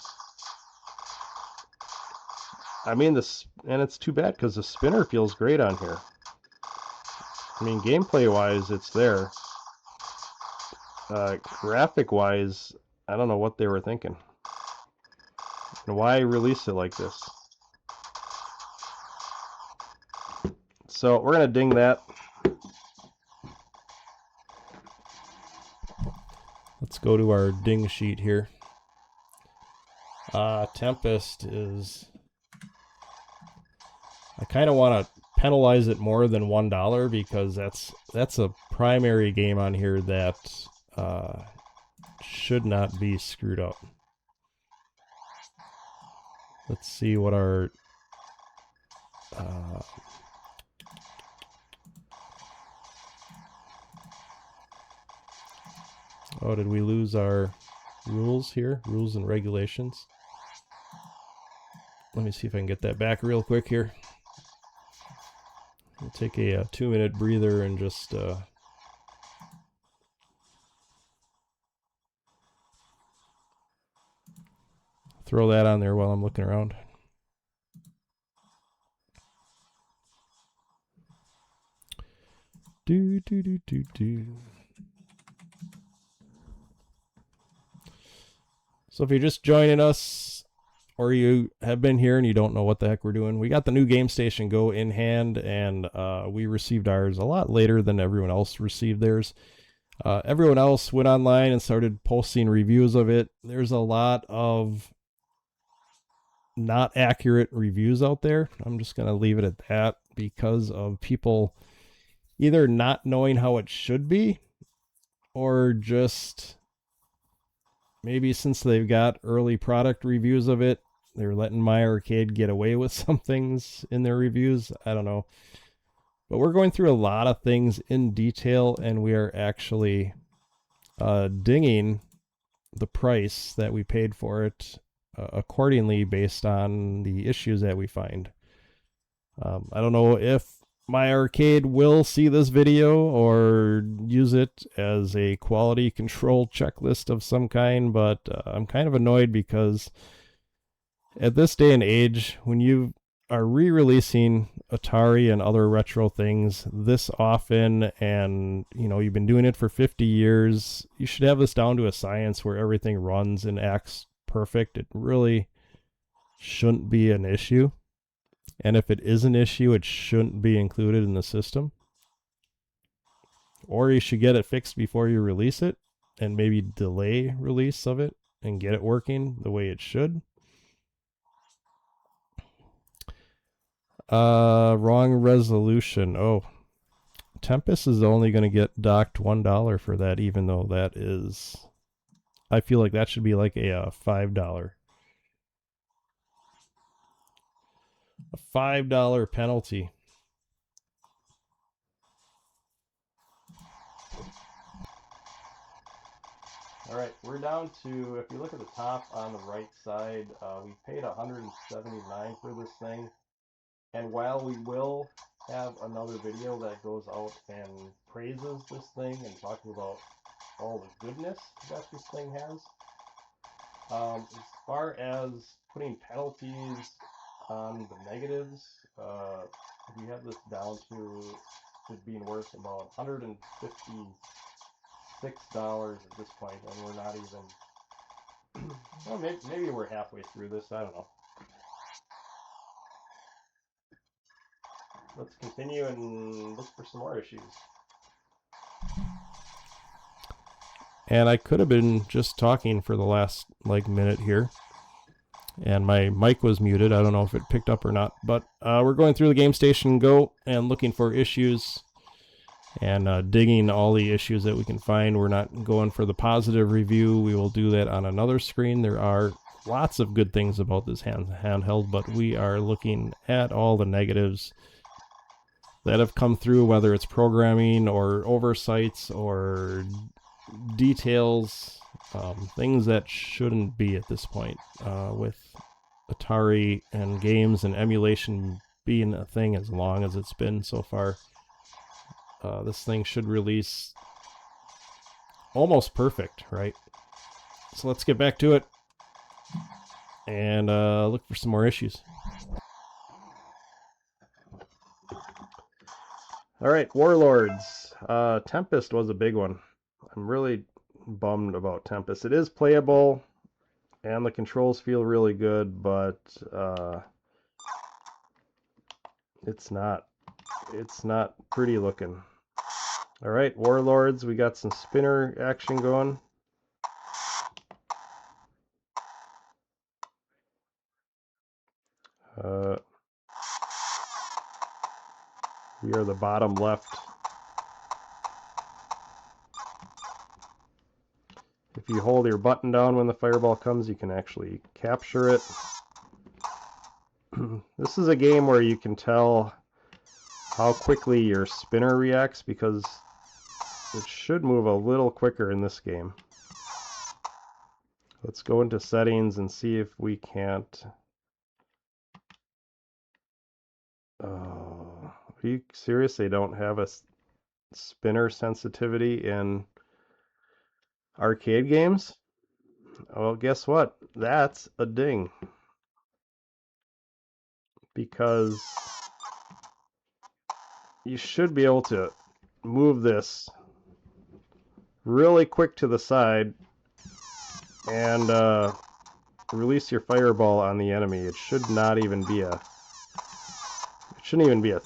I mean, and it's too bad because the spinner feels great on here. I mean, gameplay-wise, it's there. Graphic-wise, I don't know what they were thinking. And why release it like this? So we're going to ding that. Let's go to our ding sheet here. Tempest is... I kind of want to penalize it more than $1 because that's a primary game on here that should not be screwed up. Let's see what our oh, did we lose our rules here? Rules and regulations. Let me see if I can get that back real quick here. We'll take a 2-minute breather and just throw that on there while I'm looking around. Do. So if you're just joining us, or you have been here and you don't know what the heck we're doing, we got the new Gamestation Go in hand, and we received ours a lot later than everyone else received theirs. Everyone else went online and started posting reviews of it. There's a lot of not accurate reviews out there. I'm just going to leave it at that because of people either not knowing how it should be, or just maybe since they've got early product reviews of it, they're letting MyArcade get away with some things in their reviews. I don't know. But we're going through a lot of things in detail, and we are actually dinging the price that we paid for it accordingly based on the issues that we find. I don't know if MyArcade will see this video or use it as a quality control checklist of some kind, but I'm kind of annoyed because at this day and age, when you are re-releasing Atari and other retro things this often, and you've been doing it for 50 years, you should have this down to a science where everything runs and acts perfect. It really shouldn't be an issue. And if it is an issue, it shouldn't be included in the system. Or you should get it fixed before you release it and maybe delay release of it and get it working the way it should. Wrong resolution. Oh, Tempest is only going to get docked $1 for that, even though that is... I feel like that should be like a $5. A $5 penalty. All right, we're down to, if you look at the top on the right side, we paid $179 for this thing. And while we will have another video that goes out and praises this thing and talks about all the goodness that this thing has, as far as putting penalties on the negatives. We have this down to it being worth about $156 at this point, and we're not even. Well, maybe we're halfway through this. I don't know. Let's continue and look for some more issues. And I could have been just talking for the last minute here, and my mic was muted. I don't know if it picked up or not, but we're going through the Gamestation Go and looking for issues and digging all the issues that we can find. We're not going for the positive review. We will do that on another screen. There are lots of good things about this handheld, but we are looking at all the negatives that have come through, whether it's programming or oversights or details, things that shouldn't be at this point, with Atari and games and emulation being a thing as long as it's been so far. This thing should release almost perfect, right? So let's get back to it and look for some more issues. All right, Warlords. Tempest was a big one. I'm really bummed about Tempest. It is playable, and the controls feel really good, but it's not pretty looking. All right, Warlords. We got some spinner action going. We are the bottom left. If you hold your button down when the fireball comes, you can actually capture it. This is a game where you can tell how quickly your spinner reacts, because it should move a little quicker in this game. Let's go into settings and see if we can't... are you serious? They don't have a spinner sensitivity in arcade games? Well, guess what? That's a ding. Because you should be able to move this really quick to the side and release your fireball on the enemy. It should not even be a... It shouldn't even be a...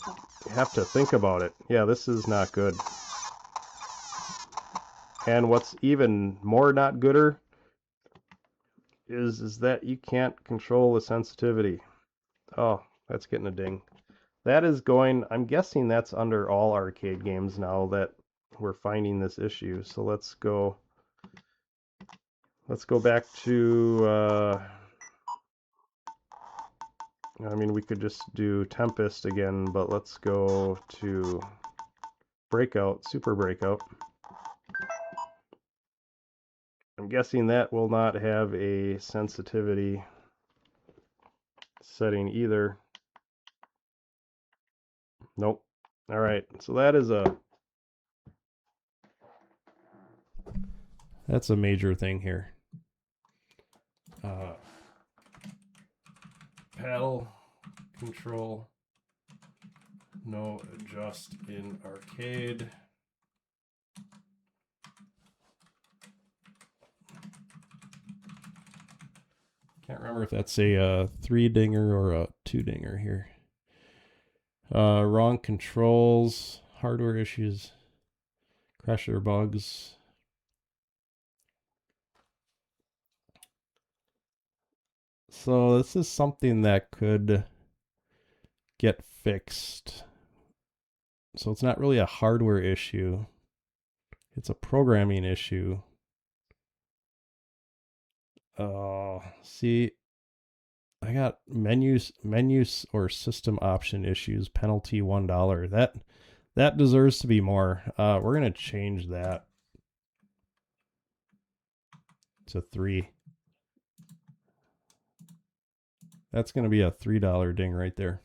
You have to think about it. Yeah, this is not good. And what's even more not gooder is that you can't control the sensitivity. Oh, that's getting a ding. That is going... I'm guessing that's under all arcade games now that we're finding this issue. So let's go back to... I mean, we could just do Tempest again, but let's go to Breakout, Super Breakout. I'm guessing that will not have a sensitivity setting either. Nope. All right, so that's a major thing here. Paddle control, no adjust in arcade. Can't remember if that's a 3-dinger or a 2-dinger here. Wrong controls, hardware issues, crasher bugs. So this is something that could get fixed. So it's not really a hardware issue. It's a programming issue. See, I got menus or system option issues, penalty $1. That deserves to be more. We're gonna change that to 3. That's gonna be a $3 ding right there.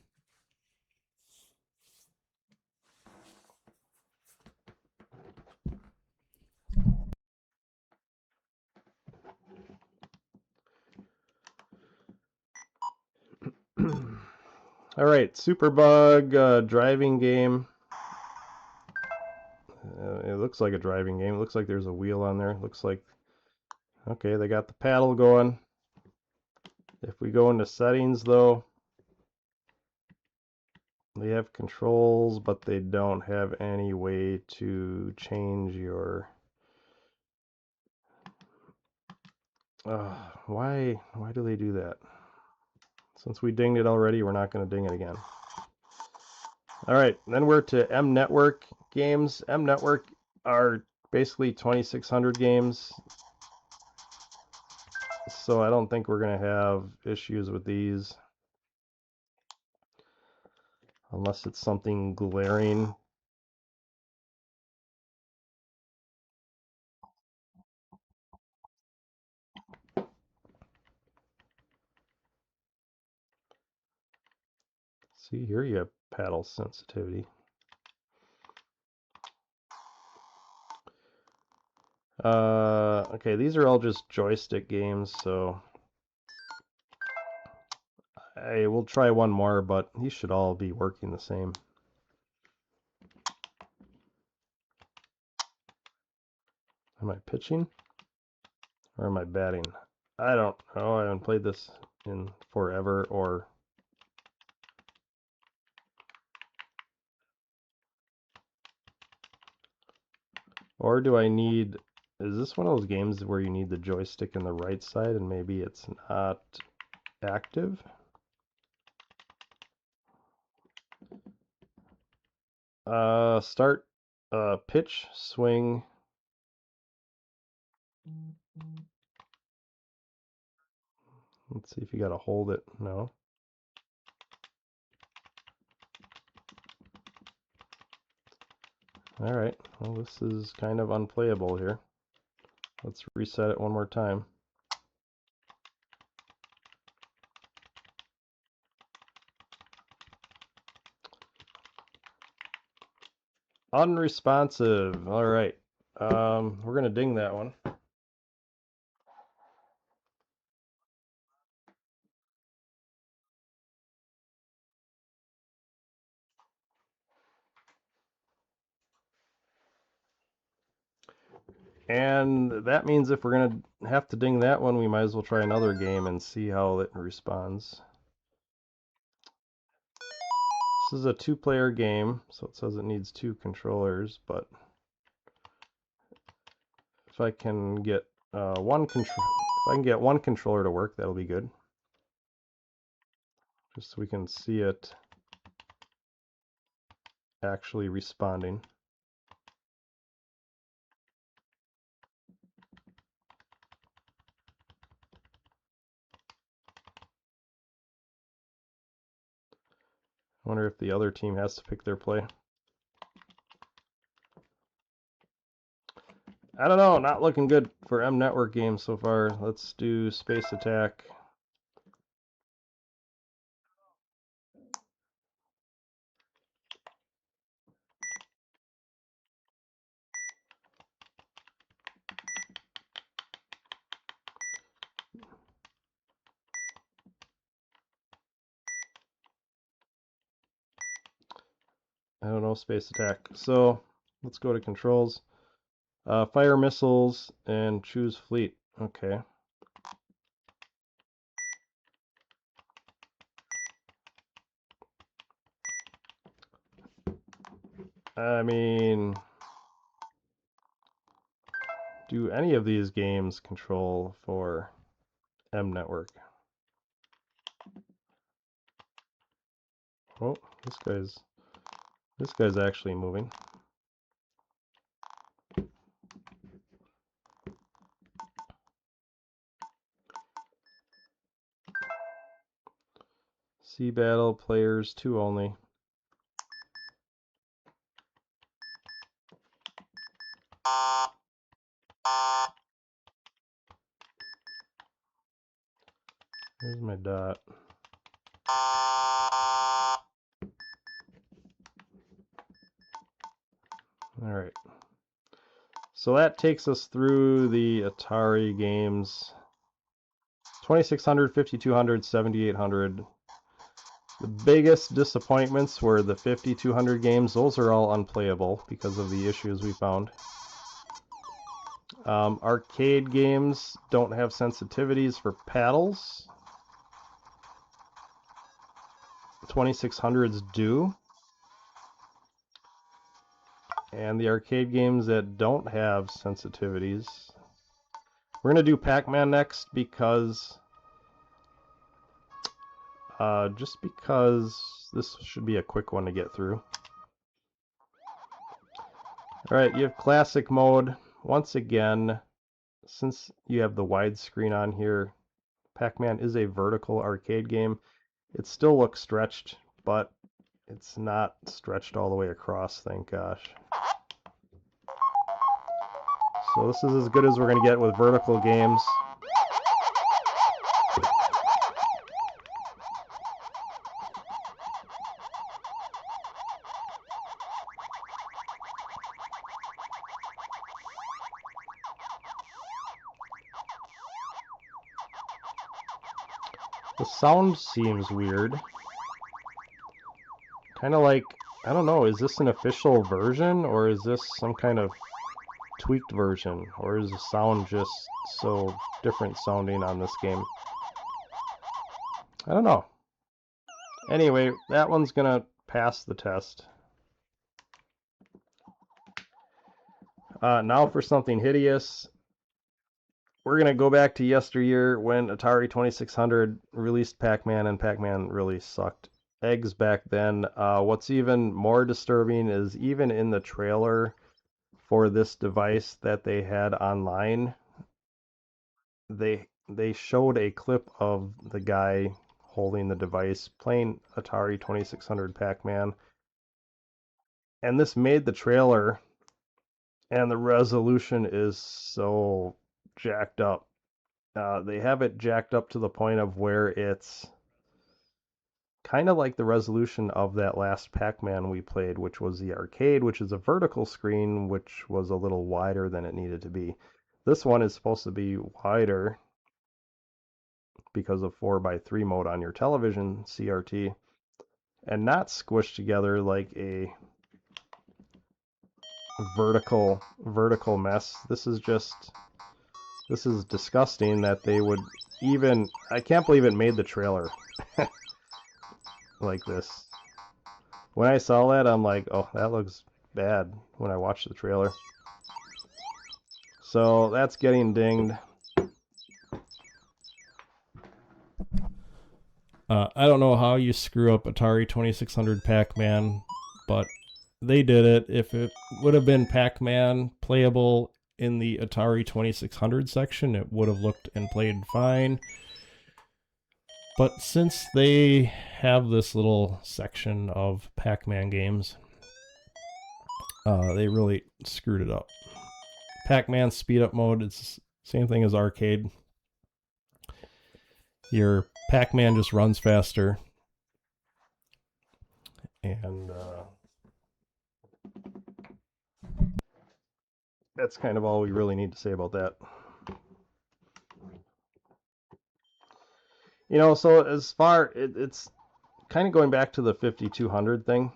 All right, Superbug driving game. It looks like a driving game. It looks like there's a wheel on there. It looks like, okay, they got the paddle going. If we go into settings though, they have controls, but they don't have any way to change your... why do they do that? Since we dinged it already, we're not going to ding it again. Alright, then we're to M Network games. M Network are basically 2600 games, so I don't think we're going to have issues with these. Unless it's something glaring. See, here you have paddle sensitivity. Okay, these are all just joystick games, so I will try one more, but these should all be working the same. Am I pitching? Or am I batting? I don't know. I haven't played this in forever, or do I need... Is this one of those games where you need the joystick in the right side and maybe it's not active? Start, pitch, swing. Let's see if you gotta hold it. No. Alright, well this is kind of unplayable here. Let's reset it one more time. Unresponsive. Alright. We're gonna ding that one. And that means if we're going to have to ding that one, we might as well try another game and see how it responds. This is a 2-player game, so it says it needs 2 controllers, but if I can get one controller to work, that'll be good. Just so we can see it actually responding. I wonder if the other team has to pick their play. I don't know, not looking good for M Network games so far. Let's do Space Attack. I don't know, Space Attack. So let's go to controls. Fire missiles and choose fleet. Okay. I mean, do any of these games control for M Network? Oh, this guy's actually moving. Sea Battle players 2 only. Here's my dot. Alright. So that takes us through the Atari games. 2600, 5200, 7800. The biggest disappointments were the 5200 games. Those are all unplayable because of the issues we found. Arcade games don't have sensitivities for paddles. 2600s do. And the arcade games that don't have sensitivities. We're going to do Pac-Man next because... just because this should be a quick one to get through. Alright, you have classic mode. Once again, since you have the widescreen on here, Pac-Man is a vertical arcade game. It still looks stretched, but it's not stretched all the way across, thank gosh. So this is as good as we're going to get with vertical games. The sound seems weird. Kind of like, I don't know, is this an official version or is this some kind of tweaked version? Or is the sound just so different sounding on this game? I don't know. Anyway, that one's gonna pass the test. Now for something hideous. We're going to go back to yesteryear when Atari 2600 released Pac-Man, and Pac-Man really sucked eggs back then. What's even more disturbing is even in the trailer for this device that they had online, they showed a clip of the guy holding the device playing Atari 2600 Pac-Man. And this made the trailer, and the resolution is so jacked up. They have it jacked up to the point of where it's kind of like the resolution of that last Pac-Man we played, which was the arcade, which is a vertical screen, which was a little wider than it needed to be. This one is supposed to be wider because of 4:3 mode on your television CRT, and not squished together like a vertical mess. This is disgusting that they would even... I can't believe it made the trailer like this. When I saw that, I'm like, oh, that looks bad when I watched the trailer. So that's getting dinged. I don't know how you screw up Atari 2600 Pac-Man, but they did it. If it would have been Pac-Man playable in the Atari 2600 section, it would have looked and played fine. But since they have this little section of Pac-Man games, they really screwed it up. Pac-Man speed up mode, it's the same thing as arcade. Your Pac-Man just runs faster. And that's kind of all we really need to say about that. You know, so as far, it's kind of going back to the 5200 thing.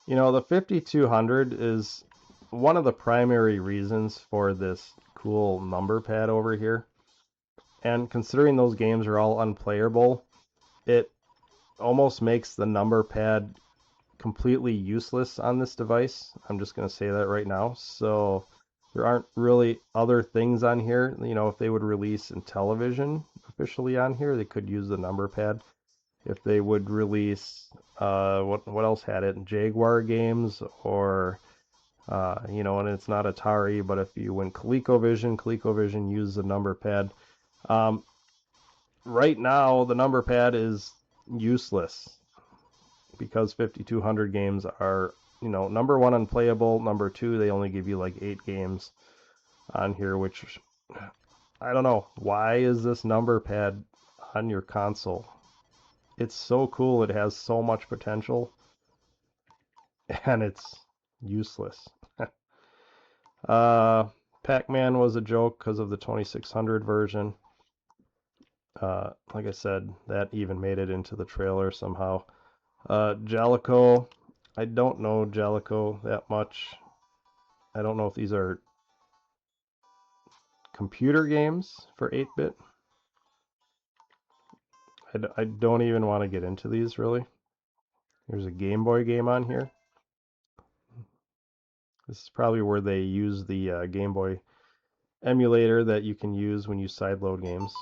You know, the 5200 is one of the primary reasons for this cool number pad over here. And considering those games are all unplayable, it almost makes the number pad completely useless on this device. I'm just going to say that right now. So there aren't really other things on here. You know, if they would release Intellivision officially on here, they could use the number pad. If they would release, what else had it? Jaguar games, or, you know, and it's not Atari, but if you went ColecoVision used the number pad. Right now, the number pad is useless because 5200 games are, you know, number one, unplayable. Number two, they only give you like 8 games on here, which I don't know. Why is this number pad on your console? It's so cool. It has so much potential, and it's useless. Pac-Man was a joke because of the 2600 version. Like I said, that even made it into the trailer somehow. Jellico, I don't know Jellico that much. I don't know if these are computer games for 8-bit. I don't even want to get into these, really. There's a Game Boy game on here. This is probably where they use the Game Boy emulator that you can use when you sideload games.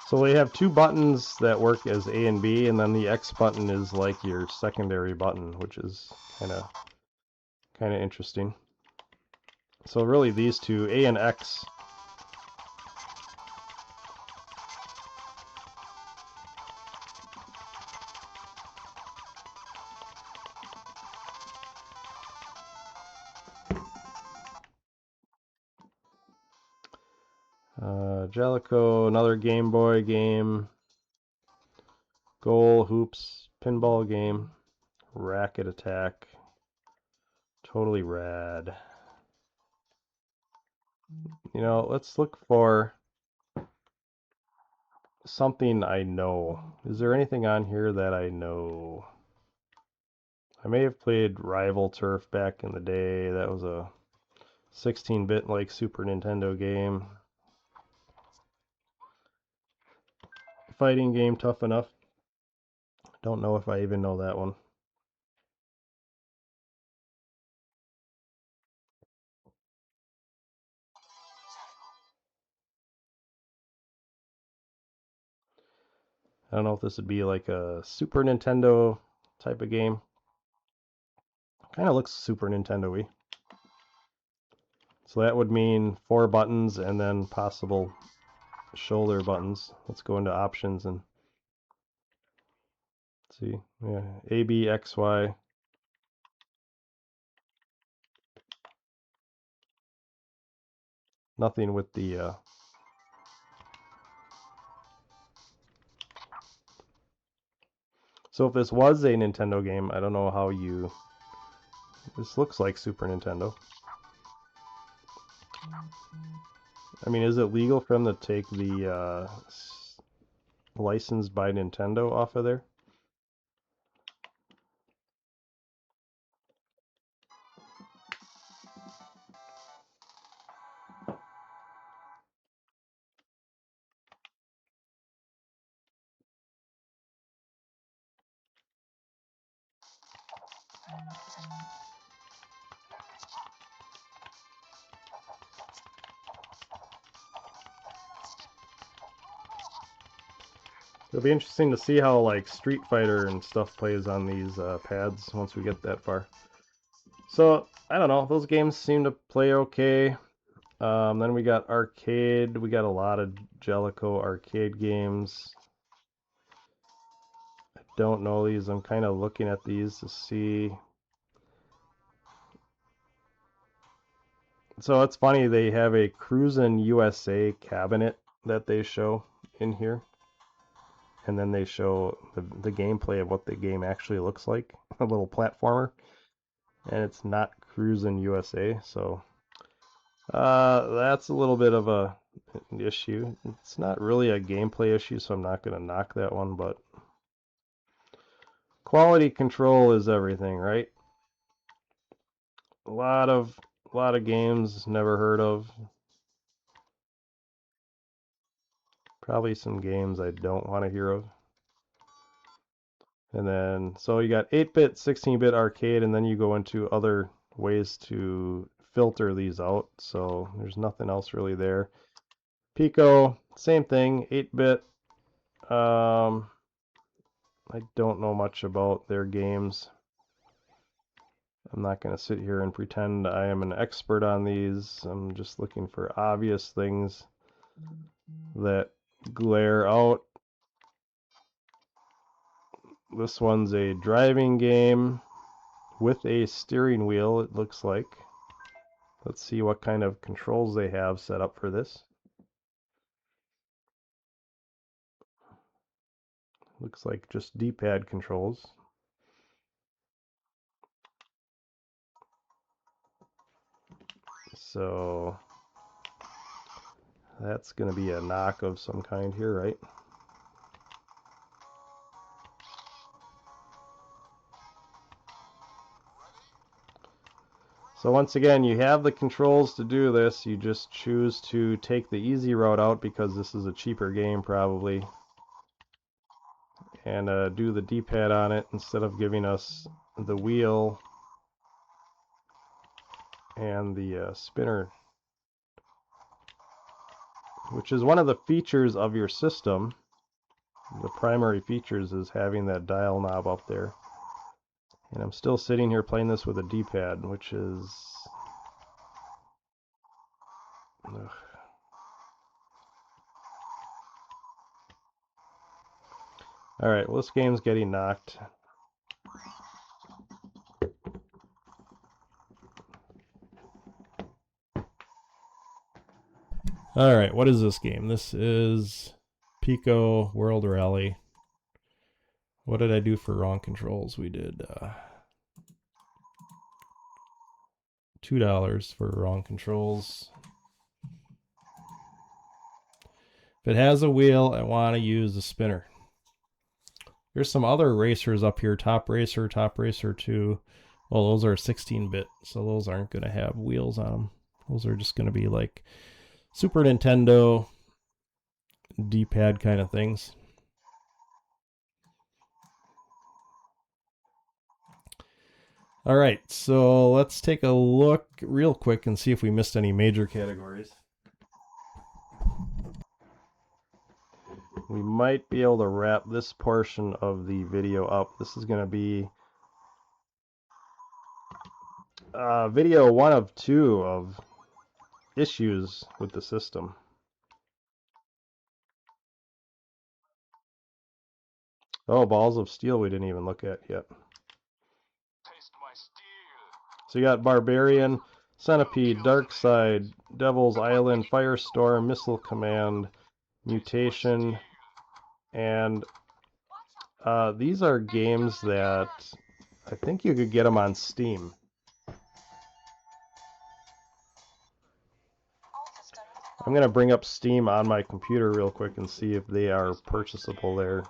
So they have two buttons that work as A and B, and then the X button is like your secondary button, which is kind of interesting. So really these two, A and X, Jellico, another Game Boy game, Goal, Hoops, Pinball game, Racket Attack, totally rad. You know, let's look for something I know. Is there anything on here that I know? I may have played Rival Turf back in the day. That was a 16-bit like Super Nintendo game. Fighting game, Tough Enough. Don't know if I even know that one. I don't know if this would be like a Super Nintendo type of game. Kind of looks Super Nintendo-y. So that would mean 4 buttons and then possible shoulder buttons. Let's go into options and see. Yeah, A, B, X, Y. Nothing with the So if this was a Nintendo game, I don't know how you... This looks like Super Nintendo. I mean, is it legal for them to take the license by Nintendo off of there? It'll be interesting to see how like Street Fighter and stuff plays on these pads once we get that far. So, I don't know, those games seem to play okay. Then we got arcade. We got a lot of Jellico arcade games. I don't know these. I'm kind of looking at these to see. So it's funny, they have a Cruisin' USA cabinet that they show in here. And then they show the gameplay of what the game actually looks like. A little platformer. And it's not Cruisin' USA, so... that's a little bit of an issue. It's not really a gameplay issue, so I'm not going to knock that one, but... Quality control is everything, right? A lot of games never heard of. Probably some games I don't want to hear of. And then, so you got 8-bit, 16-bit arcade, and then you go into other ways to filter these out. So there's nothing else really there. Pico, same thing, 8-bit. I don't know much about their games. I'm not going to sit here and pretend I am an expert on these. I'm just looking for obvious things that glare out. This one's a driving game with a steering wheel, it looks like. Let's see what kind of controls they have set up for this. Looks like just D-pad controls. So that's going to be a knock of some kind here, right? So once again, you have the controls to do this. You just choose to take the easy route out because this is a cheaper game probably. And do the D-pad on it instead of giving us the wheel and the spinner, which is one of the features of your system. The primary features is having that dial knob up there. And I'm still sitting here playing this with a D-pad, which is... Ugh. Alright, well this game's getting knocked. Alright, what is this game? This is Pico World Rally. What did I do for wrong controls? We did $2 for wrong controls. If it has a wheel, I want to use the spinner. There's some other racers up here. Top Racer 2. Well, those are 16-bit, so those aren't going to have wheels on them. Those are just going to be like Super Nintendo D-pad kind of things. All right, so let's take a look real quick and see if we missed any major categories. We might be able to wrap this portion of the video up. This is going to be video 1 of 2 of issues with the system. Oh, Balls of Steel we didn't even look at yet. So you got Barbarian, Centipede, Dark Side, Devil's Island, Firestorm, Missile Command, Mutation, and these are games that I think you could get them on Steam. I'm going to bring up Steam on my computer real quick and see if they are purchasable there.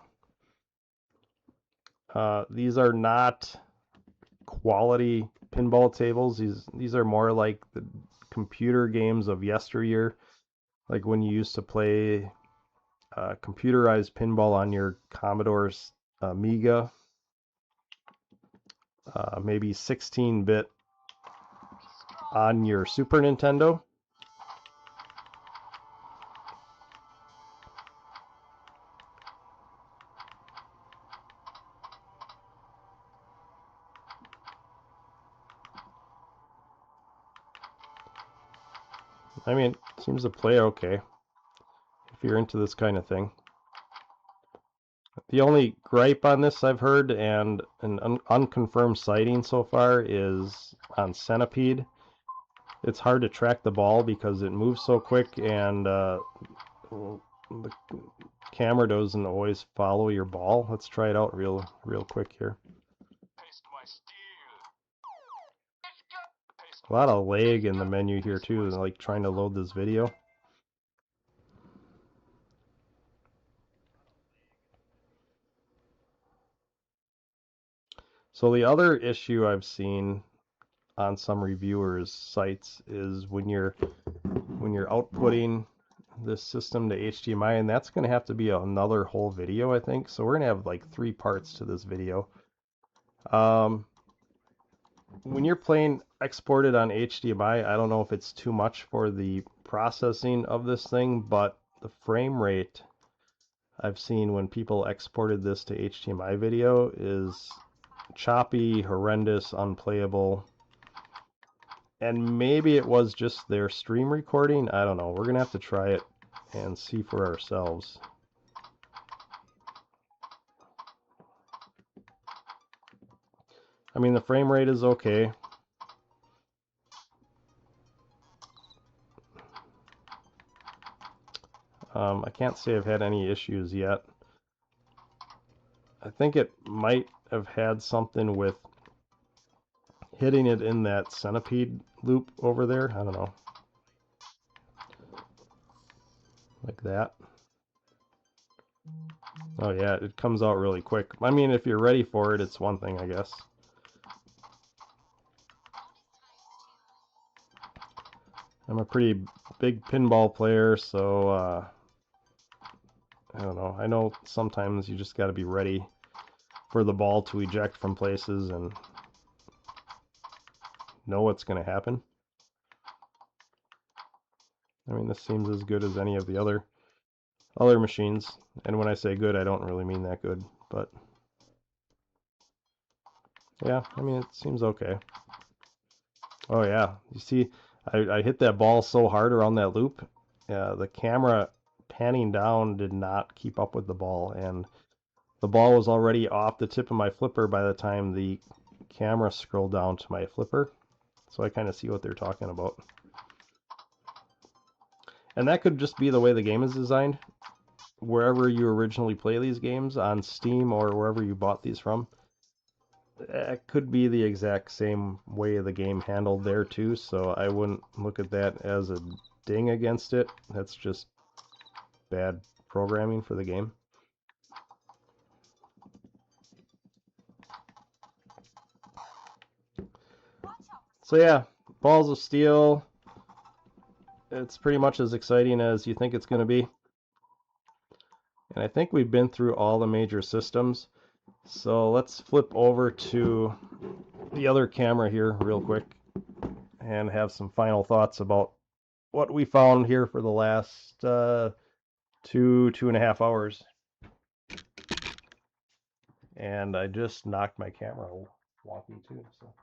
These are not quality pinball tables. These are more like the computer games of yesteryear, like when you used to play computerized pinball on your Commodore's Amiga, maybe 16-bit on your Super Nintendo. I mean, it seems to play okay if you're into this kind of thing. The only gripe on this I've heard, and an unconfirmed sighting so far, is on Centipede. It's hard to track the ball because it moves so quick, and the camera doesn't always follow your ball. Let's try it out real quick here. A lot of lag in the menu here too, like trying to load this video. So the other issue I've seen on some reviewers' sites is when you're outputting this system to HDMI, and that's going to have to be another whole video, I think. So we're going to have like 3 parts to this video. When you're playing exported on HDMI, I don't know if it's too much for the processing of this thing, but the frame rate I've seen when people exported this to HDMI video is choppy, horrendous, unplayable. And maybe it was just their stream recording. I don't know. We're going to have to try it and see for ourselves. I mean, the frame rate is okay. I can't say I've had any issues yet. I think it might have had something with hitting it in that centipede loop over there. I don't know. Like that. Oh yeah, it comes out really quick. I mean, if you're ready for it, it's one thing, I guess. I'm a pretty big pinball player, so I don't know. I know sometimes you just got to be ready for the ball to eject from places and know what's going to happen. I mean, this seems as good as any of the other machines. And when I say good, I don't really mean that good, but yeah, I mean, it seems okay. Oh yeah, you see, I hit that ball so hard around that loop. The camera panning down did not keep up with the ball, and the ball was already off the tip of my flipper by the time the camera scrolled down to my flipper. So I kind of see what they're talking about. And that could just be the way the game is designed. Wherever you originally play these games, on Steam or wherever you bought these from, it could be the exact same way the game handled there too, so I wouldn't look at that as a ding against it. That's just bad programming for the game. So yeah, Balls of Steel. It's pretty much as exciting as you think it's going to be. And I think we've been through all the major systems. So let's flip over to the other camera here real quick and have some final thoughts about what we found here for the last 2.5 hours. And I just knocked my camera wonky too. So.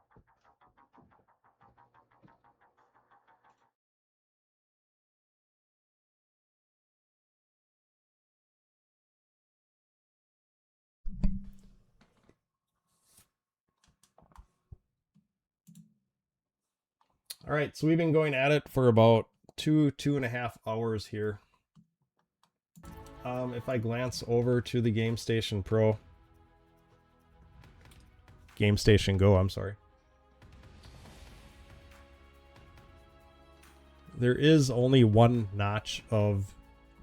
All right, so we've been going at it for about 2.5 hours here. If I glance over to the GameStation Pro, GameStation Go, I'm sorry. There is only one notch of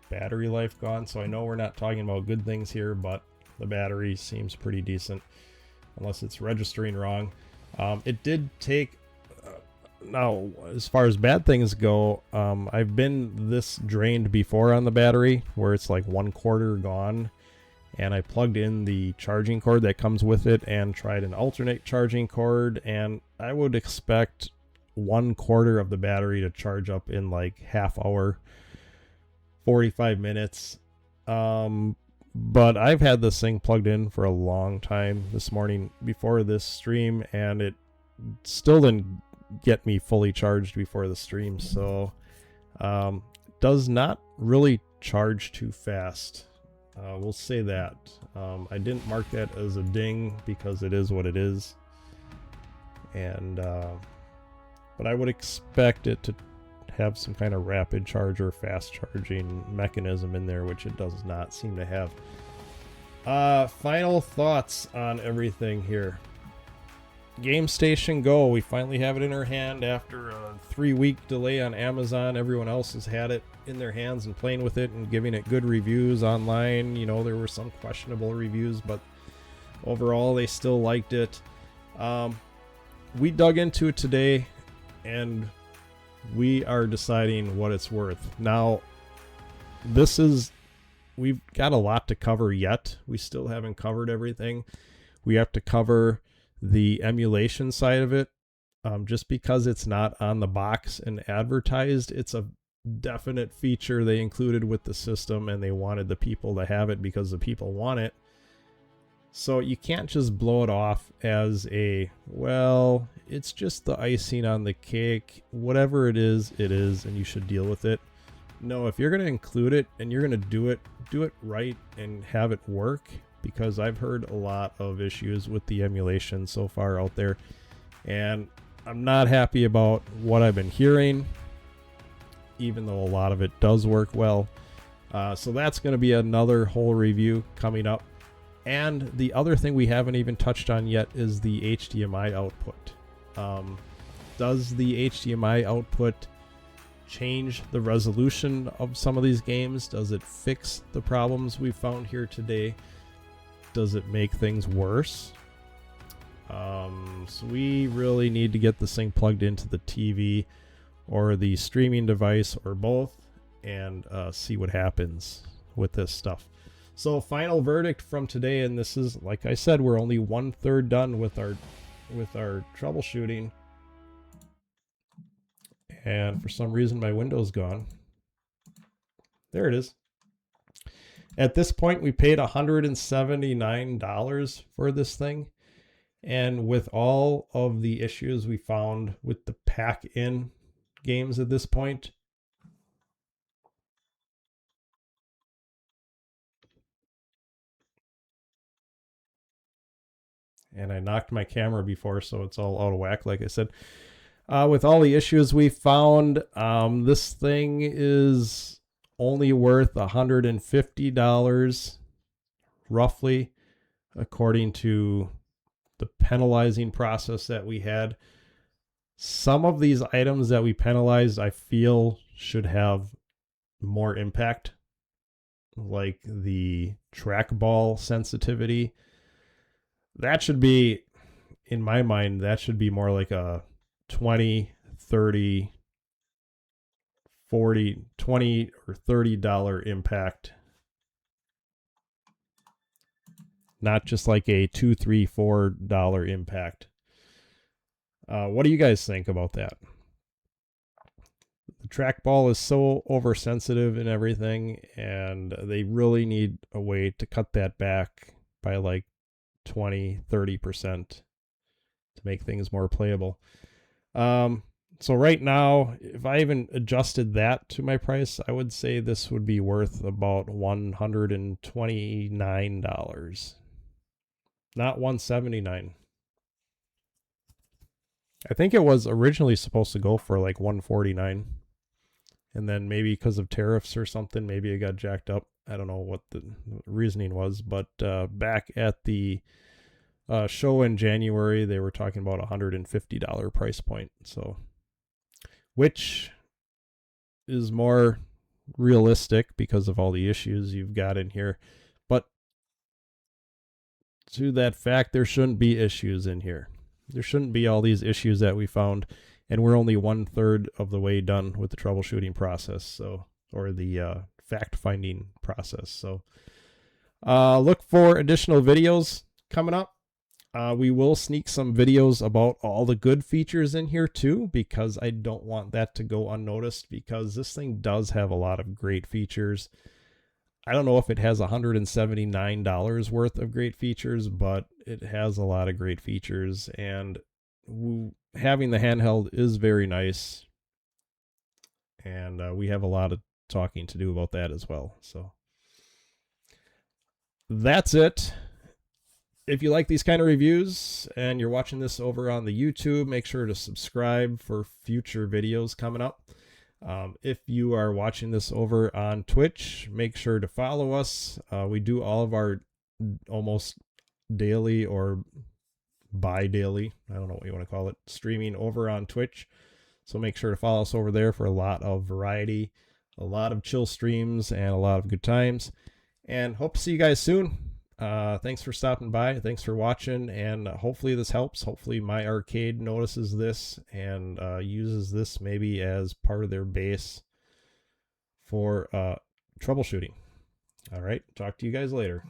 battery life gone, so I know we're not talking about good things here, but the battery seems pretty decent, unless it's registering wrong. It did take... Now, as far as bad things go, I've been this drained before on the battery, where it's like 1/4 gone, and I plugged in the charging cord that comes with it and tried an alternate charging cord, and I would expect 1/4 of the battery to charge up in like half hour, 45 minutes. But I've had this thing plugged in for a long time this morning before this stream, and it still didn't get me fully charged before the stream, so does not really charge too fast. We'll say that. I didn't mark that as a ding because it is what it is, and but I would expect it to have some kind of rapid charge or fast charging mechanism in there, which it does not seem to have. Final thoughts on everything here. Gamestation Go, we finally have it in our hand after a 3-week delay on Amazon. Everyone else has had it in their hands and playing with it and giving it good reviews online. You know, there were some questionable reviews, but overall they still liked it. We dug into it today and we are deciding what it's worth. Now, we've got a lot to cover yet. We still haven't covered everything. We have to cover the emulation side of it. Just because it's not on the box and advertised, it's a definite feature they included with the system, and they wanted the people to have it because the people want it. So you can't just blow it off as well, it's just the icing on the cake. Whatever it is, and you should deal with it. No, if you're going to include it and you're going to do it right and have it work, because I've heard a lot of issues with the emulation so far out there, and I'm not happy about what I've been hearing, even though a lot of it does work well. So that's going to be another whole review coming up. And the other thing we haven't even touched on yet is the HDMI output. Does the HDMI output change the resolution of some of these games? Does it fix the problems we found here today? Does it make things worse? So we really need to get this thing plugged into the TV or the streaming device or both, and see what happens with this stuff. So final verdict from today, and this is, like I said, we're only 1/3 done with our troubleshooting. And for some reason my window's gone. There it is. At this point we paid $179 for this thing. And with all of the issues we found with the pack-in games at this point, and I knocked my camera before, so it's all out of whack, like I said. With all the issues we found, this thing is only worth $150, roughly, according to the penalizing process that we had. Some of these items that we penalized, I feel, should have more impact, like the trackball sensitivity. That should be, in my mind, that should be more like a 20, 30, 40, 20 or $30 impact. Not just like a $2, $3, $4 impact. What do you guys think about that? The trackball is so oversensitive and everything, and they really need a way to cut that back by like 20, 30% to make things more playable. So right now, if I even adjusted that to my price, I would say this would be worth about $129. Not $179. I think it was originally supposed to go for like $149. And then maybe because of tariffs or something, maybe it got jacked up. I don't know what the reasoning was, but back at the show in January, they were talking about $150 price point. So, which is more realistic because of all the issues you've got in here. But to that fact, there shouldn't be issues in here. There shouldn't be all these issues that we found, and we're only 1/3 of the way done with the troubleshooting process, so, or the fact-finding process. So look for additional videos coming up. We will sneak some videos about all the good features in here too, because I don't want that to go unnoticed, because this thing does have a lot of great features. I don't know if it has $179 worth of great features, but it has a lot of great features, and having the handheld is very nice, and we have a lot of talking to do about that as well. So that's it. If you like these kind of reviews and you're watching this over on the YouTube, make sure to subscribe for future videos coming up. If you are watching this over on Twitch, make sure to follow us. We do all of our almost daily or bi-daily, I don't know what you want to call it, streaming over on Twitch. So make sure to follow us over there for a lot of variety, a lot of chill streams, and a lot of good times. And hope to see you guys soon. Thanks for stopping by. Thanks for watching, and hopefully this helps. Hopefully MyArcade notices this and uses this maybe as part of their base for troubleshooting. All right, talk to you guys later.